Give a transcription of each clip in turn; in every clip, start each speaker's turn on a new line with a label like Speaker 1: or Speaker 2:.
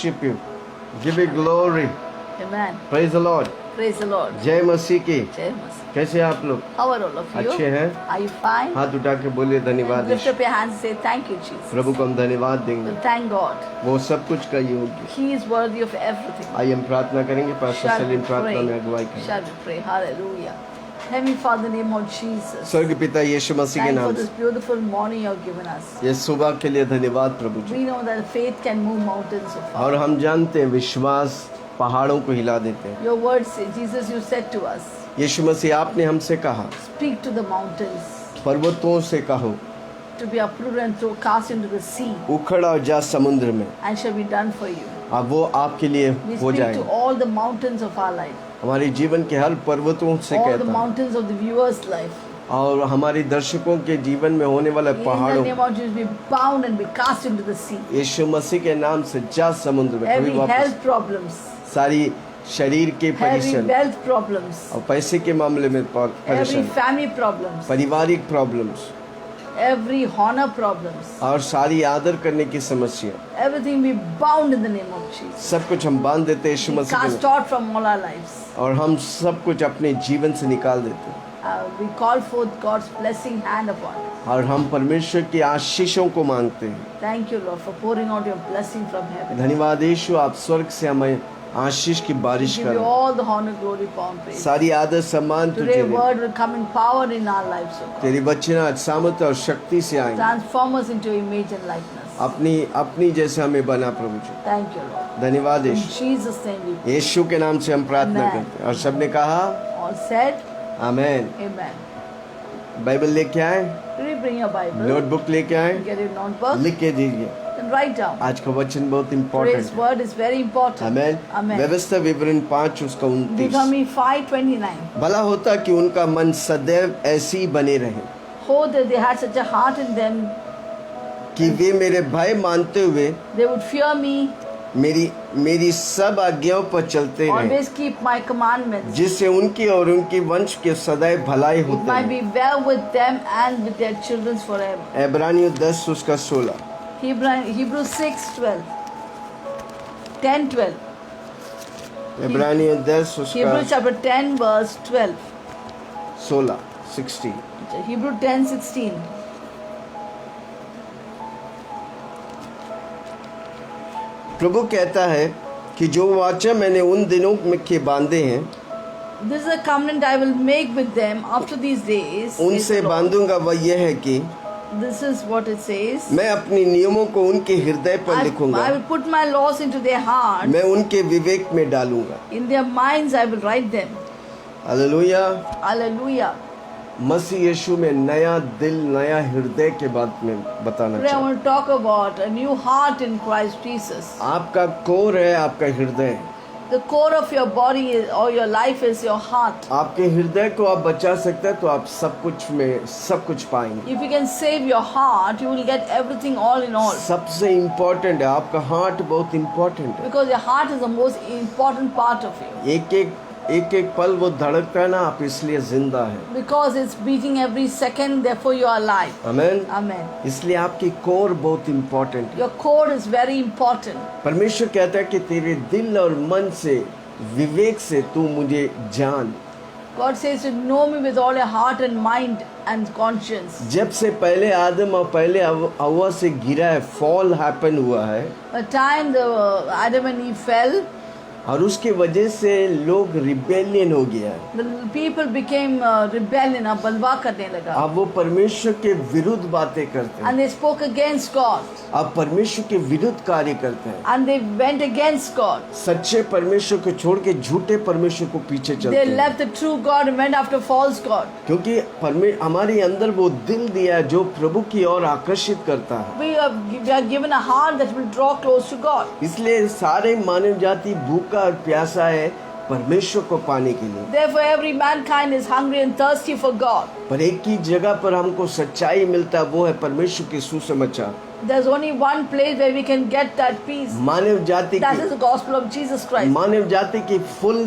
Speaker 1: worship you. Give you glory.
Speaker 2: Amen.
Speaker 1: Praise the Lord.
Speaker 2: Praise the Lord.
Speaker 1: जय मसीह की।
Speaker 2: Jai Masi.
Speaker 1: कैसे हैं आप लोग?
Speaker 2: How are all of you?
Speaker 1: अच्छे हैं?
Speaker 2: Are you fine?
Speaker 1: हाथ उठा के बोलिए धन्यवाद
Speaker 2: Lift
Speaker 1: Yeshu.
Speaker 2: up your hands and say thank you, Jesus.
Speaker 1: प्रभु को हम धन्यवाद देंगे,
Speaker 2: Well, thank God.
Speaker 1: वो सब कुछ का योग्य।
Speaker 2: He is worthy of everything.
Speaker 1: आइए हम प्रार्थना करेंगे, पास्टर
Speaker 2: Shall we
Speaker 1: सलीम प्रार्थना में
Speaker 2: pray?
Speaker 1: अगुवाई करें।
Speaker 2: Shall we pray? Hallelujah. Heavenly Father, in the name of Jesus.
Speaker 1: स्वर्ग पिता यीशु मसीह के
Speaker 2: Thank you for
Speaker 1: नाम
Speaker 2: this
Speaker 1: से
Speaker 2: beautiful morning you have given us.
Speaker 1: ये सुबह के लिए धन्यवाद प्रभु जी।
Speaker 2: We know that faith can move mountains so far.
Speaker 1: और हम जानते हैं विश्वास पहाड़ों को हिला देते हैं।
Speaker 2: Your word says, Jesus, you said to us,
Speaker 1: यीशु मसीह आपने हमसे कहा,
Speaker 2: speak to the mountains
Speaker 1: पर्वतों से कहो
Speaker 2: to be uprooted and throw cast into the sea,
Speaker 1: उखड़ और जा समुद्र में,
Speaker 2: and shall be done for you.
Speaker 1: अब वो आपके लिए
Speaker 2: We
Speaker 1: हो
Speaker 2: speak to
Speaker 1: जाएगा।
Speaker 2: all the mountains of our life,
Speaker 1: हमारे जीवन के हर पर्वतों से
Speaker 2: all the
Speaker 1: कहता है,
Speaker 2: mountains of the viewer's life.
Speaker 1: और हमारे दर्शकों के जीवन में होने वाले
Speaker 2: In the
Speaker 1: पहाड़ों
Speaker 2: name of Jesus, be bound and be cast into the sea.
Speaker 1: यीशु मसीह के नाम से जा समुद्र में, कभी
Speaker 2: Every
Speaker 1: वापस
Speaker 2: health problems,
Speaker 1: सारी शरीर के
Speaker 2: every
Speaker 1: परेशानी
Speaker 2: wealth problems,
Speaker 1: और पैसे के मामले में
Speaker 2: every
Speaker 1: परेशानी,
Speaker 2: family problems,
Speaker 1: पारिवारिक प्रॉब्लम्स
Speaker 2: every honor problems,
Speaker 1: और सारी आदर करने की समस्या,
Speaker 2: everything be bound in the name of Jesus.
Speaker 1: सब कुछ हम बांध देते हैं यीशु
Speaker 2: Be
Speaker 1: मसीह के
Speaker 2: cast
Speaker 1: नाम,
Speaker 2: out from all our lives.
Speaker 1: और हम सब कुछ अपने जीवन से निकाल देते हैं,
Speaker 2: We call forth God's blessing hand upon us.
Speaker 1: और हम परमेश्वर की आशीषों को मांगते हैं।
Speaker 2: Thank you, Lord, for pouring out your blessing from heaven.
Speaker 1: धन्यवाद यीशु, आप स्वर्ग से हमें आशीष की
Speaker 2: We
Speaker 1: बारिश
Speaker 2: give you
Speaker 1: करें।
Speaker 2: all the honor, glory, power, and praise.
Speaker 1: सारी आदर सम्मान तुझे
Speaker 2: Today,
Speaker 1: they.
Speaker 2: word will come in power in our lives, O God.
Speaker 1: तेरी वचन आज सामर्थ और शक्ति से आएंगे।
Speaker 2: Transform us into your image and likeness.
Speaker 1: अपनी जैसे हमें बना प्रभु जी।
Speaker 2: Thank you, Lord.
Speaker 1: धन्यवाद
Speaker 2: In
Speaker 1: Yeshu.
Speaker 2: Jesus' name we pray.
Speaker 1: यीशु के नाम से हम प्रार्थना
Speaker 2: Amen.
Speaker 1: करते हैं और सबने कहा
Speaker 2: All said,
Speaker 1: आमेन।
Speaker 2: Amen.
Speaker 1: बाइबल लेके आए,
Speaker 2: Will you bring your Bible?
Speaker 1: Notebook लेके आए,
Speaker 2: Get your notebook
Speaker 1: लिख के दीजिए।
Speaker 2: and write down.
Speaker 1: आज का वचन बहुत
Speaker 2: Today's
Speaker 1: इम्पोर्टेंट है।
Speaker 2: word is very important.
Speaker 1: Amen.
Speaker 2: Amen.
Speaker 1: व्यवस्था विवरण 5 उसका 29।
Speaker 2: Deuteronomy 5:29.
Speaker 1: भला होता कि उनका मन सदैव ऐसी ही बने रहे
Speaker 2: Oh, that they had such a heart in them,
Speaker 1: कि वे मेरे भय मानते हुए
Speaker 2: they would fear me,
Speaker 1: मेरी सब आज्ञाओं पर चलते रहे,
Speaker 2: always keep my commandments.
Speaker 1: जिससे उनकी और उनके वंश के सदैव भलाई
Speaker 2: It
Speaker 1: होते
Speaker 2: might
Speaker 1: हैं।
Speaker 2: be well with them and with their children forever.
Speaker 1: इब्रानियों 10 उसका 16।
Speaker 2: Hebrews 6:12. 10:12.
Speaker 1: इब्रानियों 10 उसका
Speaker 2: Hebrews chapter 10 verse 12.
Speaker 1: 16।
Speaker 2: Hebrews 10:16.
Speaker 1: प्रभु कहता है कि जो वाचा मैंने उन दिनों में के बांधे हैं,
Speaker 2: This is a covenant I will make with them after these days. says
Speaker 1: उनसे
Speaker 2: the Lord.
Speaker 1: बांधूंगा वह यह है कि
Speaker 2: This is what it says.
Speaker 1: मैं अपने नियमों को उनके हृदय पर लिखूंगा,
Speaker 2: I will put my laws into their hearts.
Speaker 1: मैं उनके विवेक में डालूंगा।
Speaker 2: In their minds I will write them.
Speaker 1: Hallelujah.
Speaker 2: Hallelujah.
Speaker 1: मसीह यीशु में नया दिल, नया हृदय के बारे में बताना
Speaker 2: Today I
Speaker 1: चाहता हूं।
Speaker 2: want to talk about a new heart in Christ Jesus.
Speaker 1: आपका कोर है आपका हृदय।
Speaker 2: The core of your body or your life is your heart.
Speaker 1: आपके हृदय को आप बचा सकते हैं तो आप सब कुछ पाएंगे।
Speaker 2: If you can save your heart, you will get everything all in all.
Speaker 1: सबसे इम्पोर्टेंट है, आपका हार्ट बहुत इम्पोर्टेंट है।
Speaker 2: Because your heart is the most important part of you.
Speaker 1: एक पल वो धड़कता है ना, आप इसलिए जिंदा है।
Speaker 2: Because it's beating every second, therefore you are alive.
Speaker 1: Amen.
Speaker 2: Amen.
Speaker 1: इसलिए आपकी कोर बहुत इम्पोर्टेंट है।
Speaker 2: Your core is very important.
Speaker 1: परमेश्वर कहता है कि तेरे दिल और मन से, विवेक से तू मुझे जान।
Speaker 2: God says to know me with all your heart and mind and conscience.
Speaker 1: जब से पहले आदम और पहले हवा से गिरा है, फॉल हैपन हुआ है,
Speaker 2: The time the Adam and Eve fell,
Speaker 1: और उसके वजह से लोग रिबेलियन हो गया है।
Speaker 2: the people became rebellion, अब बलवा करने लगा.
Speaker 1: अब वो परमेश्वर के विरुद्ध बातें करते हैं,
Speaker 2: And they spoke against God.
Speaker 1: अब परमेश्वर के विरुद्ध कार्य करते हैं।
Speaker 2: And they went against God.
Speaker 1: सच्चे परमेश्वर को छोड़ के झूठे परमेश्वर को पीछे चलते
Speaker 2: They
Speaker 1: हैं,
Speaker 2: left the true God and went after false God.
Speaker 1: क्योंकि हमारे अंदर वो दिल दिया है जो प्रभु की ओर आकर्षित करता है।
Speaker 2: We are given a heart that will draw close to God.
Speaker 1: इसलिए सारे मानव जाति भूखा और प्यासा है परमेश्वर को पाने के लिए।
Speaker 2: Therefore every mankind is hungry and thirsty for God.
Speaker 1: पर एक ही जगह पर हमको सच्चाई मिलता है, वो है परमेश्वर के सुसमाचार।
Speaker 2: There's only one place where we can get that peace.
Speaker 1: मानव जाति
Speaker 2: That is
Speaker 1: की
Speaker 2: the gospel of Jesus Christ.
Speaker 1: मानव जाति की फुल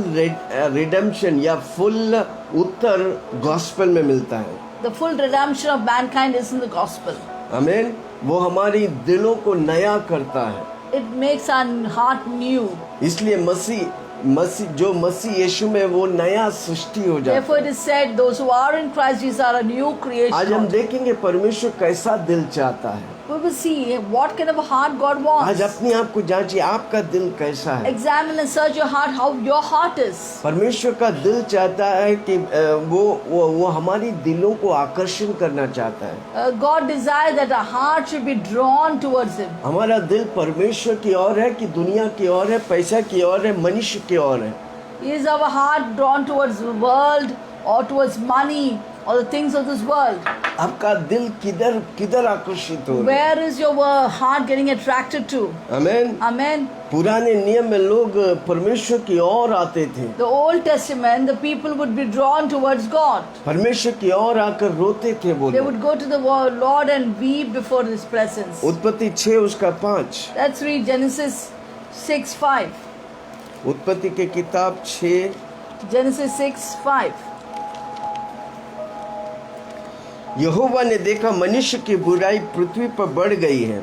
Speaker 1: रिडेम्पशन या फुल उत्तर गॉस्पेल में मिलता है।
Speaker 2: The full redemption of mankind is in the gospel.
Speaker 1: आमीन। वो हमारी दिलों को नया करता है।
Speaker 2: it makes our heart new.
Speaker 1: इसलिए मसीह यीशु में वो नया सृष्टि हो जाता
Speaker 2: Therefore,
Speaker 1: है।
Speaker 2: it is said, those who are in Christ Jesus are a new
Speaker 1: आज हम
Speaker 2: creation.
Speaker 1: देखेंगे परमेश्वर कैसा दिल चाहता है।
Speaker 2: We will see what kind of a heart God
Speaker 1: आज
Speaker 2: wants.
Speaker 1: अपने आप को जांचिए, आपका दिल कैसा है।
Speaker 2: Examine and search your heart, how your heart is.
Speaker 1: परमेश्वर का दिल चाहता है कि वो हमारी दिलों को आकर्षण करना चाहता है।
Speaker 2: God desires that our heart should be drawn towards Him.
Speaker 1: हमारा दिल परमेश्वर की ओर है कि दुनिया की ओर है, पैसा की ओर है, मनुष्य की ओर है।
Speaker 2: Is our heart drawn towards the world or towards money or the things of this world?
Speaker 1: आपका दिल किधर आकर्षित हो रहा है?
Speaker 2: Where is your heart getting attracted to?
Speaker 1: आमीन।
Speaker 2: Amen.
Speaker 1: पुराने नियम में लोग परमेश्वर की ओर आते थे,
Speaker 2: The Old Testament, the people would be drawn towards God.
Speaker 1: परमेश्वर की ओर आकर रोते थे वो
Speaker 2: They
Speaker 1: लोग।
Speaker 2: would go to the Lord and weep before His presence.
Speaker 1: उत्पत्ति 6 उसका 5।
Speaker 2: Let's read Genesis 6:5.
Speaker 1: उत्पत्ति के किताब 6
Speaker 2: Genesis 6:5.
Speaker 1: यहोवा ने देखा मनुष्य की बुराई पृथ्वी पर बढ़ गई है,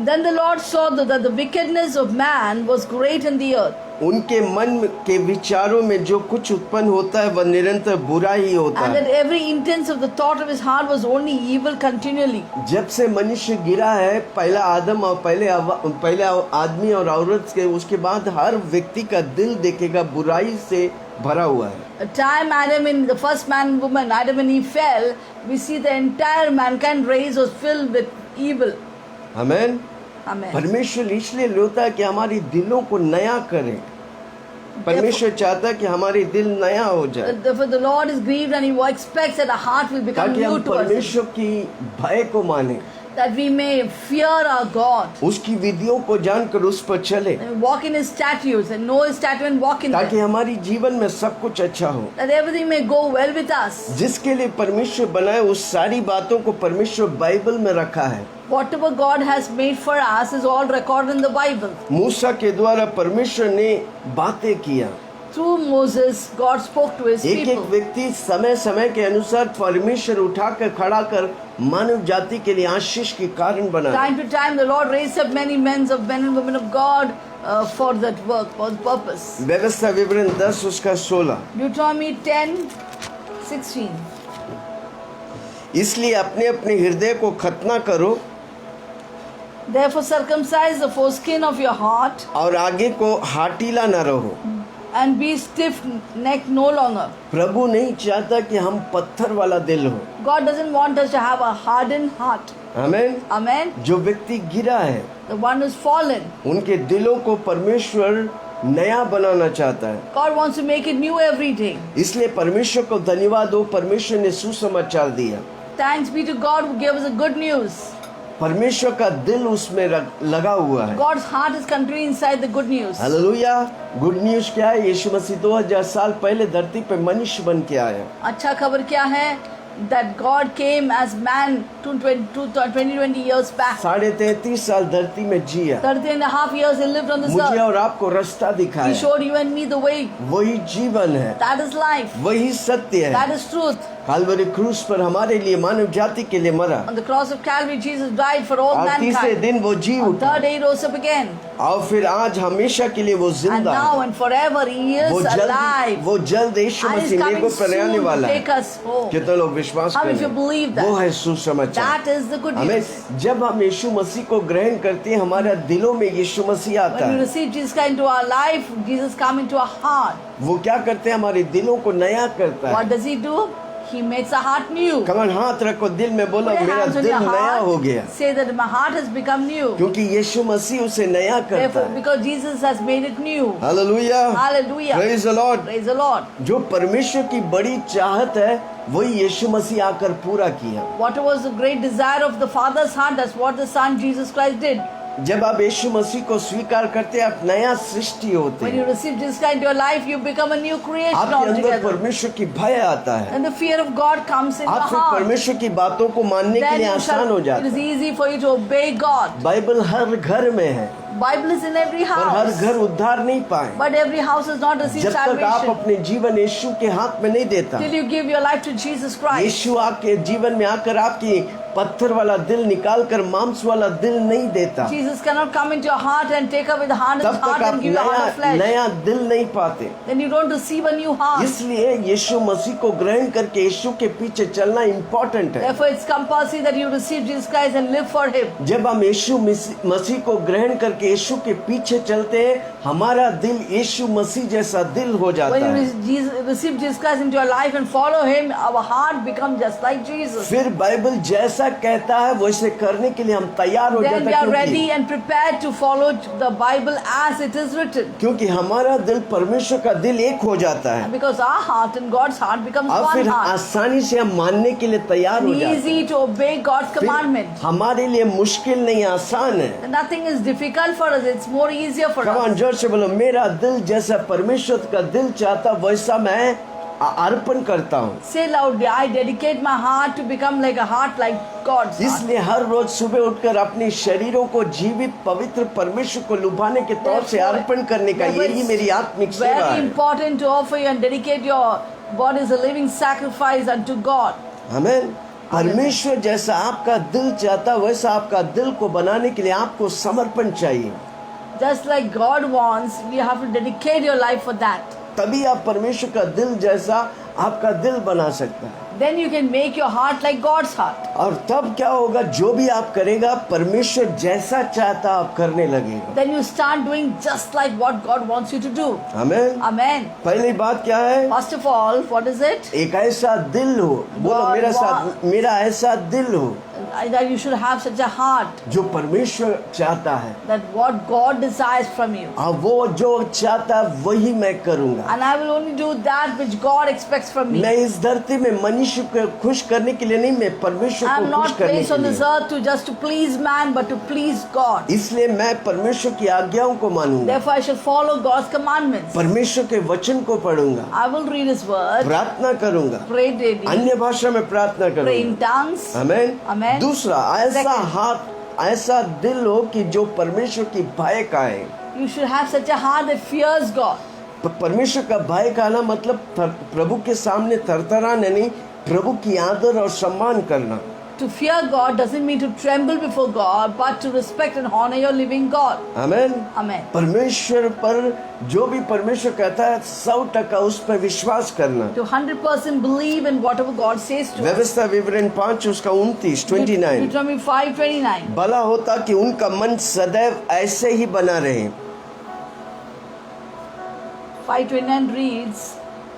Speaker 2: Then the Lord saw that the wickedness of man was great in the earth,
Speaker 1: उनके मन के विचारों में जो कुछ उत्पन्न होता है वह निरंतर बुरा ही होता
Speaker 2: and that
Speaker 1: है।
Speaker 2: every intent of the thought of his heart was only evil continually.
Speaker 1: जब से मनुष्य गिरा है, पहला आदम और पहले आदमी और औरत के, उसके बाद हर व्यक्ति का दिल देखेगा बुराई से भरा हुआ है।
Speaker 2: The time the first man and woman, Adam and Eve fell, we see the entire mankind race was filled with evil.
Speaker 1: आमीन।
Speaker 2: Amen.
Speaker 1: परमेश्वर इसलिए लोता है कि हमारे दिलों को नया करे। परमेश्वर चाहता है कि हमारे दिल नया हो जाए,
Speaker 2: Therefore, the Lord is grieved and He expects that our heart will become
Speaker 1: ताकि
Speaker 2: new
Speaker 1: हम
Speaker 2: towards Him,
Speaker 1: परमेश्वर की भय को माने,
Speaker 2: that we may fear our God,
Speaker 1: उसकी विधियों को जानकर उस पर चले,
Speaker 2: and walk in His statutes and know His statutes and walk in
Speaker 1: ताकि
Speaker 2: them,
Speaker 1: हमारी जीवन में सब कुछ अच्छा हो।
Speaker 2: that everything may go well with us.
Speaker 1: जिसके लिए परमेश्वर बनाए उस सारी बातों को परमेश्वर बाइबल में रखा है।
Speaker 2: Whatever God has made for us is all recorded in the Bible.
Speaker 1: मूसा के द्वारा परमेश्वर ने बातें किया।
Speaker 2: Through Moses, God spoke to His
Speaker 1: एक
Speaker 2: people.
Speaker 1: व्यक्ति समय समय के अनुसार परमेश्वर उठाकर खड़ा कर मानव जाति के लिए आशीष के कारण बना।
Speaker 2: Time to time, the Lord raised up many men and women of God for that work, for the purpose.
Speaker 1: व्यवस्था विवरण 10 उसका 16।
Speaker 2: Deuteronomy 10:16.
Speaker 1: इसलिए अपने अपने हृदय को खतना करो
Speaker 2: Therefore, circumcise the foreskin of your heart
Speaker 1: और आगे को हाटीला न रहो।
Speaker 2: and be stiff-necked no longer.
Speaker 1: प्रभु नहीं चाहता कि हम पत्थर वाला दिल हो।
Speaker 2: God doesn't want us to have a hardened heart.
Speaker 1: आमीन।
Speaker 2: Amen.
Speaker 1: जो व्यक्ति गिरा है,
Speaker 2: The one who's fallen.
Speaker 1: उनके दिलों को परमेश्वर नया बनाना चाहता है।
Speaker 2: God wants to make it new every day.
Speaker 1: इसलिए परमेश्वर को धन्यवाद हो, परमेश्वर ने सुसमाचार दिया।
Speaker 2: Thanks be to God who gave us a good news.
Speaker 1: परमेश्वर का दिल उसमें लगा हुआ है।
Speaker 2: God's heart is contained inside the good news.
Speaker 1: Hallelujah. Good news क्या है? यीशु मसीह 2000 साल पहले धरती पे मनुष्य बन के आया।
Speaker 2: अच्छा खबर क्या है? That God came as man 20 years back.
Speaker 1: 33.5 साल धरती में जिया,
Speaker 2: 30.5 years He lived on this
Speaker 1: मुझे
Speaker 2: earth.
Speaker 1: और आपको रास्ता
Speaker 2: He
Speaker 1: दिखाया।
Speaker 2: showed you and me the way.
Speaker 1: वही जीवन है,
Speaker 2: That is life.
Speaker 1: वही सत्य है।
Speaker 2: That is truth.
Speaker 1: काल्वरी क्रूस पर हमारे लिए, मानव जाति के लिए मरा,
Speaker 2: On the cross of Calvary, Jesus died for all
Speaker 1: और तीसरे
Speaker 2: mankind.
Speaker 1: दिन वो जी
Speaker 2: On
Speaker 1: उठा,
Speaker 2: third day He rose up again.
Speaker 1: और फिर आज हमेशा के लिए वो
Speaker 2: And
Speaker 1: जिंदा
Speaker 2: now
Speaker 1: है।
Speaker 2: and forever He is alive.
Speaker 1: वो जल्द यीशु
Speaker 2: And He's
Speaker 1: मसीह
Speaker 2: coming
Speaker 1: को
Speaker 2: soon
Speaker 1: पराने
Speaker 2: to
Speaker 1: वाला है।
Speaker 2: take us home.
Speaker 1: कितने लोग विश्वास
Speaker 2: How many of you
Speaker 1: करें?
Speaker 2: believe that?
Speaker 1: वो है सुसमाचार।
Speaker 2: That is the good
Speaker 1: हमें
Speaker 2: news.
Speaker 1: जब हम यीशु मसीह को ग्रहण करते हैं, हमारे दिलों में यीशु मसीह आता
Speaker 2: When we
Speaker 1: है।
Speaker 2: receive Jesus Christ into our life, Jesus come into our heart.
Speaker 1: वो क्या करते हैं? हमारे दिलों को नया करता
Speaker 2: What
Speaker 1: है।
Speaker 2: does He do? He makes our heart new.
Speaker 1: कमर हाथ रखो दिल में, बोलो
Speaker 2: Put your
Speaker 1: मेरा
Speaker 2: hands on
Speaker 1: दिल
Speaker 2: your
Speaker 1: नया हो गया,
Speaker 2: heart. Say that my heart has become new.
Speaker 1: क्योंकि यीशु मसीह उसे नया करता
Speaker 2: Therefore,
Speaker 1: है।
Speaker 2: because Jesus has made it new.
Speaker 1: Hallelujah,
Speaker 2: Hallelujah.
Speaker 1: Praise the Lord.
Speaker 2: Praise the Lord.
Speaker 1: जो परमेश्वर की बड़ी चाहत है, वही यीशु मसीह आकर पूरा किया।
Speaker 2: What was the great desire of the Father's heart? That's what the Son Jesus Christ did.
Speaker 1: जब आप यीशु मसीह को स्वीकार करते हैं, आप नया सृष्टि होते
Speaker 2: When you
Speaker 1: हैं।
Speaker 2: receive Jesus Christ into your life, you become a new creation
Speaker 1: आपके अंदर
Speaker 2: altogether.
Speaker 1: परमेश्वर की भय आता है।
Speaker 2: And the fear of God comes in your
Speaker 1: आप फिर
Speaker 2: heart.
Speaker 1: परमेश्वर की बातों को मानने के
Speaker 2: Then
Speaker 1: लिए
Speaker 2: you
Speaker 1: आसान हो
Speaker 2: shall,
Speaker 1: जाता
Speaker 2: it is
Speaker 1: है।
Speaker 2: easy for you to obey God.
Speaker 1: Bible हर घर में है,
Speaker 2: Bible is in every
Speaker 1: पर हर
Speaker 2: house.
Speaker 1: घर उद्धार नहीं पाए
Speaker 2: But every house has not received
Speaker 1: जब तक आप
Speaker 2: salvation
Speaker 1: अपने जीवन यीशु के हाथ में नहीं देता।
Speaker 2: till you give your life to Jesus Christ.
Speaker 1: यीशु आपके जीवन में आकर आपकी पत्थर वाला दिल निकाल कर मांस वाला दिल नहीं देता,
Speaker 2: Jesus cannot come into your heart and take away the hardest
Speaker 1: तब
Speaker 2: heart
Speaker 1: तक आप
Speaker 2: and give you a heart of flesh.
Speaker 1: नया दिल नहीं पाते।
Speaker 2: Then you don't receive a new heart.
Speaker 1: इसलिए यीशु मसीह को ग्रहण करके यीशु के पीछे चलना इम्पोर्टेंट है।
Speaker 2: Therefore, it's compulsory that you receive Jesus Christ and live for Him.
Speaker 1: जब हम यीशु मसीह को ग्रहण करके यीशु के पीछे चलते हैं, हमारा दिल यीशु मसीह जैसा दिल हो जाता
Speaker 2: When
Speaker 1: है।
Speaker 2: you receive Jesus Christ into your life and follow Him, our heart becomes just like Jesus.
Speaker 1: फिर बाइबल जैसा कहता है वैसे करने के लिए हम तैयार हो
Speaker 2: Then
Speaker 1: जाते
Speaker 2: we
Speaker 1: हैं,
Speaker 2: are ready and prepared to follow the Bible as it is written.
Speaker 1: क्योंकि हमारा दिल परमेश्वर का दिल एक हो जाता है।
Speaker 2: Because our heart and God's heart becomes
Speaker 1: अब
Speaker 2: one
Speaker 1: फिर
Speaker 2: heart.
Speaker 1: आसानी से हम मानने के लिए तैयार हो जाते हैं।
Speaker 2: Easy to obey God's
Speaker 1: फिर
Speaker 2: commandment.
Speaker 1: हमारे लिए मुश्किल नहीं, आसान है।
Speaker 2: Nothing is difficult for us. It's more easier for
Speaker 1: Come on,
Speaker 2: us.
Speaker 1: जोर से बोलो, मेरा दिल जैसा परमेश्वर का दिल चाहता वैसा मैं अर्पण करता हूँ।
Speaker 2: Say loudly, I dedicate my heart to become like a heart like God's heart.
Speaker 1: इसलिए हर रोज सुबह उठकर अपने शरीरों को जीवित पवित्र परमेश्वर को लुभाने के तौर से अर्पण करने का
Speaker 2: Therefore,
Speaker 1: यही मेरी आत्मिक सेवा
Speaker 2: very
Speaker 1: है।
Speaker 2: important to offer you and dedicate your body as a living sacrifice unto God.
Speaker 1: आमीन। परमेश्वर जैसा आपका दिल चाहता वैसा आपका दिल को बनाने के लिए आपको समर्पण चाहिए।
Speaker 2: Just like God wants, we have to dedicate your life for that.
Speaker 1: तभी आप परमेश्वर का दिल जैसा आपका दिल बना सकता है।
Speaker 2: Then you can make your heart like God's heart.
Speaker 1: और तब क्या होगा, जो भी आप करेगा परमेश्वर जैसा चाहता आप करने लगेगा।
Speaker 2: Then you start doing just like what God wants you to do.
Speaker 1: आमीन।
Speaker 2: Amen.
Speaker 1: पहली बात क्या है?
Speaker 2: First of all, what is it?
Speaker 1: एक ऐसा दिल हो, बोलो
Speaker 2: God
Speaker 1: मेरा ऐसा दिल हो
Speaker 2: That you should have such a heart.
Speaker 1: जो परमेश्वर चाहता है,
Speaker 2: That what God desires from you.
Speaker 1: और वो जो चाहता है वही मैं करूँगा।
Speaker 2: And I will only do that which God expects from me.
Speaker 1: मैं इस धरती में मनुष्य को खुश करने के लिए नहीं, मैं परमेश्वर
Speaker 2: I am
Speaker 1: को खुश
Speaker 2: not
Speaker 1: करने
Speaker 2: placed
Speaker 1: के
Speaker 2: on this
Speaker 1: लिए।
Speaker 2: earth to just to please man, but to please God.
Speaker 1: इसलिए मैं परमेश्वर की आज्ञाओं को मानूंगा,
Speaker 2: Therefore, I shall follow God's commandments.
Speaker 1: परमेश्वर के वचन को पढ़ूंगा,
Speaker 2: I will read His word,
Speaker 1: प्रार्थना करूंगा,
Speaker 2: pray daily,
Speaker 1: अन्य भाषा में प्रार्थना
Speaker 2: pray in
Speaker 1: करूंगा।
Speaker 2: tongues.
Speaker 1: आमीन।
Speaker 2: Amen.
Speaker 1: दूसरा, ऐसा
Speaker 2: Second.
Speaker 1: हाथ, ऐसा दिल हो कि जो परमेश्वर की भय का है।
Speaker 2: You should have such a heart that fears God.
Speaker 1: परमेश्वर का भय कहना मतलब प्रभु के सामने थरथराना नहीं, प्रभु की आदर और सम्मान करना।
Speaker 2: To fear God doesn't mean to tremble before God, but to respect and honor your living God.
Speaker 1: आमीन।
Speaker 2: Amen.
Speaker 1: परमेश्वर पर जो भी परमेश्वर कहता है 100% उस पर विश्वास करना।
Speaker 2: To 100% believe in whatever God says to us.
Speaker 1: व्यवस्था विवरण 5 उसका 29
Speaker 2: Deuteronomy 5:29.
Speaker 1: भला होता कि उनका मन सदैव ऐसे ही बना रहे।
Speaker 2: 5:29 reads,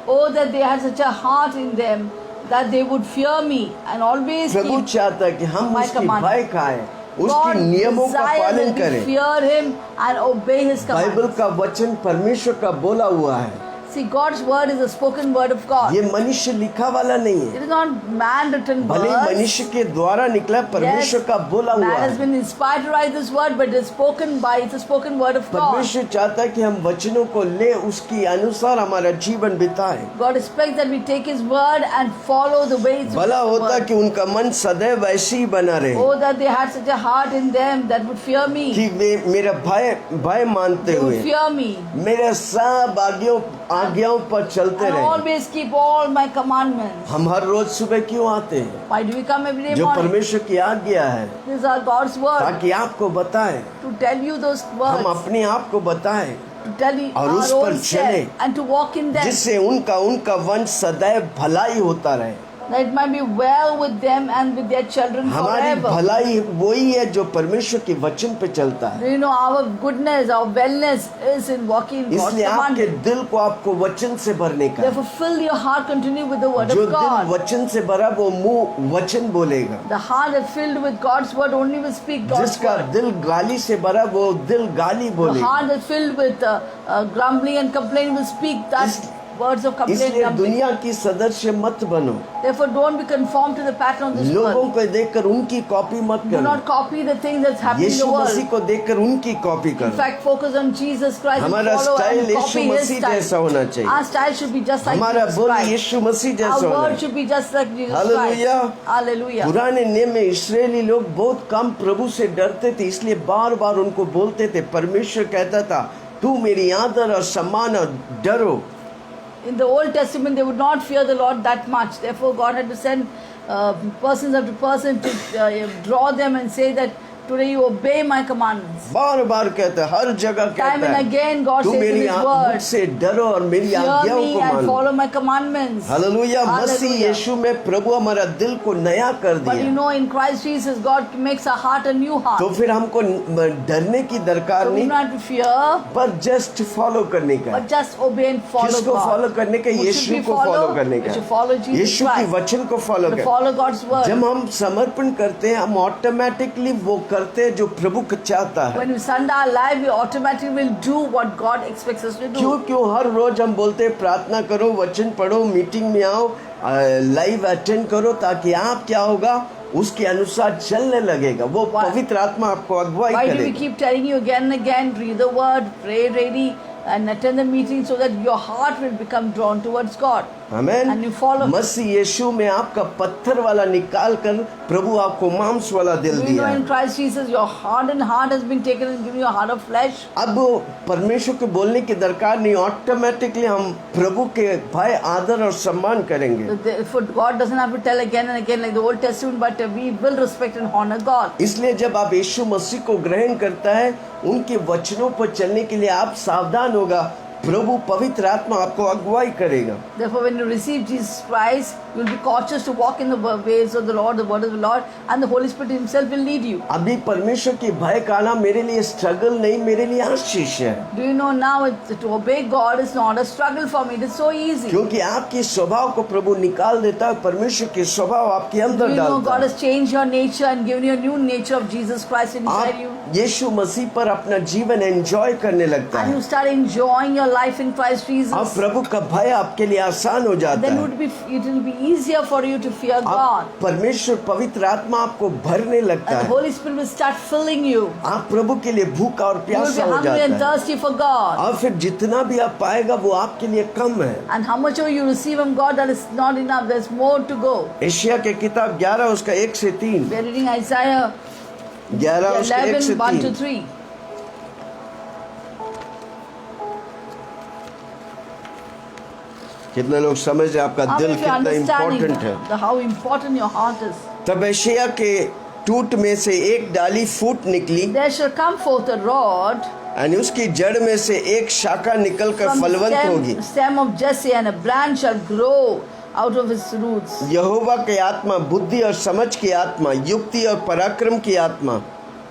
Speaker 2: "Oh, that they had such a heart in them, that they would fear me and always
Speaker 1: Prabhu
Speaker 2: keep
Speaker 1: चाहता है कि हम
Speaker 2: my
Speaker 1: उसकी
Speaker 2: commandment."
Speaker 1: भय खाएं,
Speaker 2: God
Speaker 1: उसके नियमों का
Speaker 2: desires
Speaker 1: पालन
Speaker 2: that we
Speaker 1: करें।
Speaker 2: fear Him and obey His
Speaker 1: Bible
Speaker 2: commandments.
Speaker 1: का वचन परमेश्वर का बोला हुआ है,
Speaker 2: See, God's word is a spoken word of God.
Speaker 1: ये मनुष्य लिखा वाला नहीं है।
Speaker 2: It is not man-written
Speaker 1: भले ही
Speaker 2: words.
Speaker 1: मनुष्य के द्वारा निकला, परमेश्वर का बोला हुआ
Speaker 2: Man has
Speaker 1: है।
Speaker 2: been inspired to write this word, but it's a spoken word of God.
Speaker 1: परमेश्वर चाहता है कि हम वचनों को ले उसके अनुसार हमारा जीवन बिताएं।
Speaker 2: God expects that we take His word and follow the ways of
Speaker 1: भला
Speaker 2: His
Speaker 1: होता
Speaker 2: word.
Speaker 1: कि उनका मन सदैव ऐसे ही बना रहे
Speaker 2: Oh, that they had such a heart in them that would fear me.
Speaker 1: कि वे मेरा भय मानते
Speaker 2: They would
Speaker 1: हुए
Speaker 2: fear me
Speaker 1: मेरे सब आज्ञाओं पर चलते
Speaker 2: and
Speaker 1: रहे।
Speaker 2: always keep all my commandments.
Speaker 1: हम हर रोज सुबह क्यों आते हैं?
Speaker 2: Why do we come every day
Speaker 1: जो
Speaker 2: morning?
Speaker 1: परमेश्वर की आज्ञा है,
Speaker 2: These are God's word
Speaker 1: ताकि आपको बताएं,
Speaker 2: to tell you those
Speaker 1: हम
Speaker 2: words,
Speaker 1: अपने आप को बताएं,
Speaker 2: to tell you
Speaker 1: और उस
Speaker 2: our
Speaker 1: पर
Speaker 2: own
Speaker 1: चले,
Speaker 2: self and to walk in them.
Speaker 1: जिससे उनका वंश सदैव भलाई होता रहे।
Speaker 2: That it might be well with them and with their children
Speaker 1: हमारी
Speaker 2: forever.
Speaker 1: भलाई वही है जो परमेश्वर के वचन पे चलता है।
Speaker 2: Do you know our goodness, our wellness is in walking in God's
Speaker 1: इसलिए आपके
Speaker 2: commandment.
Speaker 1: दिल को आपको वचन से भरने का है।
Speaker 2: Therefore, fill your heart continue with the word
Speaker 1: जो
Speaker 2: of
Speaker 1: दिल
Speaker 2: God.
Speaker 1: वचन से भरा वो मुंह वचन बोलेगा।
Speaker 2: The heart that filled with God's word only will speak God's
Speaker 1: जिसका
Speaker 2: word.
Speaker 1: दिल गाली से भरा वो दिल गाली
Speaker 2: The
Speaker 1: बोलेगा।
Speaker 2: heart that filled with grumbling and complaining will speak that words of complaint.
Speaker 1: इसलिए
Speaker 2: Grumbling.
Speaker 1: दुनिया की सदस्य मत बनो,
Speaker 2: Therefore, don't be conformed to the pattern of this
Speaker 1: लोगों
Speaker 2: world.
Speaker 1: को देखकर उनकी कॉपी मत
Speaker 2: Do
Speaker 1: करो,
Speaker 2: not copy the things that's happening in
Speaker 1: Yeshu
Speaker 2: the
Speaker 1: Masih
Speaker 2: world.
Speaker 1: को देखकर उनकी कॉपी
Speaker 2: In
Speaker 1: करो।
Speaker 2: fact, focus on Jesus Christ and
Speaker 1: हमारा
Speaker 2: follow
Speaker 1: style
Speaker 2: and
Speaker 1: Yeshu
Speaker 2: copy His
Speaker 1: Masih जैसा
Speaker 2: style.
Speaker 1: होना चाहिए।
Speaker 2: Our style should be just like
Speaker 1: हमारा
Speaker 2: Jesus
Speaker 1: बोल
Speaker 2: Christ.
Speaker 1: यीशु मसीह जैसा
Speaker 2: Our
Speaker 1: होना
Speaker 2: word
Speaker 1: है।
Speaker 2: should be just like Jesus
Speaker 1: Hallelujah.
Speaker 2: Christ. Hallelujah.
Speaker 1: पुराने नियम में इस्राएली लोग बहुत कम प्रभु से डरते थे, इसलिए बार बार उनको बोलते थे। परमेश्वर कहता था तू मेरी आदर और सम्मान और डरो।
Speaker 2: In the Old Testament, they would not fear the Lord that much. Therefore, God had to send person after person to draw them and say that today you obey my commandments.
Speaker 1: बार बार कहता है, हर जगह
Speaker 2: Time
Speaker 1: कहता
Speaker 2: and
Speaker 1: है,
Speaker 2: again God
Speaker 1: तू
Speaker 2: says in
Speaker 1: मेरी
Speaker 2: His word,
Speaker 1: मुझसे डरो और मेरी
Speaker 2: fear
Speaker 1: आज्ञाओं
Speaker 2: me
Speaker 1: को
Speaker 2: and
Speaker 1: मानो।
Speaker 2: follow my commandments.
Speaker 1: Hallelujah. Masih
Speaker 2: Hallelujah.
Speaker 1: यीशु में प्रभु हमारा दिल को नया कर
Speaker 2: But you
Speaker 1: दिया,
Speaker 2: know, in Christ Jesus, God makes our heart a new heart.
Speaker 1: तो फिर हमको डरने की दरकार
Speaker 2: So we
Speaker 1: नहीं,
Speaker 2: don't have to fear,
Speaker 1: पर जस्ट फॉलो करने का है।
Speaker 2: but just obey and follow
Speaker 1: किसको
Speaker 2: God.
Speaker 1: फॉलो करने का?
Speaker 2: Who should
Speaker 1: यीशु
Speaker 2: we
Speaker 1: को फॉलो
Speaker 2: follow?
Speaker 1: करने
Speaker 2: We
Speaker 1: का
Speaker 2: should follow
Speaker 1: है।
Speaker 2: Jesus
Speaker 1: यीशु की
Speaker 2: Christ.
Speaker 1: वचन को फॉलो
Speaker 2: To
Speaker 1: कर।
Speaker 2: follow God's word.
Speaker 1: जब हम समर्पण करते हैं, हम ऑटोमेटिकली वो करते हैं जो प्रभु चाहता है।
Speaker 2: When we surrender our life, we automatically will do what God expects us to
Speaker 1: क्यों
Speaker 2: do.
Speaker 1: क्यों हर रोज हम बोलते हैं प्रार्थना करो, वचन पढ़ो, मीटिंग में आओ, लाइव अटेंड करो, ताकि आप क्या होगा उसके अनुसार चलने लगेगा, वो
Speaker 2: Why?
Speaker 1: पवित्र आत्मा आपको अगुवाई
Speaker 2: Why do we
Speaker 1: करेगा।
Speaker 2: keep telling you again and again, read the word, pray ready, and attend the meeting so that your heart will become drawn towards God.
Speaker 1: Amen.
Speaker 2: And you follow.
Speaker 1: मसीह यीशु में आपका पत्थर वाला निकाल कर प्रभु आपको मांस वाला दिल
Speaker 2: Do you
Speaker 1: दिया
Speaker 2: know
Speaker 1: है।
Speaker 2: in Christ Jesus your hardened heart has been taken and given you a heart of flesh?
Speaker 1: अब परमेश्वर के बोलने की दरकार नहीं, ऑटोमेटिकली हम प्रभु के भय, आदर और सम्मान करेंगे।
Speaker 2: Therefore, God doesn't have to tell again and again like the Old Testament, but we will respect and honor God.
Speaker 1: इसलिए जब आप यीशु मसीह को ग्रहण करता है, उनके वचनों पर चलने के लिए आप सावधान होगा, प्रभु पवित्र आत्मा आपको अगुवाई करेगा।
Speaker 2: Therefore, when you receive Jesus Christ, you will be cautious to walk in the ways of the Lord, the word of the Lord, and the Holy Spirit Himself will lead you.
Speaker 1: अभी परमेश्वर की भय कहना मेरे लिए struggle नहीं, मेरे लिए आशीष है,
Speaker 2: Do you know now to obey God is not a struggle for me? It is so easy.
Speaker 1: क्योंकि आपके स्वभाव को प्रभु निकाल देता है, परमेश्वर के स्वभाव आपके
Speaker 2: Do
Speaker 1: अंदर
Speaker 2: you know
Speaker 1: डालता
Speaker 2: God
Speaker 1: है।
Speaker 2: has changed your nature and given you a new nature of Jesus Christ inside you?
Speaker 1: आप यीशु मसीह पर अपना जीवन एंजॉय करने लगता
Speaker 2: And
Speaker 1: है।
Speaker 2: you start enjoying your life in Christ
Speaker 1: अब
Speaker 2: Jesus.
Speaker 1: प्रभु का भय आपके लिए आसान हो जाता
Speaker 2: Then
Speaker 1: है।
Speaker 2: it will be easier for you to fear God.
Speaker 1: आप परमेश्वर पवित्र आत्मा आपको भरने लगता
Speaker 2: And the
Speaker 1: है,
Speaker 2: Holy Spirit will start filling you.
Speaker 1: आप प्रभु के लिए भूखा और
Speaker 2: You will be
Speaker 1: प्यासा हो
Speaker 2: hungry and
Speaker 1: जाता है।
Speaker 2: thirsty for God.
Speaker 1: और फिर जितना भी आप पाएगा वो आपके लिए कम है।
Speaker 2: And how much you receive from God, that is not enough. There's more to go.
Speaker 1: Asia के किताब 11 उसका 1 से 3,
Speaker 2: We are reading Isaiah
Speaker 1: 11 उसका 1 से
Speaker 2: 11, 1 to
Speaker 1: 3।
Speaker 2: 3.
Speaker 1: कितने लोग समझ रहे हैं आपका
Speaker 2: How
Speaker 1: दिल
Speaker 2: many of you
Speaker 1: कितना
Speaker 2: understanding
Speaker 1: इम्पोर्टेंट है।
Speaker 2: how important your heart is?
Speaker 1: तब एशिया के टूट में से एक डाली फूट निकली,
Speaker 2: There shall come forth a rod
Speaker 1: यानी उसकी जड़ में से एक शाखा निकलकर
Speaker 2: from the
Speaker 1: फलवंत होगी।
Speaker 2: stem of Jesse, and a branch shall grow out of his roots.
Speaker 1: यहोवा की आत्मा, बुद्धि और समझ की आत्मा, युक्ति और पराक्रम की आत्मा,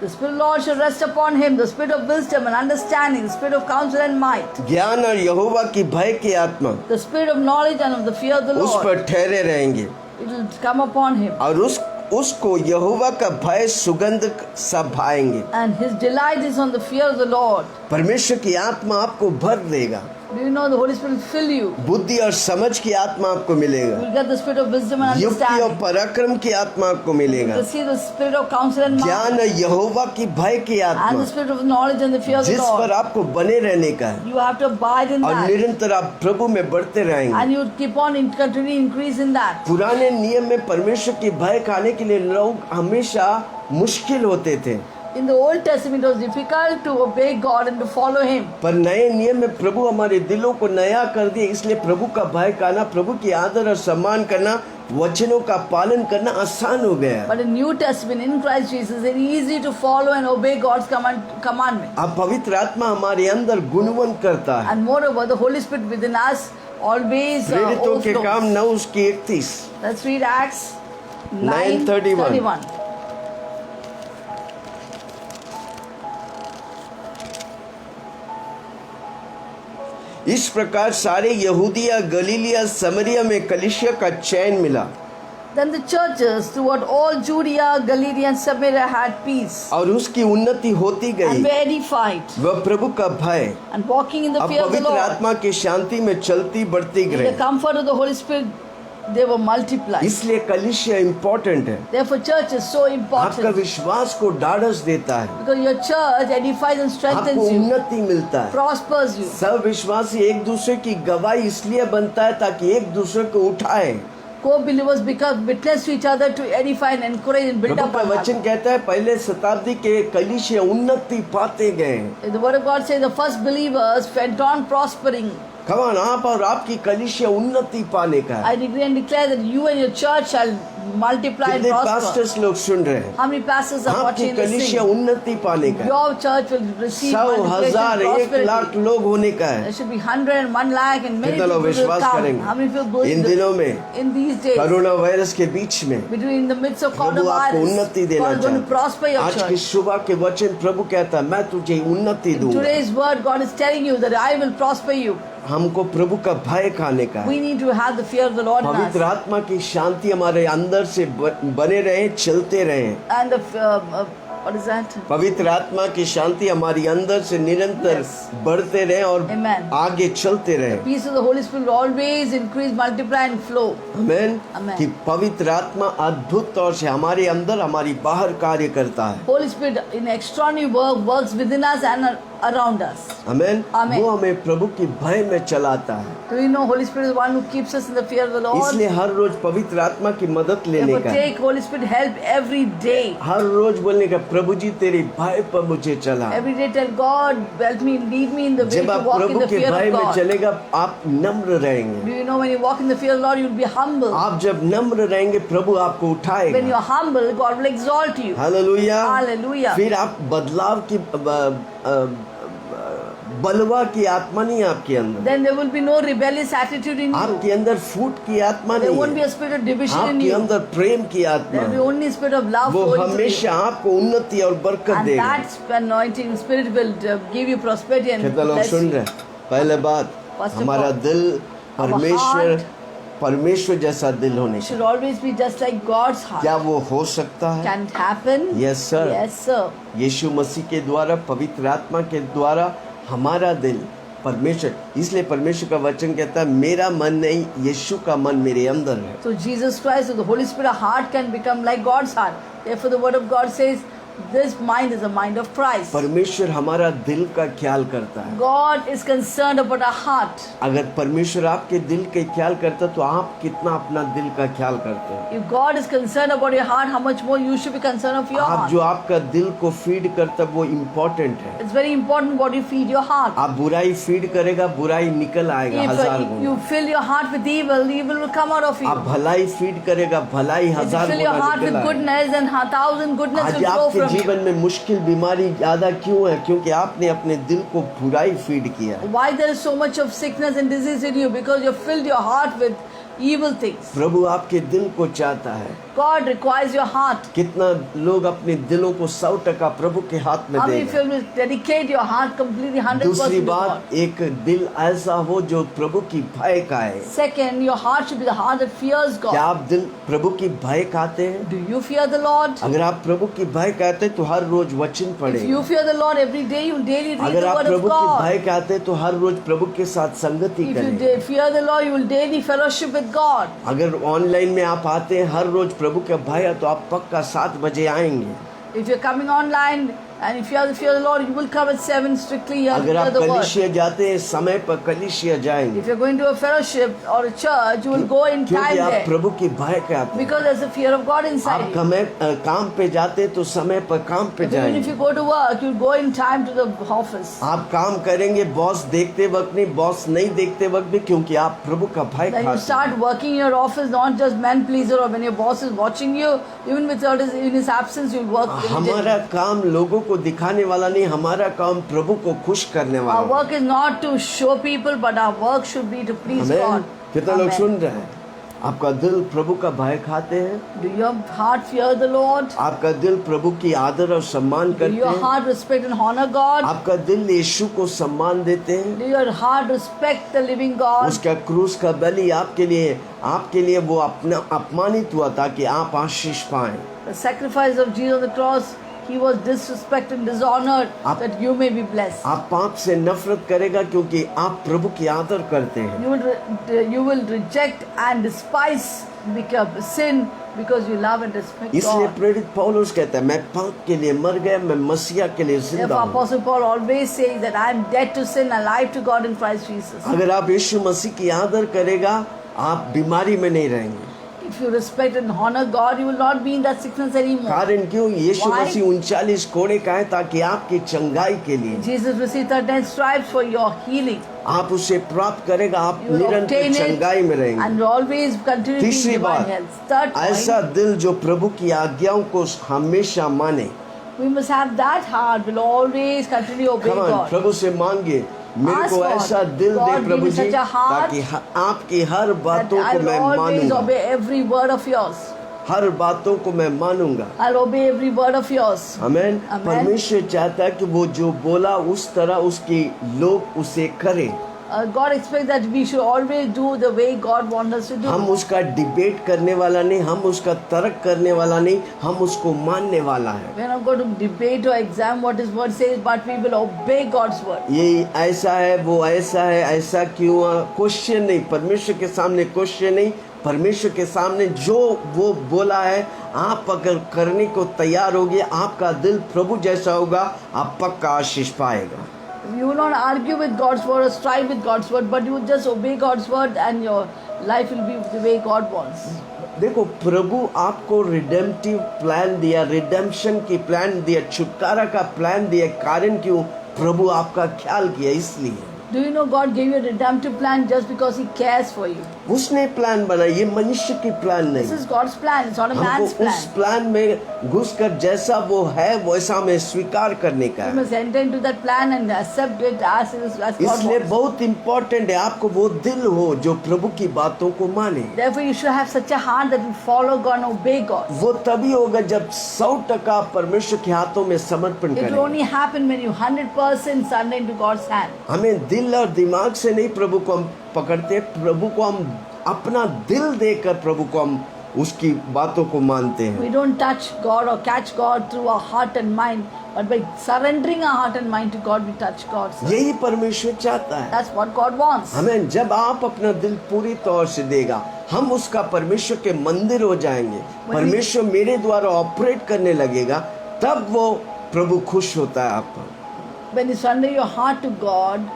Speaker 2: The Spirit of the Lord shall rest upon him, the spirit of wisdom and understanding, the spirit of counsel and might,
Speaker 1: ज्ञान और यहोवा की भय की आत्मा
Speaker 2: the spirit of knowledge and of the fear of the
Speaker 1: उस
Speaker 2: Lord.
Speaker 1: पर ठहरे रहेंगे,
Speaker 2: It will come upon him.
Speaker 1: और उसको यहोवा का भय सुगंध सा भाएंगे।
Speaker 2: And his delight is on the fear of the Lord.
Speaker 1: परमेश्वर की आत्मा आपको भर देगा,
Speaker 2: Do you know the Holy Spirit will fill you?
Speaker 1: बुद्धि और समझ की आत्मा आपको
Speaker 2: You
Speaker 1: मिलेगा,
Speaker 2: will get the spirit of wisdom and
Speaker 1: युक्ति और
Speaker 2: understanding.
Speaker 1: पराक्रम की आत्मा आपको
Speaker 2: You
Speaker 1: मिलेगा,
Speaker 2: will see the spirit of counsel and might,
Speaker 1: ज्ञान और यहोवा की भय की
Speaker 2: and
Speaker 1: आत्मा,
Speaker 2: the spirit of knowledge and the fear of the
Speaker 1: जिस पर
Speaker 2: Lord.
Speaker 1: आपको बने रहने का है,
Speaker 2: You have to abide in
Speaker 1: और
Speaker 2: that.
Speaker 1: निरंतर आप प्रभु में बढ़ते रहेंगे।
Speaker 2: And you keep on continually increase in that.
Speaker 1: पुराने नियम में परमेश्वर की भय खाने के लिए लोग हमेशा मुश्किल होते थे,
Speaker 2: In the Old Testament, it was difficult to obey God and to follow Him.
Speaker 1: पर नए नियम में प्रभु हमारे दिलों को नया कर दिए, इसलिए प्रभु का भय खाना, प्रभु की आदर और सम्मान करना, वचनों का पालन करना आसान हो गया है।
Speaker 2: But in New Testament, in Christ Jesus, it is easy to follow and obey God's commandment.
Speaker 1: अब पवित्र आत्मा हमारे अंदर गुणवन करता है।
Speaker 2: And moreover, the Holy Spirit within us always
Speaker 1: प्रेरितों के
Speaker 2: overflows.
Speaker 1: काम 9 उसकी 31।
Speaker 2: Let's read Acts
Speaker 1: 9:31.
Speaker 2: 9:31.
Speaker 1: इस प्रकार सारे यहूदिया, गलीलिया, समरिया में कलीसिया का चैन मिला,
Speaker 2: Then the churches throughout all Judea, Galilee and Samaria had peace
Speaker 1: और उसकी उन्नति होती
Speaker 2: and
Speaker 1: गई,
Speaker 2: were edified
Speaker 1: वह प्रभु का भय
Speaker 2: and walking in the
Speaker 1: अब
Speaker 2: fear of the
Speaker 1: पवित्र
Speaker 2: Lord.
Speaker 1: आत्मा की शांति में चलती बढ़ती
Speaker 2: In the
Speaker 1: गई।
Speaker 2: comfort of the Holy Spirit, they were multiplied.
Speaker 1: इसलिए कलीसिया इम्पोर्टेंट है,
Speaker 2: Therefore, church is so
Speaker 1: आपका
Speaker 2: important
Speaker 1: विश्वास को ढाढ़स देता है,
Speaker 2: because your church edifies and
Speaker 1: आपको
Speaker 2: strengthens you,
Speaker 1: उन्नति मिलता है।
Speaker 2: prospers you.
Speaker 1: सब विश्वासी एक दूसरे की गवाही इसलिए बनता है ताकि एक दूसरे को उठाए।
Speaker 2: Co-believers become witness to each other to edify and encourage and build
Speaker 1: Prabhu
Speaker 2: up
Speaker 1: का
Speaker 2: one another.
Speaker 1: वचन कहता है पहले शताब्दी के कलीसिया उन्नति पाते गए,
Speaker 2: The word of God says the first believers went on prospering.
Speaker 1: Come on, आप और आपकी कलीसिया उन्नति पाने का है।
Speaker 2: I decree and declare that you and your church shall multiply and
Speaker 1: कितने
Speaker 2: prosper.
Speaker 1: पास्टर्स लोग सुन रहे हैं?
Speaker 2: How many pastors are
Speaker 1: आपकी
Speaker 2: watching and
Speaker 1: कलीसिया
Speaker 2: listening?
Speaker 1: उन्नति पाने का है।
Speaker 2: Your church will receive
Speaker 1: 100,
Speaker 2: multiplication
Speaker 1: 1000,
Speaker 2: and
Speaker 1: 1 lakh
Speaker 2: prosperity.
Speaker 1: लोग होने का है।
Speaker 2: There should be 100 and 1 lakh and many
Speaker 1: कितना
Speaker 2: people
Speaker 1: लोग
Speaker 2: will
Speaker 1: विश्वास
Speaker 2: come.
Speaker 1: करेंगे?
Speaker 2: How many people believe
Speaker 1: इन दिनों में
Speaker 2: in these days,
Speaker 1: corona virus के बीच में
Speaker 2: between the midst of
Speaker 1: प्रभु आपको
Speaker 2: coronavirus,
Speaker 1: उन्नति देना
Speaker 2: God is going to prosper
Speaker 1: चाहता है।
Speaker 2: your
Speaker 1: आज की
Speaker 2: church.
Speaker 1: सुबह के वचन प्रभु कहता है, मैं तुझे उन्नति
Speaker 2: In
Speaker 1: दूंगा।
Speaker 2: today's word, God is telling you that I will prosper you.
Speaker 1: हमको प्रभु का भय खाने का है।
Speaker 2: We need to have the fear of the Lord in
Speaker 1: पवित्र
Speaker 2: us.
Speaker 1: आत्मा की शांति हमारे अंदर से बने रहे, चलते रहे।
Speaker 2: And what is that?
Speaker 1: पवित्र आत्मा की शांति हमारी अंदर से निरंतर
Speaker 2: Yes.
Speaker 1: बढ़ते रहे और
Speaker 2: Amen.
Speaker 1: आगे चलते रहे।
Speaker 2: Peace of the Holy Spirit will always increase, multiply and flow.
Speaker 1: Amen.
Speaker 2: Amen.
Speaker 1: कि पवित्र आत्मा अद्भुत तौर से हमारे अंदर हमारी बाहर कार्य करता है।
Speaker 2: Holy Spirit in extraordinary works within us and around us.
Speaker 1: Amen.
Speaker 2: Amen.
Speaker 1: वो हमें प्रभु की भय में चलाता है।
Speaker 2: Do you know Holy Spirit is the one who keeps us in the fear of the Lord?
Speaker 1: इसलिए हर रोज पवित्र आत्मा की मदद लेने
Speaker 2: Therefore,
Speaker 1: का है।
Speaker 2: take Holy Spirit help every day.
Speaker 1: हर रोज बोलने का, प्रभु जी तेरे भय पर मुझे चला।
Speaker 2: Every day tell God, help me, lead me in the way
Speaker 1: जब
Speaker 2: to
Speaker 1: आप
Speaker 2: walk in
Speaker 1: प्रभु
Speaker 2: the
Speaker 1: के
Speaker 2: fear
Speaker 1: भय
Speaker 2: of
Speaker 1: में
Speaker 2: God.
Speaker 1: चलेगा, आप नम्र रहेंगे।
Speaker 2: Do you know when you walk in the fear of the Lord, you will be humble.
Speaker 1: आप जब नम्र रहेंगे, प्रभु आपको
Speaker 2: When you
Speaker 1: उठाएगा।
Speaker 2: are humble, God will exalt you.
Speaker 1: Hallelujah.
Speaker 2: Hallelujah.
Speaker 1: फिर आप बदलाव की बलवा की आत्मा नहीं है आपके अंदर।
Speaker 2: Then there will be no rebellious attitude in you.
Speaker 1: आपके अंदर फूट की आत्मा
Speaker 2: There won't
Speaker 1: नहीं
Speaker 2: be
Speaker 1: है।
Speaker 2: a spirit of division in
Speaker 1: आपके
Speaker 2: you.
Speaker 1: अंदर प्रेम की आत्मा
Speaker 2: There will be
Speaker 1: है।
Speaker 2: only spirit of love
Speaker 1: वो
Speaker 2: flowing through you.
Speaker 1: हमेशा आपको उन्नति और बरकत
Speaker 2: And
Speaker 1: देगा।
Speaker 2: that anointing spirit will give you prosperity and
Speaker 1: कितना लोग
Speaker 2: bless
Speaker 1: सुन
Speaker 2: you.
Speaker 1: रहे हैं? पहले बात,
Speaker 2: First of
Speaker 1: हमारा
Speaker 2: all,
Speaker 1: दिल
Speaker 2: heart
Speaker 1: परमेश्वर जैसा दिल होने
Speaker 2: should
Speaker 1: का।
Speaker 2: always be just like God's heart.
Speaker 1: क्या वो हो सकता है?
Speaker 2: Can it happen?
Speaker 1: Yes, sir.
Speaker 2: Yes, sir.
Speaker 1: यीशु मसीह के द्वारा, पवित्र आत्मा के द्वारा हमारा दिल परमेश्वर, इसलिए परमेश्वर का वचन कहता है, मेरा मन नहीं, यीशु का मन मेरे अंदर है।
Speaker 2: So Jesus Christ, so the Holy Spirit, our heart can become like God's heart. Therefore, the Word of God says, this mind is a mind of Christ.
Speaker 1: परमेश्वर हमारा दिल का ख्याल करता है।
Speaker 2: God is concerned about our heart.
Speaker 1: अगर परमेश्वर आपके दिल के ख्याल करता तो आप कितना अपना दिल का ख्याल करते हैं?
Speaker 2: If God is concerned about your heart, how much more you should be concerned of your
Speaker 1: आप
Speaker 2: heart.
Speaker 1: जो आपका दिल को फीड करता वो इम्पोर्टेंट है।
Speaker 2: It's very important what you feed your heart.
Speaker 1: आप बुराई फीड करेगा, बुराई निकल आएगा
Speaker 2: If
Speaker 1: हजार
Speaker 2: you
Speaker 1: Guna.
Speaker 2: fill your heart with evil, evil will come out of you.
Speaker 1: आप भलाई फीड करेगा, भलाई
Speaker 2: If you
Speaker 1: हजार
Speaker 2: fill your
Speaker 1: Guna
Speaker 2: heart with
Speaker 1: निकल आएगा।
Speaker 2: goodness, then 1,000 goodness
Speaker 1: आज
Speaker 2: will flow
Speaker 1: आपके
Speaker 2: from you.
Speaker 1: जीवन में मुश्किल बीमारी ज्यादा क्यों है? क्योंकि आपने अपने दिल को बुराई फीड किया है।
Speaker 2: Why there is so much of sickness and disease in you? Because you filled your heart with evil things.
Speaker 1: प्रभु आपके दिल को चाहता है।
Speaker 2: God requires your heart.
Speaker 1: कितना लोग अपने दिलों को 100% प्रभु के हाथ में
Speaker 2: How many
Speaker 1: देगा।
Speaker 2: of you will dedicate your heart completely 100%
Speaker 1: दूसरी
Speaker 2: to
Speaker 1: बात,
Speaker 2: God?
Speaker 1: एक दिल ऐसा हो जो प्रभु की भय का है।
Speaker 2: Second, your heart should be the heart that fears
Speaker 1: क्या
Speaker 2: God.
Speaker 1: आप दिल प्रभु की भय खाते हैं?
Speaker 2: Do you fear the Lord?
Speaker 1: अगर आप प्रभु की भय खाते हैं तो हर रोज वचन
Speaker 2: If
Speaker 1: पढ़े।
Speaker 2: you fear the Lord every day, you will daily read
Speaker 1: अगर
Speaker 2: the
Speaker 1: आप
Speaker 2: word of
Speaker 1: प्रभु की
Speaker 2: God.
Speaker 1: भय खाते हैं तो हर रोज प्रभु के साथ संगति
Speaker 2: If you
Speaker 1: करें।
Speaker 2: fear the Lord, you will daily fellowship with God.
Speaker 1: अगर ऑनलाइन में आप आते हैं हर रोज प्रभु का भय है तो आप पक्का 7 बजे आएंगे।
Speaker 2: If you're coming online and if you have the fear of the Lord, you will come at 7 strictly here to
Speaker 1: अगर
Speaker 2: hear
Speaker 1: आप
Speaker 2: the word.
Speaker 1: कलीसिया जाते हैं समय पर कलीसिया जाएंगे,
Speaker 2: If you're going to a fellowship or a church, you will go in time
Speaker 1: क्योंकि आप
Speaker 2: there.
Speaker 1: प्रभु की भय खाते हैं।
Speaker 2: Because there's a fear of God
Speaker 1: आप
Speaker 2: inside you.
Speaker 1: काम पे जाते हैं तो समय पर काम पे
Speaker 2: Even if
Speaker 1: जाएंगे।
Speaker 2: you go to work, you'll go in time to the office.
Speaker 1: आप काम करेंगे बॉस देखते वक्त नहीं, बॉस नहीं देखते वक्त भी, क्योंकि आप प्रभु का भय
Speaker 2: Then you
Speaker 1: खाते हैं।
Speaker 2: start working in your office, not just man pleaser or when your boss is watching you, even in his absence, you'll work
Speaker 1: हमारा
Speaker 2: diligently.
Speaker 1: काम लोगों को दिखाने वाला नहीं, हमारा काम प्रभु को खुश करने
Speaker 2: Our
Speaker 1: वाला।
Speaker 2: work is not to show people, but our work should be to please
Speaker 1: amen.
Speaker 2: God.
Speaker 1: कितना लोग
Speaker 2: Amen.
Speaker 1: सुन रहे हैं? आपका दिल प्रभु का भय खाते हैं?
Speaker 2: Do your heart fear the Lord?
Speaker 1: आपका दिल प्रभु की आदर और सम्मान
Speaker 2: Do
Speaker 1: करते
Speaker 2: your
Speaker 1: हैं?
Speaker 2: heart respect and honor God?
Speaker 1: आपका दिल यीशु को सम्मान देते हैं?
Speaker 2: Do your heart respect the living God?
Speaker 1: उसका क्रूस का बलि आपके लिए वो अपना अपमानित हुआ ताकि आप आशीष पाएं।
Speaker 2: The sacrifice of Jesus on the cross, he was disrespected and dishonored
Speaker 1: आप-
Speaker 2: that you may be blessed.
Speaker 1: आप पाप से नफरत करेगा क्योंकि आप प्रभु की आदर करते हैं।
Speaker 2: You will reject and despise sin because you love and respect
Speaker 1: इसलिए
Speaker 2: God.
Speaker 1: प्रेरित पौलुस कहता है, मैं पाप के लिए मर गया, मैं मसीहा के लिए जिंदा
Speaker 2: Therefore,
Speaker 1: हूँ।
Speaker 2: Apostle Paul always says that I am dead to sin, alive to God in Christ Jesus.
Speaker 1: अगर आप यीशु मसीह की आदर करेगा, आप बीमारी में नहीं रहेंगे।
Speaker 2: If you respect and honor God, you will not be in that sickness anymore.
Speaker 1: कारण क्यों? यीशु
Speaker 2: Why?
Speaker 1: मसीह 39 कोड़े का है ताकि आपकी चंगाई के लिए
Speaker 2: Jesus received 39 stripes for your healing.
Speaker 1: आप उसे प्राप्त करेगा, आप
Speaker 2: You will
Speaker 1: निरंतर
Speaker 2: obtain
Speaker 1: चंगाई में
Speaker 2: it
Speaker 1: रहेंगे।
Speaker 2: and always continue to be in
Speaker 1: तीसरी
Speaker 2: divine
Speaker 1: बात,
Speaker 2: health. Third
Speaker 1: ऐसा
Speaker 2: point,
Speaker 1: दिल जो प्रभु की आज्ञाओं को हमेशा माने।
Speaker 2: we must have that heart will always continue to obey
Speaker 1: Come on,
Speaker 2: God.
Speaker 1: प्रभु से मांगे, मेरे
Speaker 2: Ask
Speaker 1: को
Speaker 2: God,
Speaker 1: ऐसा दिल
Speaker 2: God,
Speaker 1: they
Speaker 2: give
Speaker 1: Prabhu
Speaker 2: me
Speaker 1: ji,
Speaker 2: such a heart
Speaker 1: ताकि आपकी हर
Speaker 2: That
Speaker 1: बातों
Speaker 2: I
Speaker 1: को
Speaker 2: will
Speaker 1: मैं
Speaker 2: always
Speaker 1: मानूंगा,
Speaker 2: obey every word of yours.
Speaker 1: हर बातों को मैं मानूंगा।
Speaker 2: I'll obey every word of yours.
Speaker 1: Amen.
Speaker 2: Amen.
Speaker 1: परमेश्वर चाहता है कि वो जो बोला उस तरह उसके लोग उसे करें।
Speaker 2: God expects that we should always do the way God wants us to do.
Speaker 1: हम उसका डिबेट करने वाला नहीं, हम उसका तर्क करने वाला नहीं, हम उसको मानने वाला है।
Speaker 2: We're not going to debate or examine what His word says, but we will obey God's word.
Speaker 1: ये ऐसा है, वो ऐसा है, ऐसा क्यों? क्वेश्चन नहीं, परमेश्वर के सामने क्वेश्चन नहीं, परमेश्वर के सामने जो वो बोला है, आप अगर करने को तैयार होगे, आपका दिल प्रभु जैसा होगा, आप पक्का आशीष पाएगा।
Speaker 2: You will not argue with God's word or strive with God's word, but you will just obey God's word and your life will be the way God wants.
Speaker 1: देखो, प्रभु आपको रिडेम्पटिव प्लान दिया, रिडेम्पशन की plan दिया, छुटकारा का plan दिया। कारण क्यों? प्रभु आपका ख्याल किया, इसलिए।
Speaker 2: Do you know God gave you a redemptive plan just because He cares for you?
Speaker 1: उसने प्लान बनाया, ये मनुष्य की प्लान
Speaker 2: This
Speaker 1: नहीं।
Speaker 2: is God's plan, it's not a man's
Speaker 1: हमको उस
Speaker 2: plan.
Speaker 1: प्लान में घुसकर जैसा वो है वैसा हमें स्वीकार करने का
Speaker 2: You
Speaker 1: है।
Speaker 2: must enter into that plan and accept it as God
Speaker 1: इसलिए
Speaker 2: wants.
Speaker 1: बहुत इम्पोर्टेंट है आपको वो दिल हो जो प्रभु की बातों को माने।
Speaker 2: Therefore, you should have such a heart that will follow God and obey God.
Speaker 1: वो तभी होगा जब 100% परमेश्वर के हाथों में समर्पण
Speaker 2: It will
Speaker 1: करें।
Speaker 2: only happen when you 100% surrender into God's hand.
Speaker 1: हमें दिल और दिमाग से नहीं प्रभु को हम पकड़ते, प्रभु को हम अपना दिल देकर प्रभु को हम उसकी बातों को मानते हैं।
Speaker 2: We don't touch God or catch God through our heart and mind, but by surrendering our heart and mind to God, we touch God.
Speaker 1: यही परमेश्वर चाहता है।
Speaker 2: That's what God wants.
Speaker 1: हमें जब आप अपना दिल पूरी तौर से देगा, हम उसका परमेश्वर के मंदिर हो जाएंगे, परमेश्वर मेरे द्वारा ऑपरेट करने लगेगा, तब वो प्रभु खुश होता है आप पर।
Speaker 2: When you surrender your heart to God,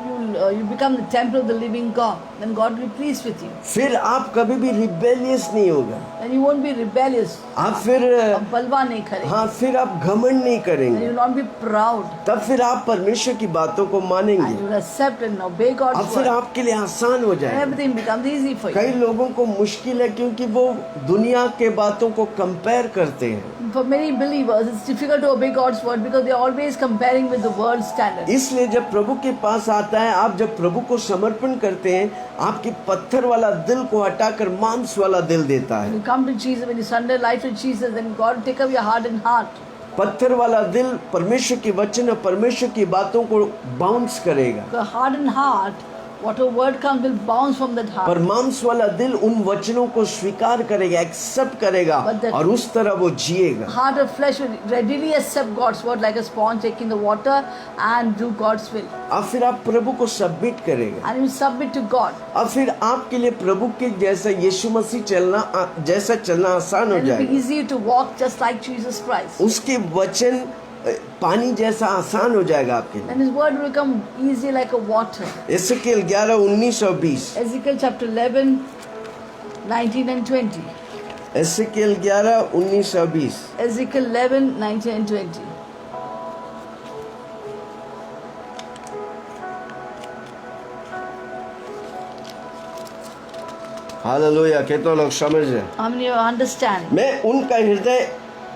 Speaker 2: you become the temple of the living God. Then God will be pleased with you.
Speaker 1: फिर आप कभी भी रिबेलियस नहीं होगा,
Speaker 2: Then you won't be rebellious.
Speaker 1: आप फिर
Speaker 2: अब बलवा नहीं करेंगे.
Speaker 1: हाँ, फिर आप घमंड नहीं
Speaker 2: Then
Speaker 1: करेंगे,
Speaker 2: you will not be proud.
Speaker 1: तब फिर आप परमेश्वर की बातों को मानेंगे,
Speaker 2: And you will accept and obey
Speaker 1: अब
Speaker 2: God's
Speaker 1: फिर
Speaker 2: word.
Speaker 1: आपके लिए आसान हो
Speaker 2: And
Speaker 1: जाएगा।
Speaker 2: everything becomes easy for
Speaker 1: कई
Speaker 2: you.
Speaker 1: लोगों को मुश्किल है क्योंकि वो दुनिया के बातों को कंपेयर करते हैं,
Speaker 2: For many believers, it's difficult to obey God's word because they are always comparing with the world's standard.
Speaker 1: इसलिए जब प्रभु के पास आता है, आप जब प्रभु को समर्पण करते हैं, आपके पत्थर वाला दिल को हटाकर मांस वाला दिल देता
Speaker 2: When
Speaker 1: है।
Speaker 2: you come to Jesus, when you surrender life to Jesus, then God will take up your heart and heart.
Speaker 1: पत्थर वाला दिल परमेश्वर की वचन और परमेश्वर की बातों को बाउंस करेगा,
Speaker 2: The heart and heart, whatever word comes will bounce from that heart.
Speaker 1: पर मांस वाला दिल उन वचनों को स्वीकार करेगा, एक्सेप्ट करेगा
Speaker 2: But that-
Speaker 1: और उस तरह वो जिएगा।
Speaker 2: Heart of flesh will readily accept God's word like a sponge taking the water and do God's will.
Speaker 1: अब फिर आप प्रभु को सबमिट करेगा,
Speaker 2: And you submit to God.
Speaker 1: अब फिर आपके लिए प्रभु के जैसा यीशु मसीह जैसा चलना आसान हो
Speaker 2: It will be
Speaker 1: जाएगा।
Speaker 2: easy to walk just like Jesus Christ.
Speaker 1: उसके वचन पानी जैसा आसान हो जाएगा आपके लिए।
Speaker 2: And His word will become easy like a water.
Speaker 1: एसेकिएल 11:19 और 20।
Speaker 2: Ezekiel chapter 11, 19 and 20.
Speaker 1: एसेकिएल 11:19 और 20।
Speaker 2: Ezekiel 11, 19 and 20.
Speaker 1: हालेलुया, कितने लोग समझ रहे हैं?
Speaker 2: How many of you understand?
Speaker 1: मैं उनका हृदय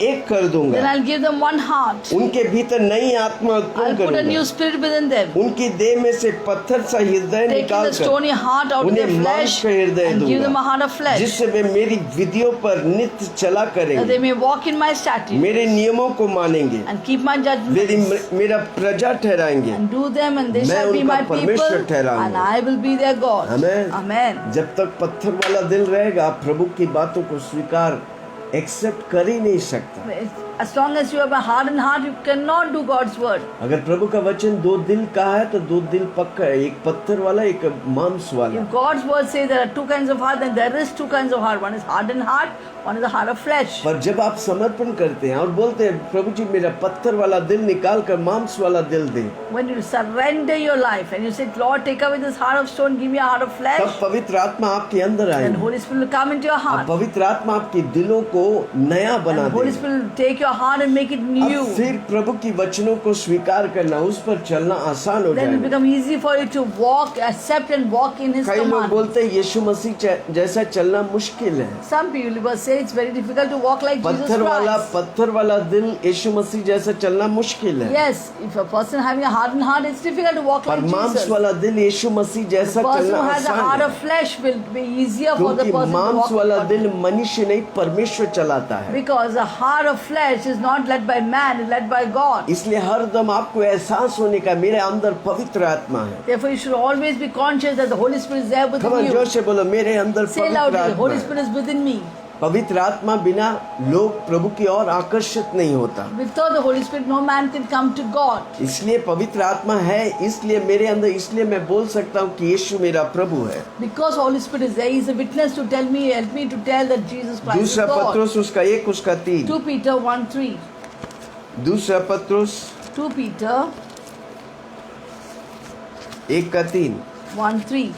Speaker 1: एक कर
Speaker 2: Then
Speaker 1: दूंगा,
Speaker 2: I'll give them one heart.
Speaker 1: उनके भीतर नई आत्मा उत्पन्न
Speaker 2: I'll put a
Speaker 1: करूंगा,
Speaker 2: new spirit within them.
Speaker 1: उनकी देह में से पत्थर सा हृदय
Speaker 2: Taking
Speaker 1: निकाल
Speaker 2: the stony
Speaker 1: कर
Speaker 2: heart out of their
Speaker 1: उन्हें मांस
Speaker 2: flesh
Speaker 1: का हृदय
Speaker 2: and give them a heart
Speaker 1: दूंगा,
Speaker 2: of flesh.
Speaker 1: जिससे वे मेरी विधियों पर नित्य चला
Speaker 2: That they
Speaker 1: करेंगे,
Speaker 2: may walk in my statutes
Speaker 1: मेरे नियमों को मानेंगे,
Speaker 2: and keep my judgments
Speaker 1: मेरा प्रजा ठहराएंगे,
Speaker 2: and do them, and they
Speaker 1: मैं
Speaker 2: shall be
Speaker 1: उनका
Speaker 2: my people
Speaker 1: परमेश्वर ठहराऊंगा।
Speaker 2: and I will be their God.
Speaker 1: Amen.
Speaker 2: Amen.
Speaker 1: जब तक पत्थर वाला दिल रहेगा, आप प्रभु की बातों को स्वीकार एक्सेप्ट कर ही नहीं सकता।
Speaker 2: As long as you have a hardened heart, you cannot do God's word.
Speaker 1: अगर प्रभु का वचन दो दिल का है तो दो दिल पक्का है, एक पत्थर वाला एक मांस वाला।
Speaker 2: If God's word says there are two kinds of heart, then there is two kinds of heart. One is hardened heart, one is the heart of flesh.
Speaker 1: पर जब आप समर्पण करते हैं और बोलते हैं प्रभु जी मेरा पत्थर वाला दिल निकाल कर मांस वाला दिल दे,
Speaker 2: When you surrender your life and you say, Lord, take away this heart of stone, give me a heart of
Speaker 1: तब
Speaker 2: flesh,
Speaker 1: पवित्र आत्मा आपके अंदर
Speaker 2: then
Speaker 1: आएगी।
Speaker 2: Holy Spirit will come into your
Speaker 1: अब
Speaker 2: heart.
Speaker 1: पवित्र आत्मा आपके दिलों को नया बना
Speaker 2: And Holy
Speaker 1: देगा।
Speaker 2: Spirit will take your heart and make it
Speaker 1: अब
Speaker 2: new.
Speaker 1: फिर प्रभु की वचनों को स्वीकार करना, उस पर चलना आसान हो
Speaker 2: Then it will
Speaker 1: जाएगा।
Speaker 2: become easy for you to walk, accept and walk in His
Speaker 1: कई लोग
Speaker 2: command.
Speaker 1: बोलते हैं यीशु मसीह जैसा चलना मुश्किल है।
Speaker 2: Some people will say it's very difficult to walk like Jesus Christ.
Speaker 1: पत्थर वाला दिल यीशु मसीह जैसा चलना मुश्किल है।
Speaker 2: Yes, if a person having a hardened heart, it's difficult to walk
Speaker 1: पर
Speaker 2: like
Speaker 1: मांस
Speaker 2: Jesus.
Speaker 1: वाला दिल यीशु मसीह
Speaker 2: The
Speaker 1: जैसा
Speaker 2: person
Speaker 1: चलना
Speaker 2: who has a heart
Speaker 1: आसान
Speaker 2: of
Speaker 1: है,
Speaker 2: flesh will be easier for the
Speaker 1: क्योंकि
Speaker 2: person to
Speaker 1: मांस
Speaker 2: walk
Speaker 1: वाला
Speaker 2: with
Speaker 1: दिल
Speaker 2: God.
Speaker 1: मनुष्य नहीं परमेश्वर चलाता है।
Speaker 2: Because the heart of flesh is not led by man, it's led by God.
Speaker 1: इसलिए हर दम आपको एहसास होने का मेरे अंदर पवित्र आत्मा है।
Speaker 2: Therefore, you should always be conscious that the Holy Spirit is there
Speaker 1: खबर
Speaker 2: within
Speaker 1: जोर
Speaker 2: you.
Speaker 1: से बोलो मेरे अंदर
Speaker 2: Say
Speaker 1: पवित्र
Speaker 2: loudly,
Speaker 1: आत्मा
Speaker 2: Holy
Speaker 1: है।
Speaker 2: Spirit is within me.
Speaker 1: पवित्र आत्मा बिना लोग प्रभु की ओर आकर्षित नहीं होता।
Speaker 2: Without the Holy Spirit, no man can come to God.
Speaker 1: इसलिए पवित्र आत्मा है, इसलिए मेरे अंदर, इसलिए मैं बोल सकता हूँ कि यीशु मेरा प्रभु है।
Speaker 2: Because Holy Spirit is there, He is a witness to tell me, help me to tell that Jesus Christ is
Speaker 1: दूसरा
Speaker 2: God.
Speaker 1: पत्रुस उसका 1 उसका 3।
Speaker 2: 2 Peter 1:3.
Speaker 1: दूसरा पत्रुस
Speaker 2: 2 Peter
Speaker 1: 1 का 3।
Speaker 2: 1:3.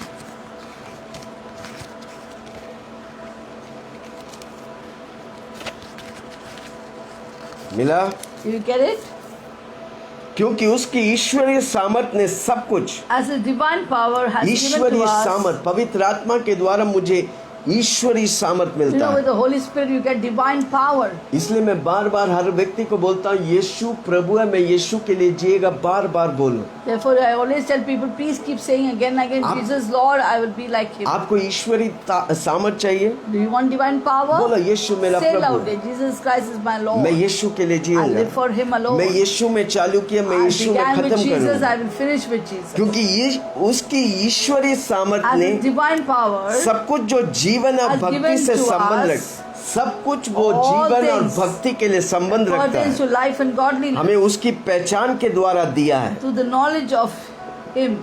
Speaker 1: मिला?
Speaker 2: Do you get it?
Speaker 1: क्योंकि उसकी ईश्वरीय सामर्थ ने सब कुछ,
Speaker 2: As His divine power has given to
Speaker 1: ईश्वरीय
Speaker 2: us.
Speaker 1: सामर्थ, पवित्र आत्मा के द्वारा मुझे ईश्वरीय सामर्थ
Speaker 2: You
Speaker 1: मिलता
Speaker 2: know, with
Speaker 1: है।
Speaker 2: the Holy Spirit you get divine power.
Speaker 1: इसलिए मैं बार बार हर व्यक्ति को बोलता हूँ यीशु प्रभु है, मैं यीशु के लिए जिएगा, बार बार बोलो।
Speaker 2: Therefore, I always tell people, please keep saying again and again,
Speaker 1: आप-
Speaker 2: Jesus Lord, I will be like Him.
Speaker 1: आपको ईश्वरीय सामर्थ चाहिए?
Speaker 2: Do you want divine power?
Speaker 1: बोलो यीशु मेरा
Speaker 2: Say
Speaker 1: प्रभु
Speaker 2: loudly,
Speaker 1: है,
Speaker 2: Jesus Christ is my Lord.
Speaker 1: मैं यीशु के लिए
Speaker 2: I
Speaker 1: जीऊंगा।
Speaker 2: live for Him alone.
Speaker 1: मैं यीशु में चालू किया, मैं
Speaker 2: I
Speaker 1: यीशु में
Speaker 2: began with
Speaker 1: खत्म
Speaker 2: Jesus,
Speaker 1: करूंगा,
Speaker 2: I will finish with Jesus.
Speaker 1: क्योंकि ये उसकी ईश्वरीय सामर्थ
Speaker 2: As
Speaker 1: ने
Speaker 2: His divine power
Speaker 1: सब कुछ जो जीवन और
Speaker 2: has
Speaker 1: भक्ति
Speaker 2: given
Speaker 1: से
Speaker 2: to
Speaker 1: संबंध
Speaker 2: us
Speaker 1: रख, सब कुछ वो
Speaker 2: all
Speaker 1: जीवन और
Speaker 2: things
Speaker 1: भक्ति के लिए संबंध रखता
Speaker 2: pertains to
Speaker 1: है,
Speaker 2: life and godliness
Speaker 1: हमें उसकी पहचान के द्वारा दिया है,
Speaker 2: through the knowledge of Him.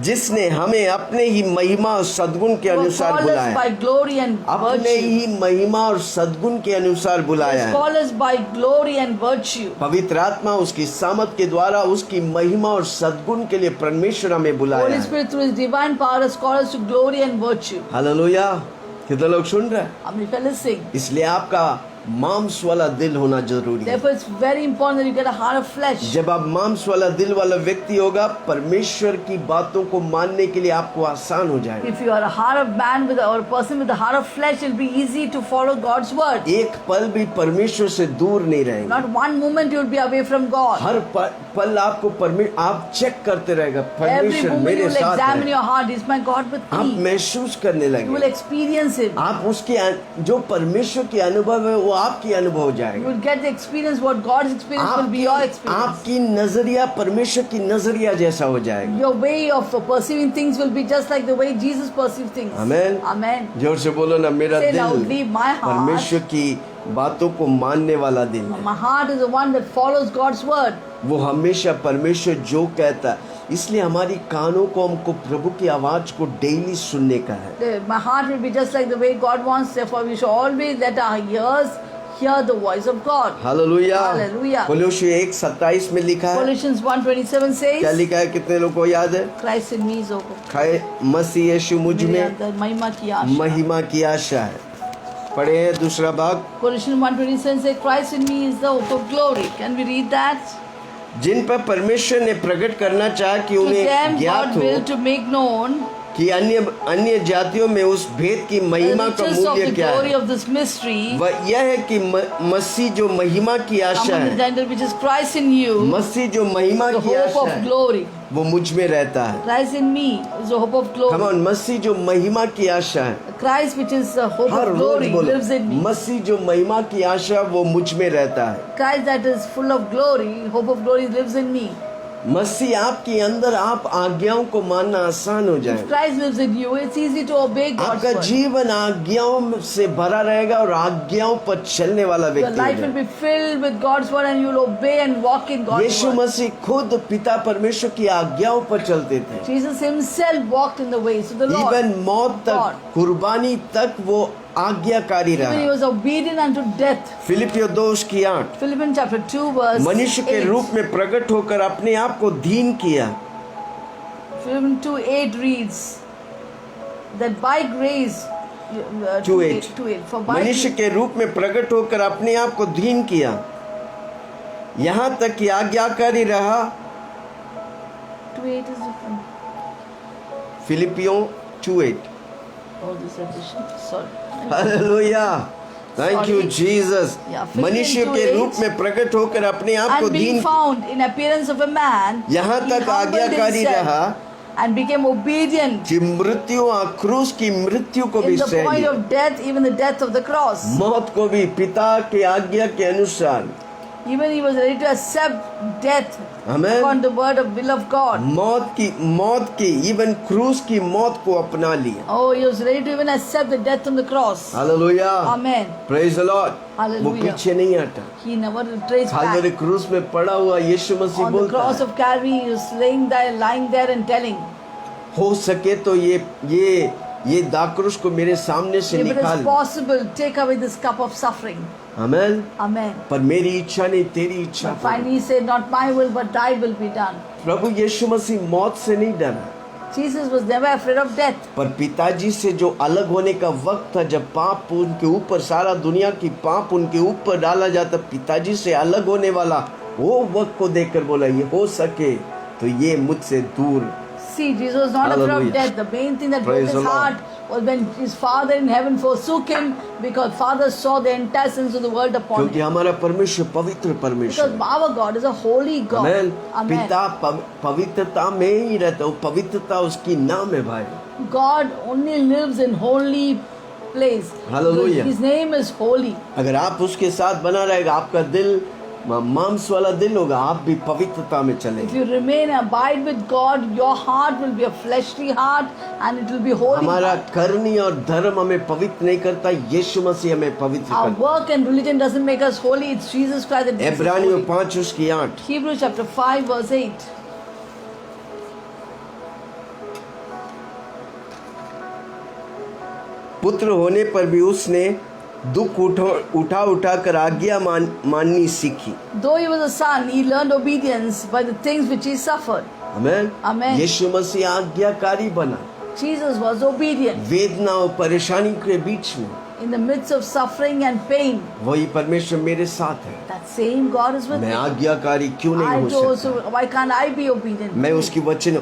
Speaker 1: जिसने हमें अपने ही महिमा और सद्गुण के
Speaker 2: Who has
Speaker 1: अनुसार
Speaker 2: called us
Speaker 1: बुलाया
Speaker 2: by
Speaker 1: है,
Speaker 2: glory and
Speaker 1: अपने
Speaker 2: virtue.
Speaker 1: ही महिमा और सद्गुण के अनुसार
Speaker 2: He
Speaker 1: बुलाया
Speaker 2: has
Speaker 1: है।
Speaker 2: called us by glory and virtue.
Speaker 1: पवित्र आत्मा उसकी सामर्थ के द्वारा उसकी महिमा और सद्गुण के लिए परमेश्वर हमें बुलाया
Speaker 2: Holy
Speaker 1: है।
Speaker 2: Spirit through His divine power has called us to glory and virtue.
Speaker 1: Hallelujah. कितने लोग सुन रहे हैं?
Speaker 2: How many fellows sing?
Speaker 1: इसलिए आपका मांस वाला दिल होना जरूरी है।
Speaker 2: Therefore, it's very important that you get a heart of flesh.
Speaker 1: जब आप मांस वाला दिल वाला व्यक्ति होगा, परमेश्वर की बातों को मानने के लिए आपको आसान हो जाएगा।
Speaker 2: If you are a heart of man with or a person with a heart of flesh, it will be easy to follow God's word.
Speaker 1: एक पल भी परमेश्वर से दूर नहीं रहेंगे।
Speaker 2: Not one moment you will be away from God.
Speaker 1: हर पल आपको आप चेक करते रहेगा,
Speaker 2: Every
Speaker 1: परमेश्वर
Speaker 2: moment you
Speaker 1: मेरे
Speaker 2: will
Speaker 1: साथ
Speaker 2: examine
Speaker 1: है।
Speaker 2: your heart. Is my God with
Speaker 1: आप
Speaker 2: me?
Speaker 1: महसूस करने
Speaker 2: You will
Speaker 1: लगे,
Speaker 2: experience Him.
Speaker 1: आप उसके जो परमेश्वर के अनुभव है वो आपकी अनुभव हो
Speaker 2: You
Speaker 1: जाएगा।
Speaker 2: will get the experience. What God's experience will be your experience.
Speaker 1: आपकी नजरिया परमेश्वर की नजरिया जैसा हो जाएगा।
Speaker 2: Your way of perceiving things will be just like the way Jesus perceived things.
Speaker 1: Amen.
Speaker 2: Amen.
Speaker 1: जोर से बोलो ना, मेरा
Speaker 2: Say
Speaker 1: दिल
Speaker 2: loudly, my heart.
Speaker 1: परमेश्वर की बातों को मानने वाला दिल है।
Speaker 2: My heart is the one that follows God's word.
Speaker 1: वो हमेशा परमेश्वर जो कहता है, इसलिए हमारी कानों को हमको प्रभु की आवाज को डेली सुनने का है।
Speaker 2: My heart will be just like the way God wants. Therefore, we should always let our ears hear the voice of God.
Speaker 1: Hallelujah.
Speaker 2: Hallelujah.
Speaker 1: कोलोसियों 1:27 में लिखा है,
Speaker 2: Colossians 1:27
Speaker 1: क्या
Speaker 2: says,
Speaker 1: लिखा है? कितने लोगों को याद है?
Speaker 2: Christ in me is over.
Speaker 1: खाए मसीह यीशु मुझ
Speaker 2: मेरे
Speaker 1: में
Speaker 2: अंदर महिमा की आशा.
Speaker 1: महिमा की आशा है। पढ़े हैं दूसरा भाग,
Speaker 2: Colossians 1:27 says, Christ in me is the hope of glory. Can we read that?
Speaker 1: जिन पर परमेश्वर ने प्रकट करना चाहा कि
Speaker 2: To
Speaker 1: उन्हें
Speaker 2: them
Speaker 1: ज्ञात
Speaker 2: God
Speaker 1: हो
Speaker 2: will to make known
Speaker 1: कि अन्य जातियों में उस भेद की
Speaker 2: the
Speaker 1: महिमा का
Speaker 2: riches of
Speaker 1: मूल्य
Speaker 2: the
Speaker 1: क्या
Speaker 2: glory
Speaker 1: है।
Speaker 2: of this mystery
Speaker 1: वह यह है कि मसीह जो महिमा की आशा
Speaker 2: among the
Speaker 1: है,
Speaker 2: Gentiles, which is Christ in you,
Speaker 1: मसीह जो महिमा
Speaker 2: the
Speaker 1: की
Speaker 2: hope
Speaker 1: आशा
Speaker 2: of
Speaker 1: है,
Speaker 2: glory.
Speaker 1: वो मुझ में रहता है।
Speaker 2: Christ in me is the hope of
Speaker 1: Come
Speaker 2: glory.
Speaker 1: on, मसीह जो महिमा की आशा है,
Speaker 2: Christ, which is the hope
Speaker 1: her
Speaker 2: of
Speaker 1: rose
Speaker 2: glory,
Speaker 1: बोलो,
Speaker 2: lives in me.
Speaker 1: मसीह जो महिमा की आशा वो मुझ में रहता है।
Speaker 2: Christ that is full of glory, hope of glory lives in me.
Speaker 1: मसीह आपके अंदर, आप आज्ञाओं को मानना आसान हो जाए।
Speaker 2: If Christ lives in you, it's easy to obey God's
Speaker 1: आपका
Speaker 2: word.
Speaker 1: जीवन आज्ञाओं से भरा रहेगा और आज्ञाओं पर चलने वाला
Speaker 2: Your
Speaker 1: व्यक्ति
Speaker 2: life will
Speaker 1: होगा।
Speaker 2: be filled with God's word and you will obey and walk in God's
Speaker 1: Yeshu
Speaker 2: word.
Speaker 1: मसीह खुद पिता परमेश्वर की आज्ञाओं पर चलते थे।
Speaker 2: Jesus himself walked in the ways of the Lord.
Speaker 1: Even मौत तक,
Speaker 2: God.
Speaker 1: कुर्बानी तक वो आज्ञाकारी
Speaker 2: Even he
Speaker 1: रहा।
Speaker 2: was obedient unto death.
Speaker 1: फिलिपियों 2:8
Speaker 2: Philippians chapter 2 verse
Speaker 1: मनुष्य के
Speaker 2: 8.
Speaker 1: रूप में प्रकट होकर अपने आप को दीन किया।
Speaker 2: Philippians 2:8 reads that by grace
Speaker 1: 2:8
Speaker 2: for by
Speaker 1: मनुष्य के रूप में प्रकट होकर अपने आप को दीन किया, यहाँ तक कि आज्ञाकारी रहा।
Speaker 2: 2:8 is different.
Speaker 1: फिलिपियों 2:8
Speaker 2: Oh, this edition. Sorry.
Speaker 1: Hallelujah, thank you
Speaker 2: Sorry.
Speaker 1: Jesus.
Speaker 2: Yeah, Philippians
Speaker 1: मनुष्य के
Speaker 2: 2:8
Speaker 1: रूप में प्रकट होकर अपने आप को
Speaker 2: And being
Speaker 1: Deen,
Speaker 2: found in appearance of a man,
Speaker 1: यहाँ
Speaker 2: he
Speaker 1: तक
Speaker 2: humbled
Speaker 1: आज्ञाकारी
Speaker 2: himself
Speaker 1: रहा
Speaker 2: and became obedient
Speaker 1: कि मृत्यु, क्रूस की मृत्यु को भी
Speaker 2: in the
Speaker 1: सह
Speaker 2: point
Speaker 1: लिया,
Speaker 2: of death, even the death of the cross.
Speaker 1: मौत को भी पिता की आज्ञा के अनुसार।
Speaker 2: Even he was ready to accept death
Speaker 1: Amen.
Speaker 2: upon the word of will of God.
Speaker 1: मौत की इवन क्रूस की मौत को अपना लिया।
Speaker 2: Oh, he was ready to even accept the death on the cross.
Speaker 1: Hallelujah,
Speaker 2: Amen.
Speaker 1: Praise the Lord. वो
Speaker 2: Hallelujah.
Speaker 1: पीछे नहीं हटा।
Speaker 2: He never traced
Speaker 1: Kalvari
Speaker 2: back.
Speaker 1: क्रूस में पड़ा हुआ यीशु मसीह
Speaker 2: On the
Speaker 1: बोलता
Speaker 2: cross
Speaker 1: है,
Speaker 2: of Calvary, he was lying there and telling,
Speaker 1: हो सके तो ये दाक्रूस को मेरे सामने से
Speaker 2: if it
Speaker 1: निकाल।
Speaker 2: is possible, take away this cup of suffering.
Speaker 1: Amen.
Speaker 2: Amen.
Speaker 1: पर मेरी इच्छा नहीं, तेरी इच्छा
Speaker 2: But
Speaker 1: करो।
Speaker 2: finally he said, not my will, but thy will be done.
Speaker 1: प्रभु यीशु मसीह मौत से नहीं डरा,
Speaker 2: Jesus was never afraid of death.
Speaker 1: पर पिताजी से जो अलग होने का वक्त था, जब पाप उनके ऊपर, सारा दुनिया की पाप उनके ऊपर डाला जाता, पिताजी से अलग होने वाला वो वक्त को देखकर बोला, ये हो सके तो ये मुझसे दूर।
Speaker 2: See, Jesus was not afraid
Speaker 1: Hallelujah.
Speaker 2: of death. The main thing that broke
Speaker 1: Praise
Speaker 2: his
Speaker 1: the Lord.
Speaker 2: heart was when his father in heaven forsook him, because Father saw the entire sins of the world upon
Speaker 1: क्योंकि
Speaker 2: him.
Speaker 1: हमारा परमेश्वर पवित्र परमेश्वर
Speaker 2: Because
Speaker 1: है।
Speaker 2: our God is a holy God.
Speaker 1: Amen.
Speaker 2: Amen.
Speaker 1: पिता पवित्रता में ही रहता, वो पवित्रता उसकी नाम है भाई।
Speaker 2: God only lives in holy place.
Speaker 1: Hallelujah.
Speaker 2: His name is holy.
Speaker 1: अगर आप उसके साथ बना रहेगा, आपका दिल मांस वाला दिल होगा, आप भी पवित्रता में
Speaker 2: If
Speaker 1: चलेंगे।
Speaker 2: you remain and abide with God, your heart will be a fleshly heart and it will be holy.
Speaker 1: हमारा
Speaker 2: heart.
Speaker 1: करनी और धर्म हमें पवित्र नहीं करता, यीशु मसीह हमें पवित्र
Speaker 2: Our
Speaker 1: करता।
Speaker 2: work and religion doesn't make us holy. It's Jesus Christ that makes us
Speaker 1: इब्रानियों
Speaker 2: holy.
Speaker 1: 5:8
Speaker 2: Hebrews chapter 5 verse 8.
Speaker 1: पुत्र होने पर भी उसने दुख उठा कर आज्ञा माननी सीखी।
Speaker 2: Though he was a son, he learned obedience by the things which he suffered.
Speaker 1: Amen.
Speaker 2: Amen.
Speaker 1: यीशु मसीह आज्ञाकारी बना,
Speaker 2: Jesus was obedient
Speaker 1: वेदना और परेशानी के बीच में।
Speaker 2: in the midst of suffering and pain.
Speaker 1: वही परमेश्वर मेरे साथ है,
Speaker 2: That same God is with
Speaker 1: मैं
Speaker 2: me.
Speaker 1: आज्ञाकारी क्यों
Speaker 2: I
Speaker 1: नहीं हो
Speaker 2: too
Speaker 1: सकता?
Speaker 2: also, why can't I be obedient?
Speaker 1: मैं उसकी वचन,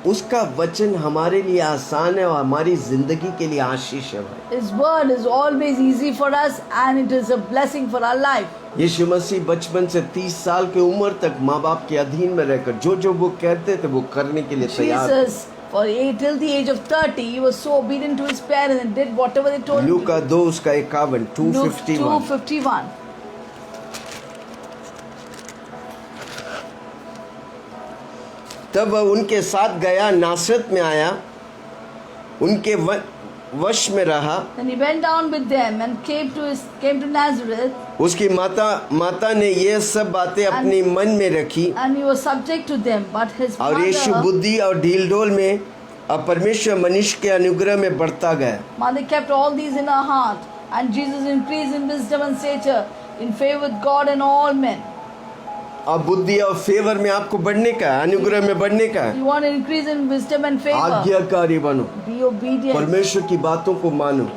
Speaker 1: उसका वचन हमारे लिए आसान है और हमारी जिंदगी के लिए आशीष है भाई।
Speaker 2: His word is always easy for us and it is a blessing for our life.
Speaker 1: यीशु मसीह बचपन से 30 साल की उम्र तक माँ बाप के अधीन में रहकर जो वो कहते थे वो करने के लिए तैयार थे।
Speaker 2: Jesus, till the age of 30, he was so obedient to his parents and did whatever they told him.
Speaker 1: Luka 2:51
Speaker 2: Luke
Speaker 1: 2:51
Speaker 2: 2:51.
Speaker 1: तब वह उनके साथ गया, नासरत में आया, उनके वश में रहा।
Speaker 2: Then he went down with them and came to Nazareth,
Speaker 1: उसकी माता ने ये सब बातें अपनी मन में रखी
Speaker 2: and he was subject to them. But his
Speaker 1: और यीशु
Speaker 2: mother
Speaker 1: बुद्धि और ढील में और परमेश्वर मनुष्य के अनुग्रह में बढ़ता गया।
Speaker 2: kept all these in her heart, and Jesus increased in wisdom and stature, in favor with God and all men.
Speaker 1: अब बुद्धि और फेवर में आपको बढ़ने का है, अनुग्रह में बढ़ने का है।
Speaker 2: You want to increase in wisdom and favor?
Speaker 1: आज्ञाकारी बनो,
Speaker 2: Be obedient.
Speaker 1: परमेश्वर की बातों को मानो।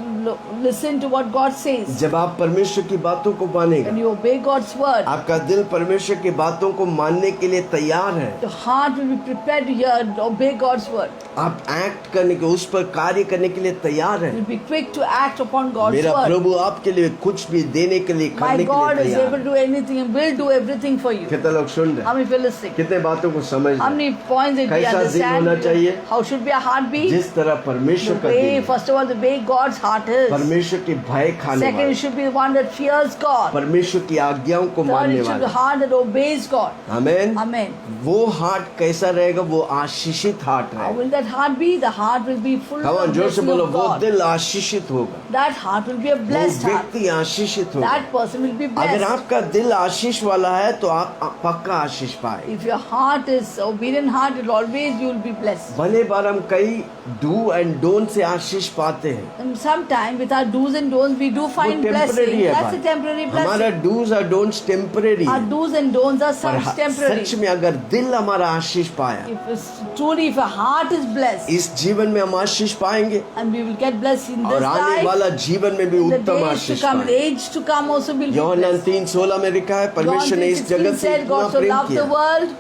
Speaker 2: Listen to what God says.
Speaker 1: जब आप परमेश्वर की बातों को मानेगा,
Speaker 2: When you obey God's word,
Speaker 1: आपका दिल परमेश्वर की बातों को मानने के लिए तैयार है।
Speaker 2: your heart will be prepared to hear and obey God's word.
Speaker 1: आप एक्ट करने के, उस पर कार्य करने के लिए तैयार है।
Speaker 2: You'll be quick to act upon God's
Speaker 1: मेरा
Speaker 2: word.
Speaker 1: प्रभु आपके लिए कुछ भी देने के लिए,
Speaker 2: My
Speaker 1: करने के
Speaker 2: God
Speaker 1: लिए
Speaker 2: is
Speaker 1: तैयार
Speaker 2: able
Speaker 1: है।
Speaker 2: to do anything and will do everything for you.
Speaker 1: कितने लोग सुन रहे
Speaker 2: How
Speaker 1: हैं?
Speaker 2: many feel listening?
Speaker 1: कितने बातों को समझ
Speaker 2: How
Speaker 1: रहे हैं?
Speaker 2: many points did we
Speaker 1: कैसा दिल होना
Speaker 2: understand?
Speaker 1: चाहिए?
Speaker 2: How should be our heart be?
Speaker 1: जिस तरह परमेश्वर
Speaker 2: The
Speaker 1: का
Speaker 2: way,
Speaker 1: दिल है।
Speaker 2: first of all, the way God's heart is.
Speaker 1: परमेश्वर के भय खाने
Speaker 2: Second,
Speaker 1: वाला,
Speaker 2: it should be the one that fears God.
Speaker 1: परमेश्वर की आज्ञाओं को
Speaker 2: Third,
Speaker 1: मानने
Speaker 2: it should be
Speaker 1: वाला।
Speaker 2: the heart that obeys God.
Speaker 1: Amen.
Speaker 2: Amen.
Speaker 1: वो हार्ट कैसा रहेगा? वो आशीषित हार्ट
Speaker 2: How
Speaker 1: रहेगा।
Speaker 2: will that heart be? The heart will be full
Speaker 1: Come on,
Speaker 2: of
Speaker 1: जोर से
Speaker 2: blessing
Speaker 1: बोलो,
Speaker 2: of
Speaker 1: वो
Speaker 2: God.
Speaker 1: दिल आशीषित होगा,
Speaker 2: That heart will be a
Speaker 1: वो
Speaker 2: blessed heart.
Speaker 1: व्यक्ति आशीषित होगा।
Speaker 2: That person will be
Speaker 1: अगर
Speaker 2: blessed.
Speaker 1: आपका दिल आशीष वाला है तो आप पक्का आशीष पाए।
Speaker 2: If your heart is obedient heart, it always you will be blessed.
Speaker 1: भले बार हम कई डू एंड डोंट से आशीष पाते हैं,
Speaker 2: And sometime with our do's and don'ts, we do
Speaker 1: वो
Speaker 2: find
Speaker 1: टेम्परेरी
Speaker 2: blessing.
Speaker 1: है
Speaker 2: That's a
Speaker 1: भाई।
Speaker 2: temporary
Speaker 1: हमारा
Speaker 2: blessing.
Speaker 1: Dos और डोंट्स टेम्परेरी
Speaker 2: Our
Speaker 1: है,
Speaker 2: do's and don'ts are
Speaker 1: पर
Speaker 2: such temporary.
Speaker 1: सच में अगर दिल हमारा आशीष पाया,
Speaker 2: If it's truly, if a heart is blessed,
Speaker 1: इस जीवन में हम आशीष पाएंगे
Speaker 2: and we will get blessed in this
Speaker 1: और आने
Speaker 2: life,
Speaker 1: वाला जीवन में भी
Speaker 2: in the
Speaker 1: उत्तम
Speaker 2: days to
Speaker 1: आशीष
Speaker 2: come,
Speaker 1: पाएंगे।
Speaker 2: age to come also will be
Speaker 1: Yohanna
Speaker 2: blessed.
Speaker 1: 3:16 में लिखा है,
Speaker 2: John
Speaker 1: परमेश्वर ने इस
Speaker 2: 3:16
Speaker 1: जगत से
Speaker 2: said,
Speaker 1: इतना
Speaker 2: God so
Speaker 1: Prem
Speaker 2: loved the
Speaker 1: किया
Speaker 2: world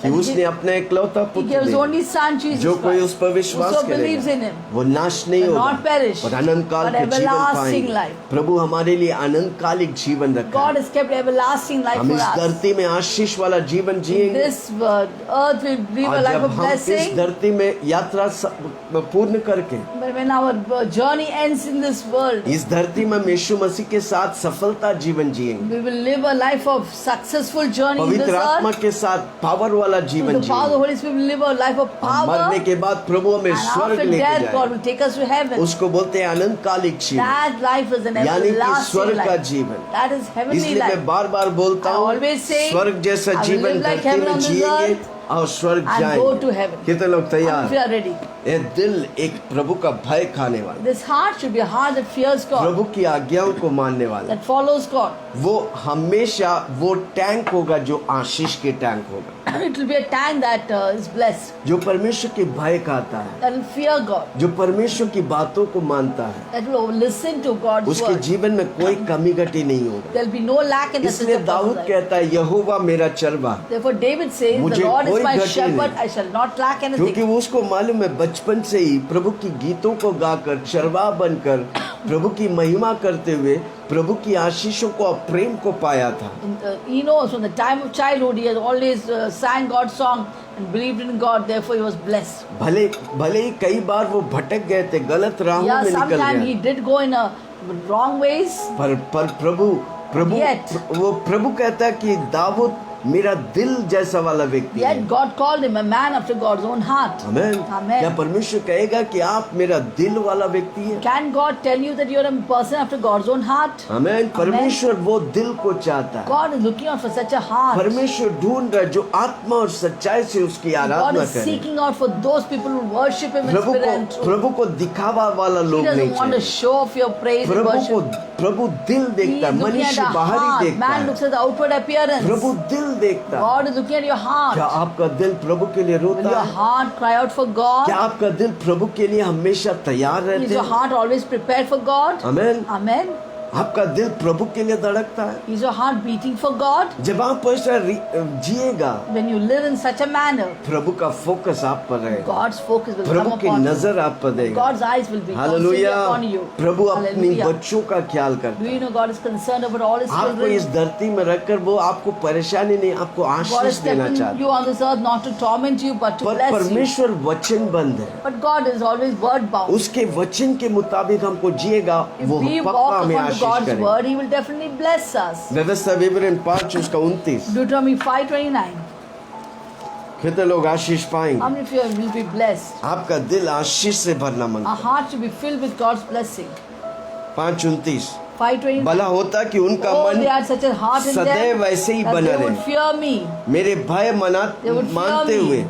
Speaker 1: कि उसने अपना इकलौता
Speaker 2: He
Speaker 1: पुत्र
Speaker 2: gave His
Speaker 1: दिया,
Speaker 2: only Son, Jesus
Speaker 1: जो कोई उस
Speaker 2: Christ.
Speaker 1: पर विश्वास
Speaker 2: Whoso believes in
Speaker 1: करेगा
Speaker 2: Him
Speaker 1: वो नाश नहीं
Speaker 2: will
Speaker 1: होगा
Speaker 2: not perish,
Speaker 1: और अनंत काल
Speaker 2: but
Speaker 1: के जीवन
Speaker 2: everlasting
Speaker 1: पाएंगे।
Speaker 2: life.
Speaker 1: प्रभु हमारे लिए अनंत कालिक जीवन रखा
Speaker 2: God
Speaker 1: है।
Speaker 2: has kept everlasting life
Speaker 1: हम
Speaker 2: for
Speaker 1: इस
Speaker 2: us.
Speaker 1: धरती में आशीष वाला जीवन जिएंगे
Speaker 2: This earth will live
Speaker 1: और
Speaker 2: a life
Speaker 1: जब
Speaker 2: of
Speaker 1: हम इस
Speaker 2: blessing.
Speaker 1: धरती में यात्रा पूर्ण करके
Speaker 2: But when our journey ends in this world,
Speaker 1: इस धरती में हम यीशु मसीह के साथ सफलता जीवन जिएंगे,
Speaker 2: we will live a life of successful journey in this
Speaker 1: पवित्र आत्मा
Speaker 2: earth.
Speaker 1: के साथ पावर वाला
Speaker 2: Through
Speaker 1: जीवन
Speaker 2: the power of the
Speaker 1: जिएंगे।
Speaker 2: Holy Spirit, we will live a life of power.
Speaker 1: मरने के बाद प्रभु हमें
Speaker 2: And
Speaker 1: स्वर्ग
Speaker 2: after
Speaker 1: लेके
Speaker 2: death, God
Speaker 1: जाए,
Speaker 2: will take us to heaven.
Speaker 1: उसको बोलते हैं अनंत कालिक जीवन,
Speaker 2: That life is an
Speaker 1: यानी कि
Speaker 2: everlasting
Speaker 1: स्वर्ग का
Speaker 2: life.
Speaker 1: जीवन।
Speaker 2: That is heavenly
Speaker 1: इसलिए मैं
Speaker 2: life.
Speaker 1: बार बार बोलता
Speaker 2: I
Speaker 1: हूँ,
Speaker 2: always say,
Speaker 1: स्वर्ग जैसा
Speaker 2: I will
Speaker 1: जीवन
Speaker 2: live like
Speaker 1: धरती
Speaker 2: heaven
Speaker 1: में
Speaker 2: on this
Speaker 1: जिएंगे
Speaker 2: earth
Speaker 1: और स्वर्ग
Speaker 2: and go to
Speaker 1: जाएंगे।
Speaker 2: heaven.
Speaker 1: कितने लोग
Speaker 2: If
Speaker 1: तैयार?
Speaker 2: you are ready.
Speaker 1: ये दिल एक प्रभु का भय खाने वाला,
Speaker 2: This heart should be a heart that fears God,
Speaker 1: प्रभु की आज्ञाओं को मानने वाला,
Speaker 2: that follows God.
Speaker 1: वो हमेशा वो टैंक होगा जो आशीष के टैंक होगा,
Speaker 2: It will be a tank that is blessed,
Speaker 1: जो परमेश्वर के भय खाता है,
Speaker 2: that will fear God,
Speaker 1: जो परमेश्वर की बातों को मानता है,
Speaker 2: that will listen to God's
Speaker 1: उसके
Speaker 2: word.
Speaker 1: जीवन में कोई कमी घटी नहीं होगा।
Speaker 2: There will be no lack in the
Speaker 1: इसलिए दाऊद
Speaker 2: life.
Speaker 1: कहता है, यहोवा मेरा चरवा,
Speaker 2: Therefore, David says,
Speaker 1: मुझे
Speaker 2: "The Lord is
Speaker 1: कोई
Speaker 2: my
Speaker 1: घटी
Speaker 2: shepherd;
Speaker 1: नहीं।
Speaker 2: I shall not lack
Speaker 1: क्योंकि
Speaker 2: anything."
Speaker 1: वो उसको मालूम है बचपन से ही प्रभु की गीतों को गाकर चरवा बनकर प्रभु की महिमा करते हुए प्रभु की आशीषों को और प्रेम को पाया था।
Speaker 2: He knows from the time of childhood he has always sang God's song and believed in God. Therefore, he was blessed.
Speaker 1: भले भले ही कई बार वो भटक गए थे, गलत राहों
Speaker 2: Yeah,
Speaker 1: में निकल
Speaker 2: sometimes he
Speaker 1: गए,
Speaker 2: did go in a wrong ways.
Speaker 1: पर प्रभु प्रभु
Speaker 2: Yet-
Speaker 1: वो प्रभु कहता है कि दाऊद मेरा दिल जैसा वाला व्यक्ति है।
Speaker 2: Yet God called him a man after God's own heart.
Speaker 1: Amen.
Speaker 2: Amen.
Speaker 1: क्या परमेश्वर कहेगा कि आप मेरा दिल वाला व्यक्ति है?
Speaker 2: Can God tell you that you're a person after God's own heart?
Speaker 1: आमेन। परमेश्वर वो दिल को चाहता है।
Speaker 2: God is looking out for such a heart.
Speaker 1: परमेश्वर ढूंढ रहा है जो आत्मा और सच्चाई से उसकी
Speaker 2: God
Speaker 1: आराधना
Speaker 2: is
Speaker 1: करे।
Speaker 2: seeking out for those people who worship Him in spirit and truth.
Speaker 1: प्रभु को दिखावा वाला
Speaker 2: He
Speaker 1: लोग नहीं
Speaker 2: doesn't want to
Speaker 1: चाहिए।
Speaker 2: show off your praise and
Speaker 1: प्रभु को
Speaker 2: worship.
Speaker 1: प्रभु दिल
Speaker 2: He
Speaker 1: देखता
Speaker 2: is
Speaker 1: है,
Speaker 2: looking at
Speaker 1: मनुष्य
Speaker 2: the
Speaker 1: बाहरी
Speaker 2: heart.
Speaker 1: देखता
Speaker 2: Man
Speaker 1: है,
Speaker 2: looks at the outward appearance.
Speaker 1: प्रभु दिल देखता है।
Speaker 2: God is looking at your
Speaker 1: क्या
Speaker 2: heart.
Speaker 1: आपका दिल प्रभु के लिए
Speaker 2: Will
Speaker 1: रोता
Speaker 2: your
Speaker 1: है?
Speaker 2: heart cry out for God?
Speaker 1: क्या आपका दिल प्रभु के लिए हमेशा तैयार
Speaker 2: Is
Speaker 1: रहते
Speaker 2: your
Speaker 1: हैं?
Speaker 2: heart always prepared for God?
Speaker 1: Amen.
Speaker 2: Amen.
Speaker 1: आपका दिल प्रभु के लिए धड़कता है?
Speaker 2: Is your heart beating for God?
Speaker 1: जब आप ऐसा जिएगा,
Speaker 2: When you live in such a manner,
Speaker 1: प्रभु का फोकस आप पर रहेगा,
Speaker 2: God's focus will
Speaker 1: Prabhu
Speaker 2: come
Speaker 1: की
Speaker 2: upon you.
Speaker 1: नजर आप पर देगा।
Speaker 2: God's eyes will be constantly
Speaker 1: hallelujah.
Speaker 2: upon you.
Speaker 1: प्रभु अपनी
Speaker 2: Hallelujah.
Speaker 1: बच्चों का ख्याल
Speaker 2: Do
Speaker 1: करता
Speaker 2: you
Speaker 1: है।
Speaker 2: know God is concerned about all His
Speaker 1: आपको इस
Speaker 2: children?
Speaker 1: धरती में रखकर वो आपको परेशानी नहीं, आपको
Speaker 2: God is
Speaker 1: आशीष देना
Speaker 2: keeping
Speaker 1: चाहता
Speaker 2: you on this earth not to torment you but to
Speaker 1: पर
Speaker 2: bless you.
Speaker 1: परमेश्वर वचनबद्ध है,
Speaker 2: But God is always word bound.
Speaker 1: उसके वचन के मुताबिक हमको जिएगा,
Speaker 2: If
Speaker 1: वो
Speaker 2: we
Speaker 1: पक्का
Speaker 2: walk
Speaker 1: हमें
Speaker 2: according to
Speaker 1: आशीष
Speaker 2: God's
Speaker 1: करेगा।
Speaker 2: word, He will definitely bless us.
Speaker 1: व्यवस्था विवरण 5:29।
Speaker 2: Deuteronomy 5:29.
Speaker 1: कितने लोग आशीष
Speaker 2: How
Speaker 1: पाएंगे?
Speaker 2: many of you will be blessed?
Speaker 1: आपका दिल आशीष से भरना
Speaker 2: Our
Speaker 1: मांगता
Speaker 2: heart should be filled with God's blessing.
Speaker 1: है। 5:29
Speaker 2: 5:29.
Speaker 1: भला होता कि उनका
Speaker 2: Oh,
Speaker 1: मन
Speaker 2: they had such a heart in
Speaker 1: सदैव
Speaker 2: them
Speaker 1: वैसे ही
Speaker 2: that
Speaker 1: बना
Speaker 2: they would
Speaker 1: रहे,
Speaker 2: fear me.
Speaker 1: मेरे भय
Speaker 2: They would fear
Speaker 1: मानते
Speaker 2: me.
Speaker 1: हुए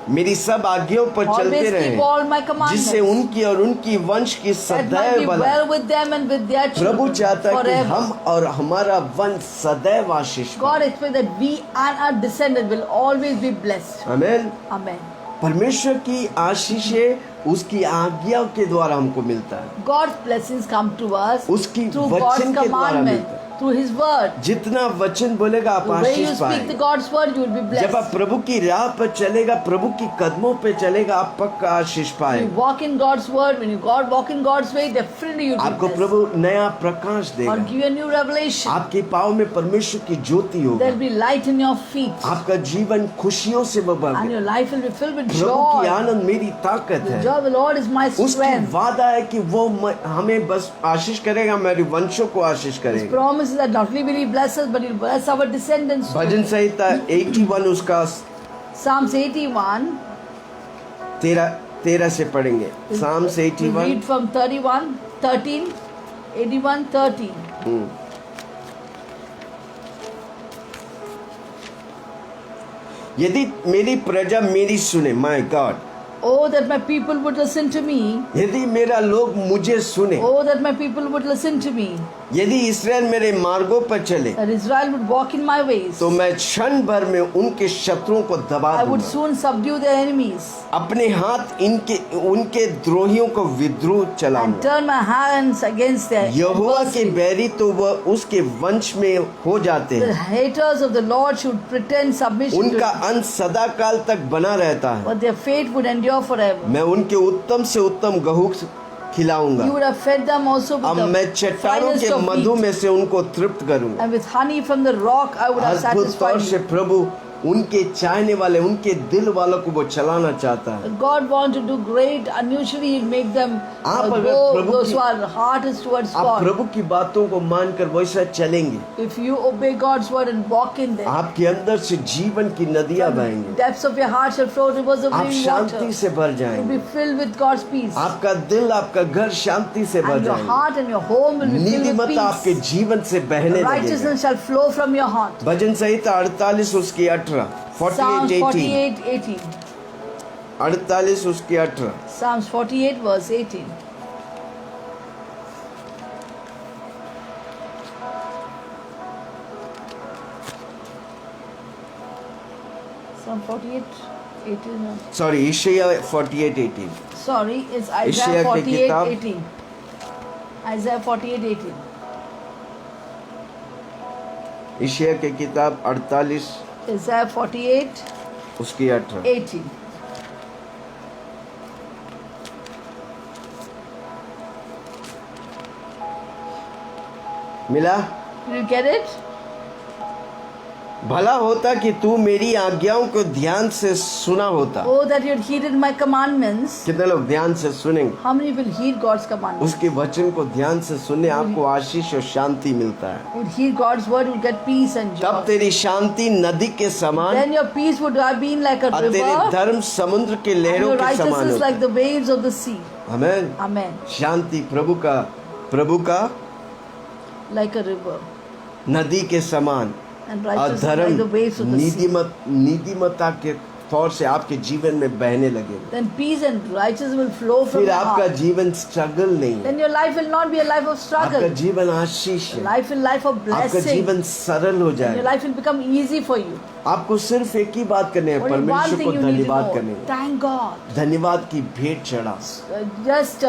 Speaker 1: मेरी सब आज्ञाओं पर चलते
Speaker 2: Always keep all my
Speaker 1: रहे,
Speaker 2: commandments.
Speaker 1: जिससे उनकी और उनकी वंश की
Speaker 2: That might be
Speaker 1: सदैव भला।
Speaker 2: well with them and with their
Speaker 1: Prabhu
Speaker 2: children
Speaker 1: चाहता है कि
Speaker 2: forever.
Speaker 1: हम और हमारा वंश सदैव आशीष पाए।
Speaker 2: God expects that we and our descendants will always be blessed.
Speaker 1: Amen.
Speaker 2: Amen.
Speaker 1: परमेश्वर की आशीषें उसकी आज्ञा के द्वारा हमको मिलता है,
Speaker 2: God's blessings come to us
Speaker 1: उसकी
Speaker 2: through
Speaker 1: वचन
Speaker 2: God's
Speaker 1: के द्वारा
Speaker 2: commandment,
Speaker 1: मिलता है।
Speaker 2: through His word.
Speaker 1: जितना वचन बोलेगा आप
Speaker 2: The way you
Speaker 1: Ashish
Speaker 2: speak the
Speaker 1: पाएंगे।
Speaker 2: God's word, you will be
Speaker 1: जब आप
Speaker 2: blessed.
Speaker 1: प्रभु की राह पर चलेगा, प्रभु की कदमों पे चलेगा, आप पक्का आशीष
Speaker 2: You
Speaker 1: पाएंगे।
Speaker 2: walk in God's word. When you God walk in God's way, definitely you will be
Speaker 1: आपको
Speaker 2: blessed.
Speaker 1: प्रभु नया प्रकाश
Speaker 2: Or
Speaker 1: देगा,
Speaker 2: give you a new revelation.
Speaker 1: आपके पाँव में परमेश्वर की ज्योति
Speaker 2: There
Speaker 1: होगा,
Speaker 2: will be light in your feet,
Speaker 1: आपका जीवन खुशियों से
Speaker 2: and
Speaker 1: भरेगा।
Speaker 2: your life will be filled with
Speaker 1: प्रभु की
Speaker 2: joy.
Speaker 1: आनंद मेरी ताकत
Speaker 2: The
Speaker 1: है।
Speaker 2: joy the Lord is my
Speaker 1: उसकी
Speaker 2: strength.
Speaker 1: वादा है कि वो हमें बस आशीष करेगा, हमारे वंशों को आशीष
Speaker 2: His
Speaker 1: करेगा।
Speaker 2: promise is that not only will He bless us, but He'll bless our descendants.
Speaker 1: भजन संहिता 81 उसका
Speaker 2: Psalms 81.
Speaker 1: 13 से पढ़ेंगे। Psalms
Speaker 2: We
Speaker 1: 81।
Speaker 2: read from 13. 81:13.
Speaker 1: यदि मेरी प्रजा मेरी सुने, my God,
Speaker 2: Oh, that my people would listen to me.
Speaker 1: यदि मेरा लोग मुझे सुने,
Speaker 2: Oh, that my people would listen to me.
Speaker 1: यदि इस्राएल मेरे मार्गों पर चले,
Speaker 2: That Israel would walk in my ways.
Speaker 1: तो मैं क्षण भर में उनके शत्रुओं को दबा
Speaker 2: I would
Speaker 1: दूंगा।
Speaker 2: soon subdue their enemies
Speaker 1: अपने हाथ उनके द्रोहियों को विद्रोह
Speaker 2: and
Speaker 1: चलाऊंगा।
Speaker 2: turn my hands against their
Speaker 1: यहोवा के
Speaker 2: adversary.
Speaker 1: बैरी तो वह उसके वंश में हो जाते
Speaker 2: The
Speaker 1: हैं,
Speaker 2: haters of the Lord should pretend submission to
Speaker 1: उनका
Speaker 2: Him,
Speaker 1: अंत सदा काल तक बना रहता है।
Speaker 2: but their fate would endure forever.
Speaker 1: मैं उनके उत्तम से उत्तम गेहूं खिलाऊंगा,
Speaker 2: You would have fed them also
Speaker 1: अब
Speaker 2: with
Speaker 1: मैं
Speaker 2: the
Speaker 1: चट्टानों
Speaker 2: finest
Speaker 1: के
Speaker 2: of
Speaker 1: मधु
Speaker 2: wheat,
Speaker 1: में से उनको तृप्त करूंगा।
Speaker 2: and with honey from the rock I would have
Speaker 1: अद्भुत तौर
Speaker 2: satisfied
Speaker 1: से
Speaker 2: you.
Speaker 1: प्रभु उनके चाहने वाले, उनके दिल वालों को वो चलाना चाहता है।
Speaker 2: God wants to do great, unusually He'll make them
Speaker 1: आप अगर
Speaker 2: go,
Speaker 1: प्रभु
Speaker 2: those
Speaker 1: की-
Speaker 2: who are heart is towards
Speaker 1: आप
Speaker 2: God.
Speaker 1: प्रभु की बातों को मानकर वैसा चलेंगे,
Speaker 2: If you obey God's word and walk in them,
Speaker 1: आपके अंदर से जीवन की नदियां बहेंगी,
Speaker 2: depths of your heart shall flow rivers of
Speaker 1: आप
Speaker 2: living
Speaker 1: शांति
Speaker 2: water.
Speaker 1: से भर
Speaker 2: You'll
Speaker 1: जाएंगे,
Speaker 2: be filled with God's peace.
Speaker 1: आपका दिल, आपका घर शांति से भर
Speaker 2: And your
Speaker 1: जाएंगे,
Speaker 2: heart and your home will be filled with
Speaker 1: नीतिमत्ता आपके
Speaker 2: peace.
Speaker 1: जीवन से बहने लगेगा।
Speaker 2: Righteousness shall flow from your heart.
Speaker 1: भजन संहिता 48 उसकी 18,
Speaker 2: Psalms
Speaker 1: 48:18,
Speaker 2: 48:18.
Speaker 1: 48 उसकी 18।
Speaker 2: Psalms 48 verse 18. Psalm 48:18.
Speaker 1: Sorry, Isaiah 48:18।
Speaker 2: Sorry, it's
Speaker 1: इशाया
Speaker 2: Isaiah
Speaker 1: की किताब-
Speaker 2: 48:18. Isaiah 48:18.
Speaker 1: ईशाया की किताब 48
Speaker 2: Isaiah 48:18.
Speaker 1: उसकी 18। मिला?
Speaker 2: Did you get it?
Speaker 1: भला होता कि तू मेरी आज्ञाओं को ध्यान से सुना होता।
Speaker 2: Oh, that you had heeded my commandments.
Speaker 1: कितने लोग ध्यान से सुनेंगे?
Speaker 2: How many will heed God's commandments?
Speaker 1: उसके वचन को ध्यान से सुनने आपको आशीष और शांति मिलता है।
Speaker 2: Would heed God's word, will get peace and
Speaker 1: तब
Speaker 2: joy.
Speaker 1: तेरी शांति नदी के समान
Speaker 2: Then your peace would have been like a
Speaker 1: और तेरे
Speaker 2: river,
Speaker 1: धर्म समुद्र के
Speaker 2: and
Speaker 1: लहरों
Speaker 2: your
Speaker 1: के समान
Speaker 2: righteousness
Speaker 1: होता
Speaker 2: like the waves of the sea.
Speaker 1: है। आमेन।
Speaker 2: Amen.
Speaker 1: शांति प्रभु का
Speaker 2: Like a river,
Speaker 1: नदी के समान
Speaker 2: and
Speaker 1: और
Speaker 2: righteousness
Speaker 1: धर्म
Speaker 2: like the waves of the sea.
Speaker 1: नीतिमत्ता के तौर से आपके जीवन में बहने लगे।
Speaker 2: Then peace and righteousness will flow from
Speaker 1: फिर
Speaker 2: your
Speaker 1: आपका
Speaker 2: heart.
Speaker 1: जीवन स्ट्रगल नहीं है,
Speaker 2: Then your life will not be a life of
Speaker 1: आपका
Speaker 2: struggle.
Speaker 1: जीवन आशीष है,
Speaker 2: Life will life of
Speaker 1: आपका
Speaker 2: blessing.
Speaker 1: जीवन सरल हो
Speaker 2: Your
Speaker 1: जाए।
Speaker 2: life will become easy for you.
Speaker 1: आपको सिर्फ एक ही बात करनी है,
Speaker 2: Only one
Speaker 1: परमेश्वर
Speaker 2: thing
Speaker 1: को
Speaker 2: you need to
Speaker 1: धन्यवाद करने
Speaker 2: know.
Speaker 1: है।
Speaker 2: Thank God.
Speaker 1: धन्यवाद की भेंट चढ़ा।
Speaker 2: Just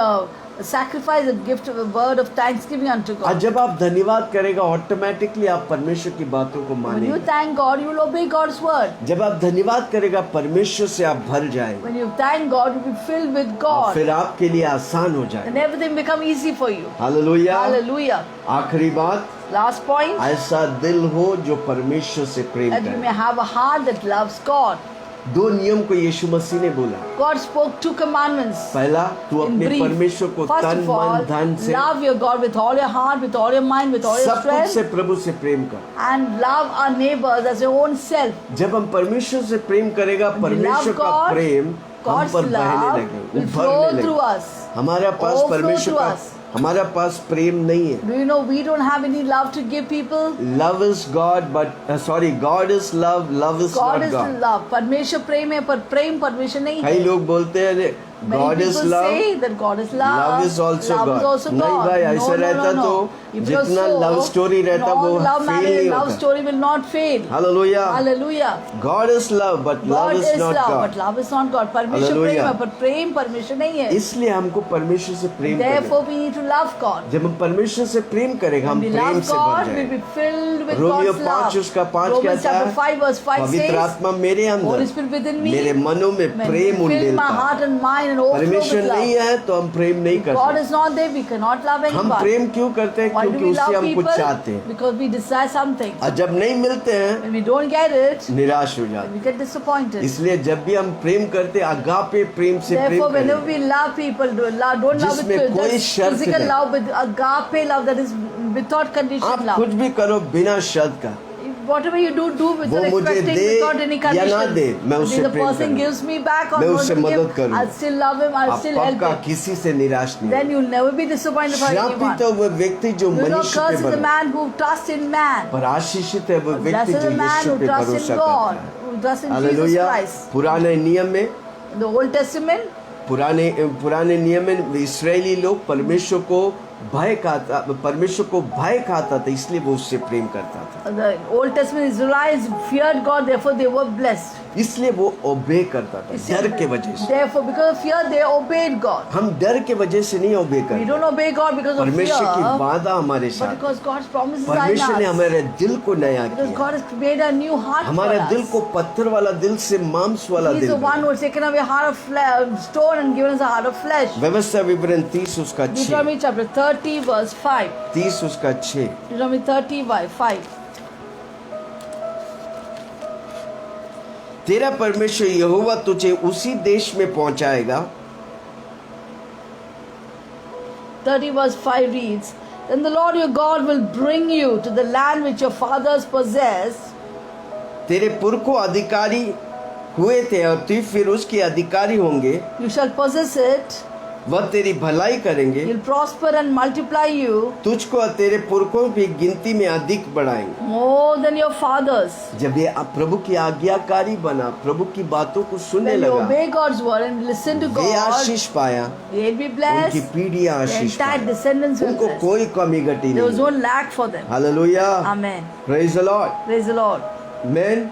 Speaker 2: sacrifice a gift of a word of thanksgiving unto
Speaker 1: और
Speaker 2: God.
Speaker 1: जब आप धन्यवाद करेगा, ऑटोमेटिकली आप परमेश्वर की बातों को
Speaker 2: When you
Speaker 1: मानेंगे।
Speaker 2: thank God, you will obey God's word.
Speaker 1: जब आप धन्यवाद करेगा, परमेश्वर से आप भर जाएंगे
Speaker 2: When you thank God, you will be filled with
Speaker 1: और
Speaker 2: God.
Speaker 1: फिर आपके लिए आसान हो
Speaker 2: Then
Speaker 1: जाएगा।
Speaker 2: everything become easy for you.
Speaker 1: Hallelujah.
Speaker 2: Hallelujah.
Speaker 1: आखिरी बात,
Speaker 2: Last point,
Speaker 1: ऐसा दिल हो जो परमेश्वर से प्रेम
Speaker 2: that you
Speaker 1: करे।
Speaker 2: may have a heart that loves God.
Speaker 1: दो नियम को यीशु मसीह ने बोला।
Speaker 2: God spoke 2 commandments.
Speaker 1: पहला, तू
Speaker 2: In
Speaker 1: अपने
Speaker 2: brief,
Speaker 1: परमेश्वर को
Speaker 2: first
Speaker 1: तन
Speaker 2: of
Speaker 1: मन
Speaker 2: all,
Speaker 1: धन से
Speaker 2: love your God with all your heart, with all your mind, with all your
Speaker 1: सब कुछ से
Speaker 2: strength,
Speaker 1: प्रभु से प्रेम कर।
Speaker 2: and love our neighbors as your own self.
Speaker 1: जब हम परमेश्वर से प्रेम करेगा,
Speaker 2: When we
Speaker 1: परमेश्वर
Speaker 2: love
Speaker 1: का
Speaker 2: God,
Speaker 1: प्रेम हम
Speaker 2: God's
Speaker 1: पर बहने
Speaker 2: love
Speaker 1: लगे,
Speaker 2: will
Speaker 1: उभरने
Speaker 2: flow
Speaker 1: लगे।
Speaker 2: through us.
Speaker 1: हमारा पास
Speaker 2: Overflow
Speaker 1: परमेश्वर
Speaker 2: through
Speaker 1: का
Speaker 2: us.
Speaker 1: हमारा पास प्रेम नहीं है।
Speaker 2: Do you know we don't have any love to give people?
Speaker 1: Love is God but sorry, God is love, love is
Speaker 2: God
Speaker 1: not
Speaker 2: is
Speaker 1: God.
Speaker 2: love. परमेश्वर प्रेम है, पर प्रेम परमेश्वर नहीं
Speaker 1: कई
Speaker 2: है.
Speaker 1: लोग बोलते हैं
Speaker 2: Many
Speaker 1: God is
Speaker 2: people
Speaker 1: love,
Speaker 2: say that God is love.
Speaker 1: Love is also
Speaker 2: Love is
Speaker 1: God.
Speaker 2: also
Speaker 1: नहीं
Speaker 2: God.
Speaker 1: भाई, ऐसा
Speaker 2: No, no,
Speaker 1: रहता
Speaker 2: no, no.
Speaker 1: तो
Speaker 2: If it was
Speaker 1: जितना
Speaker 2: so,
Speaker 1: लव स्टोरी रहता
Speaker 2: all
Speaker 1: वो
Speaker 2: love
Speaker 1: फेल
Speaker 2: marriage,
Speaker 1: नहीं
Speaker 2: love
Speaker 1: होता।
Speaker 2: story will not fail.
Speaker 1: Hallelujah.
Speaker 2: Hallelujah.
Speaker 1: God is love but love
Speaker 2: God
Speaker 1: is
Speaker 2: is
Speaker 1: not
Speaker 2: love,
Speaker 1: God.
Speaker 2: but love is not God. परमेश्वर
Speaker 1: Hallelujah.
Speaker 2: प्रेम है, पर प्रेम परमेश्वर नहीं है.
Speaker 1: इसलिए हमको परमेश्वर से प्रेम करना
Speaker 2: Therefore we need to love God.
Speaker 1: जब हम परमेश्वर से प्रेम करेंगे हम
Speaker 2: When we
Speaker 1: प्रेम
Speaker 2: love
Speaker 1: से भर
Speaker 2: God, we'll
Speaker 1: जाएंगे।
Speaker 2: be filled with
Speaker 1: Romeo
Speaker 2: God's
Speaker 1: 5
Speaker 2: love.
Speaker 1: उसका 5
Speaker 2: Romans
Speaker 1: कहता
Speaker 2: chapter
Speaker 1: है
Speaker 2: 5 verse 5
Speaker 1: पवित्र
Speaker 2: says,
Speaker 1: आत्मा मेरे
Speaker 2: Holy
Speaker 1: अंदर
Speaker 2: Spirit within me,
Speaker 1: मेरे मनों में
Speaker 2: when
Speaker 1: Prem
Speaker 2: fill my
Speaker 1: उंडेलता
Speaker 2: heart
Speaker 1: है।
Speaker 2: and mind and overflow
Speaker 1: परमेश्वर
Speaker 2: with
Speaker 1: नहीं
Speaker 2: love.
Speaker 1: है तो हम प्रेम नहीं कर
Speaker 2: God
Speaker 1: सकते।
Speaker 2: is not there, we cannot love
Speaker 1: हम
Speaker 2: anyone.
Speaker 1: प्रेम क्यों करते हैं?
Speaker 2: Why do
Speaker 1: क्योंकि
Speaker 2: we
Speaker 1: उससे
Speaker 2: love
Speaker 1: हम कुछ
Speaker 2: people?
Speaker 1: चाहते हैं
Speaker 2: Because we desire something.
Speaker 1: और जब नहीं मिलते हैं
Speaker 2: When we don't get it,
Speaker 1: निराश हो जाते
Speaker 2: we get disappointed.
Speaker 1: हैं। इसलिए जब भी हम प्रेम करते हैं अगापे प्रेम से प्रेम
Speaker 2: Therefore, whenever
Speaker 1: करें
Speaker 2: we love people, don't love
Speaker 1: जिसमें
Speaker 2: with
Speaker 1: कोई
Speaker 2: just
Speaker 1: शर्त
Speaker 2: physical
Speaker 1: नहीं।
Speaker 2: love, with agape love, that is without condition
Speaker 1: आप
Speaker 2: love.
Speaker 1: कुछ भी करो बिना शर्त का
Speaker 2: Whatever you do
Speaker 1: वो
Speaker 2: without
Speaker 1: मुझे
Speaker 2: expecting,
Speaker 1: दे
Speaker 2: without any
Speaker 1: या ना
Speaker 2: condition.
Speaker 1: दे, मैं उससे
Speaker 2: If the
Speaker 1: प्रेम
Speaker 2: person
Speaker 1: करूंगा।
Speaker 2: gives me back or
Speaker 1: मैं
Speaker 2: not
Speaker 1: उससे
Speaker 2: give,
Speaker 1: मदद करूंगा।
Speaker 2: I'll still love him, I'll
Speaker 1: आप
Speaker 2: still help
Speaker 1: पक्का
Speaker 2: him.
Speaker 1: किसी से निराश नहीं
Speaker 2: Then you'll never be disappointed by
Speaker 1: श्रापित
Speaker 2: anyone.
Speaker 1: है वो व्यक्ति जो
Speaker 2: Do not
Speaker 1: मनुष्य
Speaker 2: curse
Speaker 1: पे
Speaker 2: the
Speaker 1: भरोसा
Speaker 2: man who trusts in man.
Speaker 1: पर आशीषित है वो व्यक्ति
Speaker 2: Blessed is
Speaker 1: जो
Speaker 2: the man
Speaker 1: यीशु
Speaker 2: who
Speaker 1: पे
Speaker 2: trusts
Speaker 1: भरोसा
Speaker 2: in
Speaker 1: करता
Speaker 2: God,
Speaker 1: है।
Speaker 2: who trusts in Jesus
Speaker 1: hallelujah.
Speaker 2: Christ.
Speaker 1: पुराने नियम में
Speaker 2: In the Old Testament,
Speaker 1: पुराने नियम में इस्राएली लोग परमेश्वर को भय खाता था इसलिए वो उससे प्रेम करता था
Speaker 2: the Old Testament Israelites feared God, therefore they were blessed.
Speaker 1: इसलिए वो ओबे करता था डर के वजह से।
Speaker 2: Therefore, because of fear, they obeyed God.
Speaker 1: हम डर के वजह से नहीं ओबे
Speaker 2: We
Speaker 1: करते
Speaker 2: don't obey God because of fear,
Speaker 1: परमेश्वर की वादा हमारे
Speaker 2: but
Speaker 1: साथ
Speaker 2: because God's promises are in
Speaker 1: परमेश्वर ने
Speaker 2: us.
Speaker 1: हमारे दिल को नया
Speaker 2: Because
Speaker 1: किया
Speaker 2: God has made a new heart for
Speaker 1: हमारे दिल
Speaker 2: us.
Speaker 1: को पत्थर वाला दिल से मांस वाला
Speaker 2: He's
Speaker 1: दिल
Speaker 2: the one who has taken away a heart of stone and given us a heart of flesh.
Speaker 1: व्यवस्था विवरण 30 उसका 6
Speaker 2: Deuteronomy chapter 30 verse 5.
Speaker 1: 30 उसका 6
Speaker 2: Deuteronomy 30 verse 5.
Speaker 1: तेरा परमेश्वर यहोवा तुझे उसी देश में पहुंचाएगा
Speaker 2: 30 verse 5 reads, Then the Lord your God will bring you to the land which your fathers possessed.
Speaker 1: तेरे पुरखों अधिकारी हुए थे और तू फिर उसके अधिकारी होंगे
Speaker 2: You shall possess it.
Speaker 1: वह तेरी भलाई करेंगे
Speaker 2: He'll prosper and multiply you
Speaker 1: तुझको और तेरे पुरखों की गिनती में अधिक बढ़ाएंगे
Speaker 2: more than your fathers.
Speaker 1: जब ये प्रभु की आज्ञाकारी बना प्रभु की बातों को सुनने
Speaker 2: When you
Speaker 1: लगा
Speaker 2: obey God's word and listen to
Speaker 1: way
Speaker 2: God,
Speaker 1: आशीष पाया
Speaker 2: they'll be
Speaker 1: उनकी
Speaker 2: blessed.
Speaker 1: पीढ़ियां
Speaker 2: Their
Speaker 1: आशीष
Speaker 2: entire
Speaker 1: पाया
Speaker 2: descendants will be
Speaker 1: उनको
Speaker 2: blessed.
Speaker 1: कोई कमी घटी
Speaker 2: There was
Speaker 1: नहीं
Speaker 2: no lack for them.
Speaker 1: Hallelujah
Speaker 2: Amen.
Speaker 1: Praise the Lord
Speaker 2: Praise the Lord.
Speaker 1: Man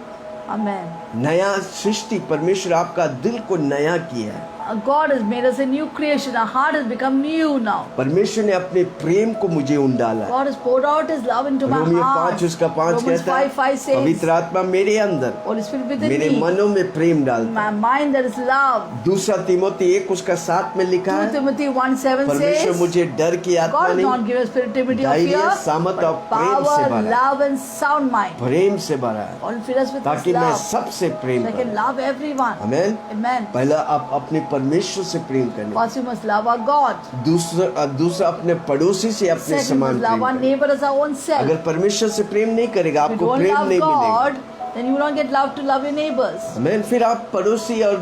Speaker 2: Amen.
Speaker 1: नया सृष्टि परमेश्वर आपका दिल को नया किया है
Speaker 2: God has made us a new creation. Our heart has become new now.
Speaker 1: परमेश्वर ने अपने प्रेम को मुझे उंडाला है
Speaker 2: God has poured out His love into my
Speaker 1: Romeo
Speaker 2: heart.
Speaker 1: 5 उसका 5
Speaker 2: Romans
Speaker 1: कहता है
Speaker 2: 5 says,
Speaker 1: पवित्र आत्मा मेरे अंदर
Speaker 2: Holy Spirit within
Speaker 1: मेरे
Speaker 2: me,
Speaker 1: मनों में प्रेम डालता
Speaker 2: my mind there is love.
Speaker 1: दूसरा तिमोथी 1 उसका 7 में लिखा
Speaker 2: 2
Speaker 1: है
Speaker 2: Timothy 1:7
Speaker 1: परमेश्वर
Speaker 2: says,
Speaker 1: मुझे डर की आत्मा
Speaker 2: God has
Speaker 1: नहीं
Speaker 2: not given us spirit of timidity or
Speaker 1: धैर्य,
Speaker 2: fear,
Speaker 1: सामर्थ और
Speaker 2: but
Speaker 1: प्रेम से
Speaker 2: power,
Speaker 1: भरा है।
Speaker 2: love and sound mind.
Speaker 1: प्रेम से भरा है
Speaker 2: God fill us with His
Speaker 1: ताकि मैं
Speaker 2: love,
Speaker 1: सबसे प्रेम
Speaker 2: so I can
Speaker 1: करूं
Speaker 2: love everyone.
Speaker 1: आमेन
Speaker 2: Amen.
Speaker 1: पहला आप अपने परमेश्वर से प्रेम करें
Speaker 2: First we must love our God.
Speaker 1: दूसरा अपने पड़ोसी से अपने
Speaker 2: Second we
Speaker 1: समान
Speaker 2: must love
Speaker 1: प्रेम
Speaker 2: our
Speaker 1: करें
Speaker 2: neighbor as our own self.
Speaker 1: अगर परमेश्वर से प्रेम नहीं करेगा
Speaker 2: If you
Speaker 1: आपको
Speaker 2: don't
Speaker 1: प्रेम
Speaker 2: love
Speaker 1: नहीं मिलेगा
Speaker 2: God, then you will not get love to love your neighbors.
Speaker 1: आमेन फिर आप पड़ोसी और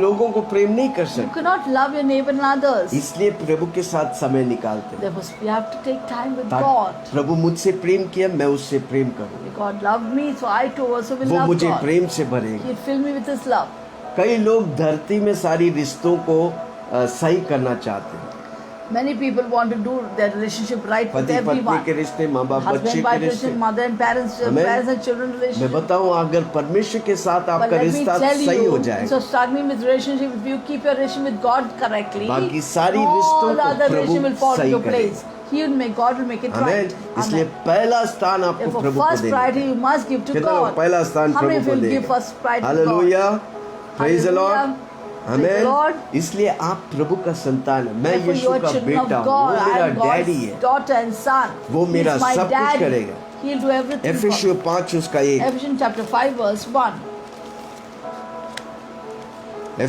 Speaker 1: लोगों को प्रेम नहीं कर
Speaker 2: You
Speaker 1: सकते
Speaker 2: cannot love your neighbor and others.
Speaker 1: इसलिए प्रभु के साथ समय निकालते हैं
Speaker 2: Therefore, we have to take time with
Speaker 1: ताकि
Speaker 2: God.
Speaker 1: प्रभु मुझसे प्रेम किया मैं उससे प्रेम करूं
Speaker 2: God loved me, so I too also will
Speaker 1: वो
Speaker 2: love
Speaker 1: मुझे
Speaker 2: God.
Speaker 1: प्रेम से भरेगा
Speaker 2: He'll fill me with His love.
Speaker 1: कई लोग धरती में सारी रिश्तों को सही करना चाहते हैं
Speaker 2: Many people want to do their relationship right with
Speaker 1: पति पत्नी
Speaker 2: everyone.
Speaker 1: के रिश्ते माँ बाप बच्चे
Speaker 2: Husband,
Speaker 1: के
Speaker 2: wife
Speaker 1: रिश्ते
Speaker 2: relationship, mother and parents,
Speaker 1: Amen.
Speaker 2: parents and children
Speaker 1: मैं
Speaker 2: relationship.
Speaker 1: बताऊं अगर परमेश्वर के साथ
Speaker 2: But
Speaker 1: आपका
Speaker 2: let me
Speaker 1: रिश्ता
Speaker 2: tell
Speaker 1: सही हो
Speaker 2: you,
Speaker 1: जाएगा
Speaker 2: so struggling with relationship, if you keep your relationship with God correctly,
Speaker 1: बाकी सारी रिश्तों
Speaker 2: all
Speaker 1: को
Speaker 2: other
Speaker 1: Prabhu
Speaker 2: relationship will fall
Speaker 1: सही
Speaker 2: into
Speaker 1: करेगा।
Speaker 2: place. He will make, God will make it
Speaker 1: amen
Speaker 2: right.
Speaker 1: इसलिए
Speaker 2: Amen.
Speaker 1: पहला स्थान आपको
Speaker 2: Therefore,
Speaker 1: प्रभु को
Speaker 2: first
Speaker 1: देना
Speaker 2: priority you must give to
Speaker 1: कितना लोग
Speaker 2: God.
Speaker 1: पहला स्थान
Speaker 2: How many
Speaker 1: प्रभु
Speaker 2: of
Speaker 1: को
Speaker 2: you give
Speaker 1: देगा
Speaker 2: first priority to God?
Speaker 1: Hallelujah praise the Lord
Speaker 2: Hallelujah. Praise the
Speaker 1: amen
Speaker 2: Lord.
Speaker 1: इसलिए आप प्रभु का संतान है मैं
Speaker 2: Therefore,
Speaker 1: यीशु
Speaker 2: you are
Speaker 1: का
Speaker 2: children of
Speaker 1: बेटा हूँ
Speaker 2: God.
Speaker 1: वो
Speaker 2: I
Speaker 1: मेरा
Speaker 2: am
Speaker 1: डैडी
Speaker 2: God's
Speaker 1: है
Speaker 2: daughter and son.
Speaker 1: वो
Speaker 2: He
Speaker 1: मेरा
Speaker 2: is my
Speaker 1: सब कुछ
Speaker 2: daddy.
Speaker 1: करेगा
Speaker 2: He'll do everything for
Speaker 1: एफेसियों
Speaker 2: me.
Speaker 1: 5 उसका 1
Speaker 2: Ephesians chapter 5 verse 1.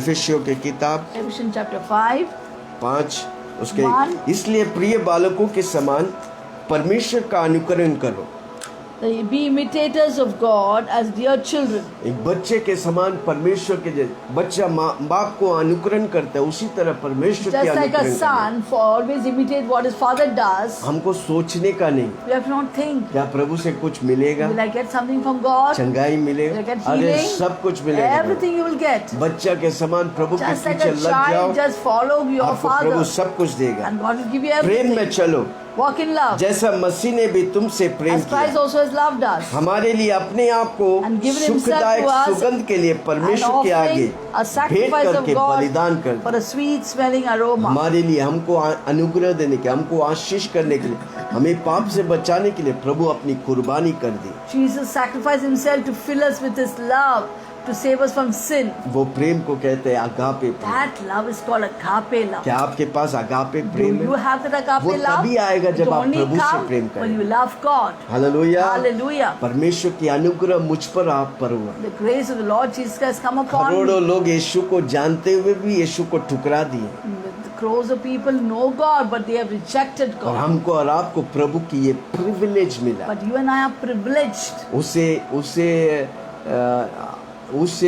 Speaker 1: एफेसियों की किताब
Speaker 2: Ephesians chapter 5.
Speaker 1: 5 उसके
Speaker 2: One.
Speaker 1: इसलिए प्रिय बालकों के समान परमेश्वर का अनुकरण करो
Speaker 2: Be imitators of God as dear children.
Speaker 1: एक बच्चे के समान परमेश्वर के जैसे बच्चा माँ बाप को अनुकरण करता है उसी तरह परमेश्वर के
Speaker 2: Just like a
Speaker 1: अनुकरण करना
Speaker 2: son, for always imitate what his father does.
Speaker 1: हमको सोचने का नहीं
Speaker 2: We have to not think.
Speaker 1: क्या प्रभु से कुछ मिलेगा
Speaker 2: Will I get something from God?
Speaker 1: चंगाई
Speaker 2: Will I
Speaker 1: मिलेगा
Speaker 2: get
Speaker 1: अरे
Speaker 2: healing?
Speaker 1: सब कुछ मिलेगा
Speaker 2: Everything you will get.
Speaker 1: बच्चा के समान प्रभु के
Speaker 2: Just like
Speaker 1: पीछे
Speaker 2: a
Speaker 1: लग जाओ
Speaker 2: child, just follow your
Speaker 1: आपको प्रभु
Speaker 2: father.
Speaker 1: सब कुछ देगा
Speaker 2: And God will give you
Speaker 1: प्रेम में
Speaker 2: everything.
Speaker 1: चलो
Speaker 2: Walk in love.
Speaker 1: जैसा मसीह ने भी तुमसे प्रेम
Speaker 2: As Christ
Speaker 1: किया,
Speaker 2: also has loved us.
Speaker 1: हमारे लिए अपने आप को
Speaker 2: And given himself
Speaker 1: सुखदायक
Speaker 2: to us
Speaker 1: सुगंध के लिए
Speaker 2: An
Speaker 1: परमेश्वर के आगे
Speaker 2: offering, a
Speaker 1: भेंट
Speaker 2: sacrifice of
Speaker 1: करके बलिदान
Speaker 2: God
Speaker 1: कर
Speaker 2: for a sweet smelling aroma.
Speaker 1: हमारे लिए हमको अनुग्रह देने के, हमको आशीष करने के लिए, हमें पाप से बचाने के लिए प्रभु अपनी कुर्बानी कर दी।
Speaker 2: Jesus sacrificed himself to fill us with his love, to save us from sin.
Speaker 1: वो प्रेम को कहते हैं agape Prem.
Speaker 2: That love is called agape love.
Speaker 1: क्या आपके पास अगापे
Speaker 2: Do
Speaker 1: प्रेम
Speaker 2: you
Speaker 1: है?
Speaker 2: have that agape
Speaker 1: वो
Speaker 2: love?
Speaker 1: तभी आएगा जब
Speaker 2: It
Speaker 1: आप
Speaker 2: only
Speaker 1: प्रभु से
Speaker 2: come
Speaker 1: प्रेम
Speaker 2: when you
Speaker 1: करेंगे।
Speaker 2: love God.
Speaker 1: हालेलुया।
Speaker 2: Hallelujah.
Speaker 1: परमेश्वर की अनुग्रह मुझ पर आप पर हुआ।
Speaker 2: The grace of the Lord Jesus Christ come upon
Speaker 1: करोड़ों
Speaker 2: me.
Speaker 1: लोग यीशु को जानते हुए भी यीशु को ठुकरा दिए,
Speaker 2: The crores of people know God, but they have rejected
Speaker 1: और
Speaker 2: God.
Speaker 1: हमको और आपको प्रभु की ये प्रिविलेज मिला।
Speaker 2: But you and I are privileged.
Speaker 1: उसे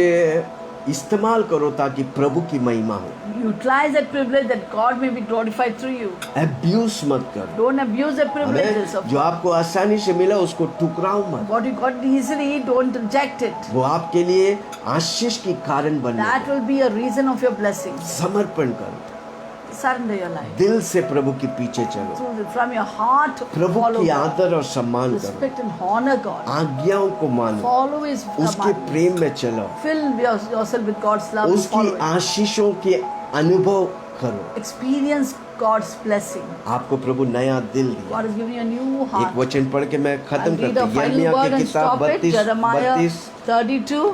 Speaker 1: इस्तेमाल करो ताकि प्रभु की महिमा हो।
Speaker 2: Utilize that privilege that God may be glorified through you.
Speaker 1: Abuse मत करो।
Speaker 2: Don't abuse the privileges
Speaker 1: हमें
Speaker 2: of
Speaker 1: जो आपको आसानी से मिला उसको ठुकराओ मत।
Speaker 2: what you got easily. Don't reject it.
Speaker 1: वो आपके लिए आशीष की कारण बने।
Speaker 2: That will be a reason of your blessing.
Speaker 1: समर्पण करो,
Speaker 2: Surrender your life.
Speaker 1: दिल से प्रभु के पीछे चलो,
Speaker 2: From your heart,
Speaker 1: Prabhu
Speaker 2: follow
Speaker 1: की
Speaker 2: God.
Speaker 1: आदर और सम्मान करो,
Speaker 2: Respect and honor God.
Speaker 1: आज्ञाओं को मानो,
Speaker 2: Follow His
Speaker 1: उसके
Speaker 2: commandments.
Speaker 1: प्रेम में चलो,
Speaker 2: Fill yourself with God's love and
Speaker 1: उसकी
Speaker 2: follow it.
Speaker 1: आशीषों के अनुभव करो।
Speaker 2: Experience God's blessing.
Speaker 1: आपको प्रभु नया दिल दिया।
Speaker 2: God has given you a new
Speaker 1: एक
Speaker 2: heart.
Speaker 1: वचन पढ़ के मैं खत्म
Speaker 2: I'll read
Speaker 1: करता
Speaker 2: a
Speaker 1: हूँ।
Speaker 2: final
Speaker 1: यिर्मयाह
Speaker 2: word
Speaker 1: की
Speaker 2: and
Speaker 1: किताब
Speaker 2: stop it. Jeremiah 32.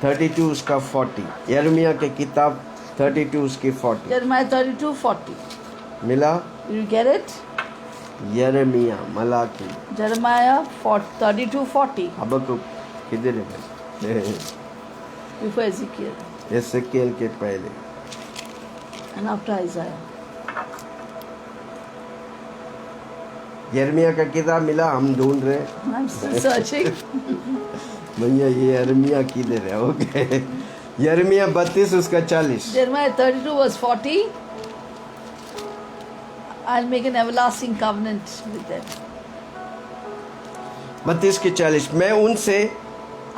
Speaker 1: 32 उसका 40, यिर्मयाह की किताब 32 उसकी 40
Speaker 2: Jeremiah 32:40.
Speaker 1: मिला।
Speaker 2: Did you get it?
Speaker 1: यिर्मयाह मलाकी
Speaker 2: Jeremiah 32:40.
Speaker 1: हबक्कुक किधर है भाई?
Speaker 2: Before Ezekiel
Speaker 1: एसेकिएल के पहले।
Speaker 2: and after Isaiah.
Speaker 1: यिर्मयाह का किताब मिला, हम ढूंढ रहे हैं।
Speaker 2: I'm still searching.
Speaker 1: भैया ये यिर्मयाह किधर है? ओके, यिर्मयाह 32 उसका 40।
Speaker 2: Jeremiah 32:40. I'll make an everlasting covenant with them.
Speaker 1: 32 के 40, मैं उनसे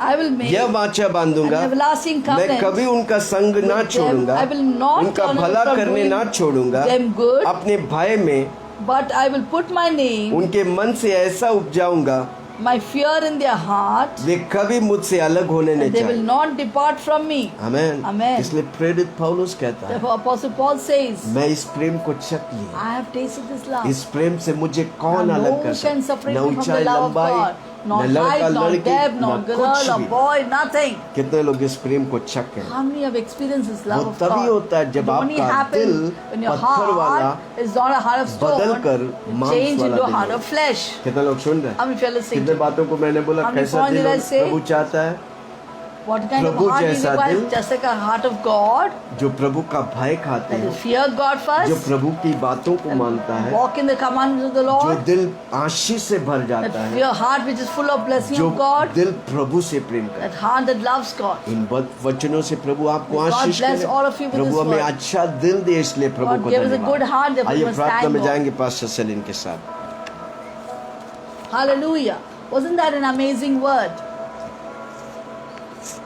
Speaker 2: I will make
Speaker 1: यह वाचा बांधूंगा,
Speaker 2: an everlasting
Speaker 1: मैं
Speaker 2: covenant
Speaker 1: कभी उनका संग ना
Speaker 2: with them.
Speaker 1: छोड़ूंगा,
Speaker 2: I will not
Speaker 1: उनका
Speaker 2: turn away
Speaker 1: भला
Speaker 2: from
Speaker 1: करने
Speaker 2: doing
Speaker 1: ना छोड़ूंगा,
Speaker 2: them good.
Speaker 1: अपने भय में
Speaker 2: But I will put my name,
Speaker 1: उनके मन से ऐसा उपजाऊंगा,
Speaker 2: my fear in their heart,
Speaker 1: वे कभी मुझसे अलग होने नहीं
Speaker 2: and they will
Speaker 1: चाहिए।
Speaker 2: not depart from me.
Speaker 1: Amen.
Speaker 2: Amen.
Speaker 1: इसलिए प्रेरित पौलुस कहता है,
Speaker 2: Therefore, Apostle Paul says,
Speaker 1: मैं इस प्रेम को चख लिया,
Speaker 2: I have tasted this love.
Speaker 1: इस प्रेम से मुझे कौन
Speaker 2: Now
Speaker 1: अलग
Speaker 2: no
Speaker 1: कर
Speaker 2: one can
Speaker 1: सकता?
Speaker 2: separate
Speaker 1: न
Speaker 2: me from the
Speaker 1: ऊंचाई
Speaker 2: love of
Speaker 1: लंबाई,
Speaker 2: God. Not
Speaker 1: न लड़का
Speaker 2: height, not
Speaker 1: लड़की,
Speaker 2: depth,
Speaker 1: न
Speaker 2: not girl,
Speaker 1: कुछ
Speaker 2: or
Speaker 1: भी।
Speaker 2: boy, nothing.
Speaker 1: कितने लोग इस प्रेम को चख हैं?
Speaker 2: How many have experienced this
Speaker 1: वो
Speaker 2: love of
Speaker 1: तभी
Speaker 2: God?
Speaker 1: होता है जब
Speaker 2: It only
Speaker 1: आपका
Speaker 2: happens
Speaker 1: दिल
Speaker 2: when your
Speaker 1: पत्थर वाला
Speaker 2: heart is not a heart of
Speaker 1: बदल
Speaker 2: stone,
Speaker 1: कर मांस
Speaker 2: change
Speaker 1: वाला
Speaker 2: into a
Speaker 1: दिल
Speaker 2: heart
Speaker 1: हो।
Speaker 2: of flesh.
Speaker 1: कितने लोग सुन रहे हैं?
Speaker 2: How many fellows sing?
Speaker 1: कितने बातों को मैंने बोला,
Speaker 2: How many
Speaker 1: कैसा
Speaker 2: points
Speaker 1: दिल
Speaker 2: did I say?
Speaker 1: प्रभु चाहता है?
Speaker 2: What kind of
Speaker 1: Prabhu
Speaker 2: heart he
Speaker 1: जैसा
Speaker 2: requires?
Speaker 1: दिल,
Speaker 2: Just like a heart of God,
Speaker 1: जो प्रभु का भय खाते
Speaker 2: that
Speaker 1: हैं,
Speaker 2: will fear God
Speaker 1: जो
Speaker 2: first,
Speaker 1: प्रभु की बातों को मानता है,
Speaker 2: walk in the commandments of the
Speaker 1: जो
Speaker 2: Lord,
Speaker 1: दिल आशीष से भर
Speaker 2: that
Speaker 1: जाता है,
Speaker 2: fear heart which is full of blessing
Speaker 1: जो
Speaker 2: of God,
Speaker 1: दिल प्रभु से प्रेम करता
Speaker 2: that heart that loves God.
Speaker 1: है। इन वचनों से प्रभु आपको
Speaker 2: May God
Speaker 1: आशीष
Speaker 2: bless
Speaker 1: करे।
Speaker 2: all of you with
Speaker 1: Prabhu
Speaker 2: this
Speaker 1: हमें
Speaker 2: word.
Speaker 1: अच्छा दिल दे, इसलिए प्रभु
Speaker 2: God
Speaker 1: को
Speaker 2: give us a good heart that
Speaker 1: धन्यवाद।
Speaker 2: we
Speaker 1: आइए
Speaker 2: must
Speaker 1: प्रार्थना
Speaker 2: thank
Speaker 1: में
Speaker 2: God.
Speaker 1: जाएंगे पास्टर सेलिन के साथ।
Speaker 2: Hallelujah. Wasn't that an amazing word?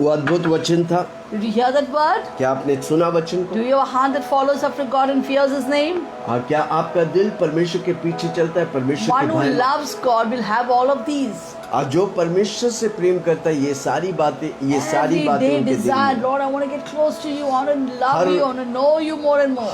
Speaker 1: वो अद्भुत वचन था।
Speaker 2: Did you hear that word?
Speaker 1: क्या आपने सुना वचन को?
Speaker 2: Do you have a heart that follows after God and fears His name?
Speaker 1: और क्या आपका दिल परमेश्वर के पीछे चलता है, परमेश्वर
Speaker 2: One
Speaker 1: के
Speaker 2: who
Speaker 1: भय में?
Speaker 2: loves God will have all of these.
Speaker 1: और जो परमेश्वर से प्रेम करता है, ये सारी बातें
Speaker 2: Every
Speaker 1: उनके
Speaker 2: day
Speaker 1: दिल
Speaker 2: desire,
Speaker 1: में।
Speaker 2: Lord, I want to get close to you. I want to love
Speaker 1: her-
Speaker 2: you. I want to know you more and more.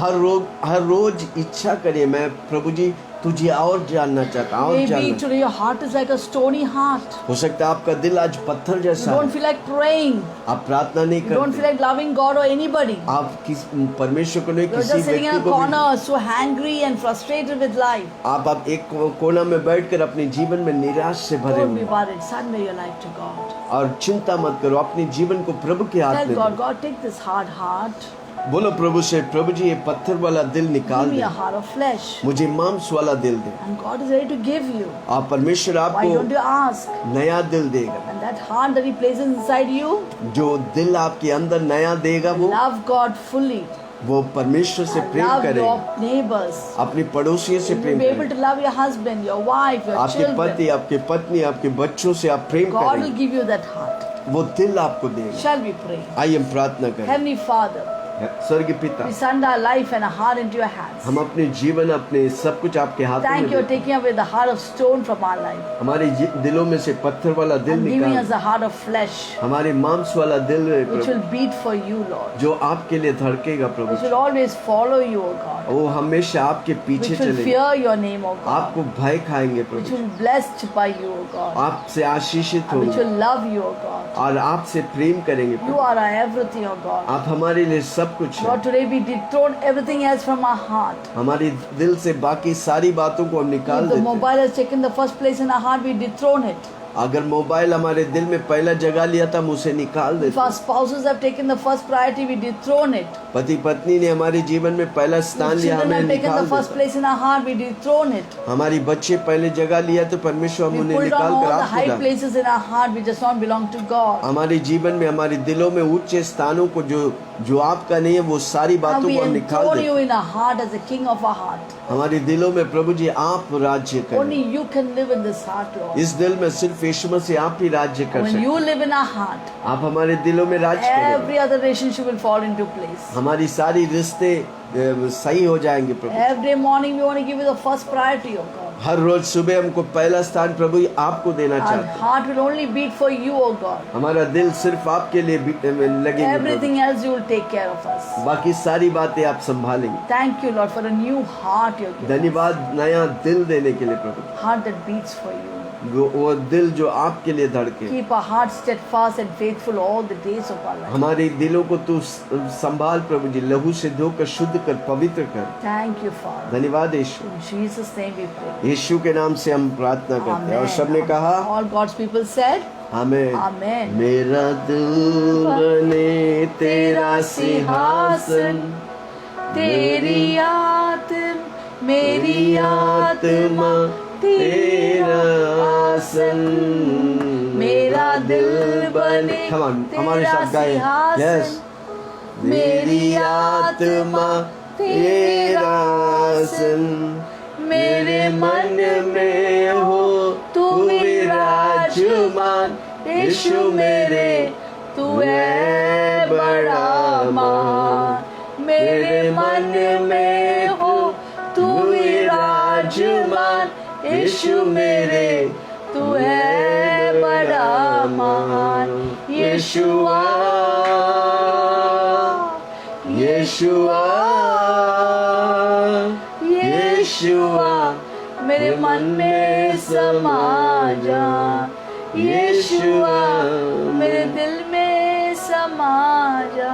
Speaker 1: हर रोज इच्छा करिए, मैं प्रभु जी तुझे और जानना चाहता हूँ, और
Speaker 2: Maybe
Speaker 1: जानना।
Speaker 2: today your heart is like a stony heart.
Speaker 1: हो सकता है आपका दिल आज पत्थर
Speaker 2: You
Speaker 1: जैसा
Speaker 2: don't
Speaker 1: है,
Speaker 2: feel like praying.
Speaker 1: आप प्रार्थना नहीं
Speaker 2: You don't feel
Speaker 1: करते,
Speaker 2: like loving God or anybody.
Speaker 1: आप किस परमेश्वर को नहीं,
Speaker 2: You're
Speaker 1: किसी
Speaker 2: just sitting in
Speaker 1: व्यक्ति
Speaker 2: a
Speaker 1: को भी,
Speaker 2: corner, so angry and frustrated with life.
Speaker 1: आप एक कोना में बैठकर अपने जीवन में निराश से भरे
Speaker 2: Don't be
Speaker 1: हुए,
Speaker 2: worried. Surrender your life to God.
Speaker 1: और चिंता मत करो, अपने जीवन को प्रभु के हाथ
Speaker 2: Tell
Speaker 1: में
Speaker 2: God,
Speaker 1: दो।
Speaker 2: God, take this hard heart.
Speaker 1: बोलो प्रभु से, प्रभु जी ये पत्थर वाला दिल निकाल
Speaker 2: Give me
Speaker 1: they,
Speaker 2: a heart of flesh.
Speaker 1: मुझे मांस वाला दिल दे।
Speaker 2: And God is ready to give you.
Speaker 1: और परमेश्वर
Speaker 2: Why don't
Speaker 1: आपको
Speaker 2: you ask?
Speaker 1: नया दिल देगा।
Speaker 2: And that heart that He places inside you,
Speaker 1: जो दिल आपके अंदर नया देगा, वो
Speaker 2: love God fully.
Speaker 1: परमेश्वर से
Speaker 2: And
Speaker 1: प्रेम
Speaker 2: love
Speaker 1: करेगा,
Speaker 2: your neighbors.
Speaker 1: अपनी पड़ोसियों से
Speaker 2: You'll
Speaker 1: प्रेम
Speaker 2: be able
Speaker 1: करेगा,
Speaker 2: to love your husband, your wife, your
Speaker 1: आपके पति,
Speaker 2: children.
Speaker 1: आपके पत्नी, आपके बच्चों से आप प्रेम
Speaker 2: God will
Speaker 1: करेंगे,
Speaker 2: give you that heart.
Speaker 1: वो दिल आपको देगा।
Speaker 2: Shall we pray?
Speaker 1: आइए हम प्रार्थना करें।
Speaker 2: Heavenly Father,
Speaker 1: स्वर्ग पिता,
Speaker 2: we surrender our life and our heart into your hands.
Speaker 1: हम अपने जीवन, अपने सब कुछ आपके हाथों में
Speaker 2: Thank you for
Speaker 1: देते हैं।
Speaker 2: taking away the heart of stone from our life
Speaker 1: हमारे दिलों में से पत्थर वाला दिल
Speaker 2: and giving
Speaker 1: निकाल,
Speaker 2: us a heart of flesh
Speaker 1: हमारे मांस वाला दिल है
Speaker 2: which
Speaker 1: Prabhu,
Speaker 2: will beat for you, Lord.
Speaker 1: जो आपके लिए धड़केगा
Speaker 2: Which
Speaker 1: Prabhu.
Speaker 2: will always follow you, O God.
Speaker 1: वो हमेशा आपके पीछे
Speaker 2: Which will
Speaker 1: चलेगा,
Speaker 2: fear your name, O
Speaker 1: आपको
Speaker 2: God.
Speaker 1: भय खाएंगे
Speaker 2: Which
Speaker 1: Prabhu,
Speaker 2: will be blessed by you, O God.
Speaker 1: आपसे आशीषित
Speaker 2: And which
Speaker 1: होंगे
Speaker 2: will love you, O God.
Speaker 1: और आपसे प्रेम करेंगे
Speaker 2: You
Speaker 1: Prabhu.
Speaker 2: are our everything, O God.
Speaker 1: आप हमारे लिए सब कुछ है।
Speaker 2: Lord, today we dethrone everything else from our heart.
Speaker 1: हमारे दिल से बाकी सारी बातों को हम निकाल
Speaker 2: If the
Speaker 1: देते हैं।
Speaker 2: mobile has taken the first place in our heart, we dethrone it.
Speaker 1: अगर मोबाइल हमारे दिल में पहला जगह लिया था, हम उसे निकाल
Speaker 2: If
Speaker 1: देते
Speaker 2: our
Speaker 1: हैं।
Speaker 2: spouses have taken the first priority, we dethrone it.
Speaker 1: पति पत्नी ने हमारे जीवन में पहला
Speaker 2: If
Speaker 1: स्थान लिया,
Speaker 2: children
Speaker 1: हमें
Speaker 2: have taken
Speaker 1: निकाल
Speaker 2: the first
Speaker 1: देते हैं।
Speaker 2: place in our heart, we dethrone it.
Speaker 1: हमारी बच्चे पहले जगह लिया तो परमेश्वर हम
Speaker 2: We
Speaker 1: उन्हें
Speaker 2: pull down
Speaker 1: निकाल
Speaker 2: all
Speaker 1: कर
Speaker 2: the
Speaker 1: आपको
Speaker 2: high
Speaker 1: डाल।
Speaker 2: places in our heart which does not belong to God.
Speaker 1: हमारे जीवन में, हमारे दिलों में उच्च स्थानों को जो आपका नहीं है, वो सारी
Speaker 2: And
Speaker 1: बातों
Speaker 2: we
Speaker 1: को हम निकाल
Speaker 2: enthrone
Speaker 1: देते
Speaker 2: you
Speaker 1: हैं।
Speaker 2: in our heart as the King of our heart.
Speaker 1: हमारे दिलों में प्रभु जी आप राज्य
Speaker 2: Only
Speaker 1: करें।
Speaker 2: you can live in this heart, Lord.
Speaker 1: इस दिल में सिर्फ यीशु मसीह आप ही राज्य कर
Speaker 2: When
Speaker 1: सकते
Speaker 2: you
Speaker 1: हैं।
Speaker 2: live in our heart,
Speaker 1: आप हमारे दिलों में राज करें,
Speaker 2: every other relationship will fall into place.
Speaker 1: हमारी सारी रिश्ते सही हो जाएंगे प्रभु।
Speaker 2: Every morning we want to give you the first priority, oh God.
Speaker 1: हर रोज सुबह हमको पहला स्थान प्रभु आपको देना
Speaker 2: Our
Speaker 1: चाहते हैं।
Speaker 2: heart will only beat for you, oh God.
Speaker 1: हमारा दिल सिर्फ आपके लिए लगेंगे प्रभु।
Speaker 2: Everything else you will take care of us.
Speaker 1: बाकी सारी बातें आप संभालेंगे।
Speaker 2: Thank you, Lord, for a new heart you're giving us.
Speaker 1: धन्यवाद नया दिल देने के लिए प्रभु।
Speaker 2: Heart that beats for you.
Speaker 1: वो दिल जो आपके लिए धड़के।
Speaker 2: Keep our hearts steadfast and faithful all the days of our life.
Speaker 1: हमारे दिलों को तू संभाल प्रभु जी, लहू से धोकर शुद्ध कर, पवित्र कर।
Speaker 2: Thank you, Father.
Speaker 1: धन्यवाद यीशु।
Speaker 2: In Jesus' name we pray.
Speaker 1: यीशु के नाम से हम प्रार्थना करते हैं और सबने कहा
Speaker 2: All God's people said,
Speaker 1: आमीन।
Speaker 2: Amen.
Speaker 1: मेरा दिल बने तेरा सिंहासन,
Speaker 2: तेरी आत्म मेरी आत्मा
Speaker 1: तेरा आसन।
Speaker 2: मेरा दिल बने
Speaker 1: Come on, हमारे
Speaker 2: तेरा
Speaker 1: साथ गाएं।
Speaker 2: सिंहासन।
Speaker 1: Yes. मेरी आत्मा तेरा आसन, मेरे मन में हो तू विराजमान। यीशु मेरे
Speaker 2: तू है बड़ा महान। मेरे मन में हो तू विराजमान। यीशु मेरे तू है बड़ा महान। यीशुआ
Speaker 1: यीशुआ यीशुआ
Speaker 2: मेरे मन में समा जा। यीशुआ मेरे दिल में समा जा।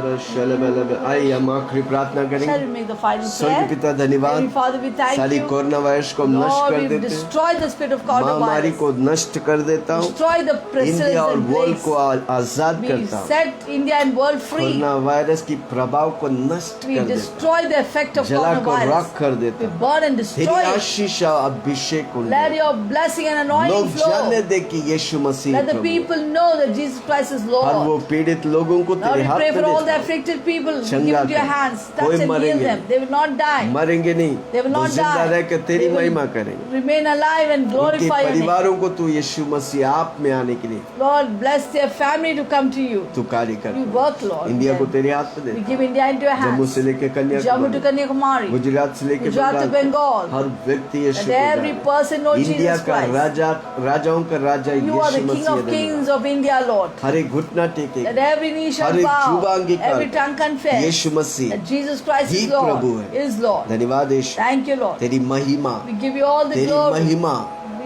Speaker 1: आइए हम आखिरी प्रार्थना
Speaker 2: Shall we
Speaker 1: करेंगे।
Speaker 2: make the final
Speaker 1: स्वर्ग
Speaker 2: prayer?
Speaker 1: पिता धन्यवाद,
Speaker 2: Heavenly Father, we thank
Speaker 1: सारी
Speaker 2: you.
Speaker 1: कोरोना वायरस को नष्ट
Speaker 2: Lord,
Speaker 1: कर
Speaker 2: we've
Speaker 1: देते हैं,
Speaker 2: destroyed the spirit of
Speaker 1: महामारी
Speaker 2: coronavirus.
Speaker 1: को नष्ट कर देता हूँ,
Speaker 2: Destroy the pestilence
Speaker 1: इंडिया और
Speaker 2: and
Speaker 1: वर्ल्ड
Speaker 2: plagues.
Speaker 1: को आजाद
Speaker 2: We
Speaker 1: करता हूँ।
Speaker 2: set India and world free.
Speaker 1: Corona virus की प्रभाव को नष्ट
Speaker 2: We
Speaker 1: कर देता
Speaker 2: destroy the effect
Speaker 1: हूँ,
Speaker 2: of
Speaker 1: जला को राख
Speaker 2: coronavirus.
Speaker 1: कर
Speaker 2: We
Speaker 1: देता हूँ।
Speaker 2: burn and
Speaker 1: तेरी
Speaker 2: destroy it.
Speaker 1: आशीष और अभिषेक को
Speaker 2: Let your blessing and anointing
Speaker 1: लोग जानने
Speaker 2: flow.
Speaker 1: दे कि यीशु मसीह
Speaker 2: Let the
Speaker 1: प्रभु है।
Speaker 2: people know that Jesus Christ is
Speaker 1: और वो
Speaker 2: Lord.
Speaker 1: पीड़ित लोगों को
Speaker 2: Lord,
Speaker 1: तेरे
Speaker 2: we
Speaker 1: हाथ
Speaker 2: pray
Speaker 1: में
Speaker 2: for all the
Speaker 1: देता हूँ।
Speaker 2: afflicted people. We
Speaker 1: चंगा
Speaker 2: give into your
Speaker 1: कर।
Speaker 2: hands.
Speaker 1: कोई
Speaker 2: Touch and heal
Speaker 1: मरेंगे
Speaker 2: them. They will not die.
Speaker 1: मरेंगे नहीं,
Speaker 2: They will
Speaker 1: वो
Speaker 2: not
Speaker 1: जिंदा रह
Speaker 2: die.
Speaker 1: कर तेरी
Speaker 2: They will
Speaker 1: महिमा करेंगे।
Speaker 2: remain alive and
Speaker 1: उनके
Speaker 2: glorify your name.
Speaker 1: परिवारों को तू यीशु मसीह आप में आने के लिए
Speaker 2: Lord, bless their family to come to you.
Speaker 1: तू कार्य कर।
Speaker 2: You work, Lord.
Speaker 1: इंडिया को
Speaker 2: Then
Speaker 1: तेरे हाथ में
Speaker 2: we
Speaker 1: they,
Speaker 2: give India into your
Speaker 1: Jammu
Speaker 2: hands.
Speaker 1: से लेकर
Speaker 2: Jammu to
Speaker 1: Kanyakumari,
Speaker 2: Kanyakumari.
Speaker 1: Gujarat से लेकर
Speaker 2: Gujarat to Bengal.
Speaker 1: हर व्यक्ति यीशु
Speaker 2: That
Speaker 1: को
Speaker 2: every
Speaker 1: जाने।
Speaker 2: person knows
Speaker 1: इंडिया
Speaker 2: Jesus
Speaker 1: का
Speaker 2: Christ.
Speaker 1: राजा, राजाओं का राजा
Speaker 2: You are the
Speaker 1: Yeshu
Speaker 2: King
Speaker 1: Masih
Speaker 2: of kings
Speaker 1: धन्यवाद।
Speaker 2: of India, Lord.
Speaker 1: हर एक घुटना टेके,
Speaker 2: That every knee shall
Speaker 1: हर एक
Speaker 2: bow,
Speaker 1: जुबान अंगीकार
Speaker 2: every tongue confess
Speaker 1: Yeshu Masih
Speaker 2: that Jesus Christ
Speaker 1: he
Speaker 2: is Lord.
Speaker 1: प्रभु है।
Speaker 2: Is Lord.
Speaker 1: धन्यवाद यीशु,
Speaker 2: Thank you, Lord.
Speaker 1: तेरी महिमा,
Speaker 2: We give you all the
Speaker 1: तेरी
Speaker 2: glory.
Speaker 1: महिमा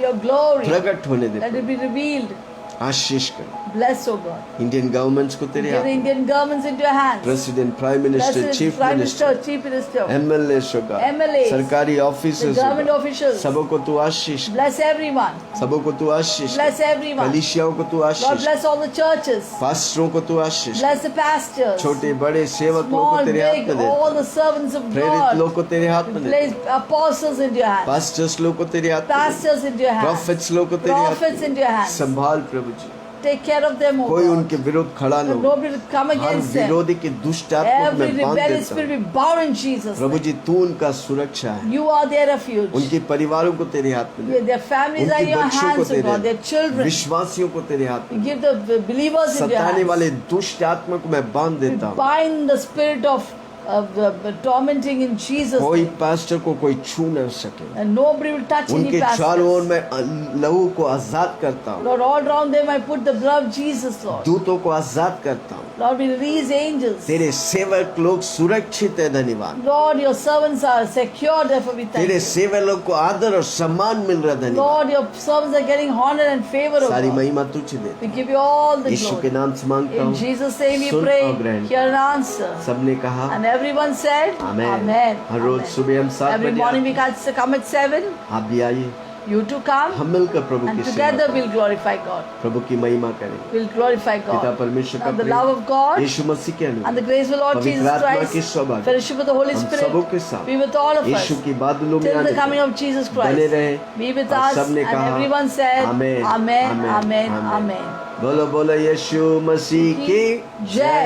Speaker 2: Your glory.
Speaker 1: प्रकट होने दे,
Speaker 2: Let it be revealed.
Speaker 1: आशीष कर।
Speaker 2: Bless, O God.
Speaker 1: Indian governments को तेरे
Speaker 2: Give
Speaker 1: हाथ
Speaker 2: the
Speaker 1: में,
Speaker 2: Indian governments into your hands.
Speaker 1: President, prime minister,
Speaker 2: President,
Speaker 1: chief
Speaker 2: Prime
Speaker 1: minister,
Speaker 2: Minister, Chief Minister,
Speaker 1: MLA होगा,
Speaker 2: MLAs,
Speaker 1: सरकारी
Speaker 2: the
Speaker 1: ऑफिसर्स
Speaker 2: government
Speaker 1: होगा,
Speaker 2: officials.
Speaker 1: सबों को तू आशीष,
Speaker 2: Bless everyone.
Speaker 1: सबों को तू आशीष,
Speaker 2: Bless everyone.
Speaker 1: कलीसियाओं को तू
Speaker 2: Lord,
Speaker 1: Ashish,
Speaker 2: bless all the churches.
Speaker 1: पास्टरों को तू आशीष,
Speaker 2: Bless the pastors.
Speaker 1: छोटे बड़े सेवक लोग को
Speaker 2: Small,
Speaker 1: तेरे हाथ
Speaker 2: big,
Speaker 1: में दे,
Speaker 2: all the servants of
Speaker 1: प्रेरित लोग
Speaker 2: God.
Speaker 1: को तेरे हाथ में दे,
Speaker 2: Place apostles into your hands.
Speaker 1: Pastors लोग को तेरे हाथ में दे,
Speaker 2: Pastors into your hands.
Speaker 1: Profits लोग को तेरे हाथ
Speaker 2: Prophets
Speaker 1: में
Speaker 2: into your hands.
Speaker 1: संभाल प्रभु जी।
Speaker 2: take care of them, O
Speaker 1: कोई
Speaker 2: God.
Speaker 1: उनके विरुद्ध खड़ा न हो।
Speaker 2: Nobody will come
Speaker 1: her
Speaker 2: against them.
Speaker 1: विरोधी की दुष्ट आत्मा को
Speaker 2: Every
Speaker 1: मैं बांध
Speaker 2: rebellious
Speaker 1: देता
Speaker 2: spirit
Speaker 1: हूँ।
Speaker 2: be bound in Jesus'
Speaker 1: Prabhu
Speaker 2: name.
Speaker 1: जी तू उनका सुरक्षा है,
Speaker 2: You are their refuge.
Speaker 1: उनके परिवारों को तेरे हाथ में दे,
Speaker 2: Their families are in
Speaker 1: उनके
Speaker 2: your
Speaker 1: बच्चों को
Speaker 2: hands, O God. Their
Speaker 1: तेरे,
Speaker 2: children.
Speaker 1: विश्वासियों को तेरे हाथ में,
Speaker 2: Give the believers in your
Speaker 1: सताने वाले
Speaker 2: hands.
Speaker 1: दुष्ट आत्मा को मैं बांध
Speaker 2: We
Speaker 1: देता हूँ।
Speaker 2: bind the spirit of tormenting in Jesus'
Speaker 1: कोई
Speaker 2: name.
Speaker 1: पास्टर को कोई छू न सके।
Speaker 2: And nobody will touch any
Speaker 1: उनके चारों ओर
Speaker 2: pastors.
Speaker 1: मैं लहू को आजाद करता हूँ,
Speaker 2: Lord, all around them I put the blood of Jesus, Lord.
Speaker 1: दूतों को आजाद करता हूँ।
Speaker 2: Lord, we release angels.
Speaker 1: तेरे सेवक लोग सुरक्षित है, धन्यवाद।
Speaker 2: Lord, your servants are secure, therefore we thank
Speaker 1: तेरे
Speaker 2: you.
Speaker 1: सेवक को आदर और सम्मान मिल रहा है, धन्यवाद।
Speaker 2: Lord, your servants are getting honor and favor, O
Speaker 1: सारी
Speaker 2: God.
Speaker 1: महिमा तुझे दे,
Speaker 2: We give you all the
Speaker 1: यीशु के
Speaker 2: glory.
Speaker 1: नाम से मांगता
Speaker 2: In
Speaker 1: हूँ,
Speaker 2: Jesus' name we
Speaker 1: soon
Speaker 2: pray,
Speaker 1: और ग्रहण
Speaker 2: hear and answer.
Speaker 1: सबने कहा
Speaker 2: And everyone said,
Speaker 1: amen.
Speaker 2: Amen.
Speaker 1: Her rose
Speaker 2: Amen.
Speaker 1: सुबह हम 7
Speaker 2: Every
Speaker 1: बजे
Speaker 2: morning we
Speaker 1: आते
Speaker 2: can come at 7.
Speaker 1: हैं। आप भी आइए,
Speaker 2: You too come.
Speaker 1: हम मिलकर प्रभु
Speaker 2: And
Speaker 1: की सेवा
Speaker 2: together
Speaker 1: करें,
Speaker 2: we'll glorify God.
Speaker 1: प्रभु की महिमा करें।
Speaker 2: We'll glorify
Speaker 1: पिता
Speaker 2: God.
Speaker 1: परमेश्वर का
Speaker 2: And the love
Speaker 1: Prem,
Speaker 2: of God
Speaker 1: यीशु मसीह के
Speaker 2: and the
Speaker 1: अनुग्रह,
Speaker 2: grace of the Lord
Speaker 1: पवित्र
Speaker 2: Jesus
Speaker 1: आत्मा की
Speaker 2: Christ,
Speaker 1: सौभाग्य
Speaker 2: fellowship of the Holy
Speaker 1: हम
Speaker 2: Spirit,
Speaker 1: सबों के साथ
Speaker 2: be with all of us
Speaker 1: यीशु की बादलों में
Speaker 2: till
Speaker 1: आने
Speaker 2: the coming
Speaker 1: तक
Speaker 2: of Jesus
Speaker 1: बने
Speaker 2: Christ.
Speaker 1: रहे।
Speaker 2: Be with
Speaker 1: और
Speaker 2: us.
Speaker 1: सबने
Speaker 2: And
Speaker 1: कहा
Speaker 2: everyone said,
Speaker 1: आमेन,
Speaker 2: Amen,
Speaker 1: आमेन,
Speaker 2: Amen,
Speaker 1: आमेन।
Speaker 2: Amen.
Speaker 1: बोलो बोलो यीशु मसीह की
Speaker 2: जय।
Speaker 1: जय।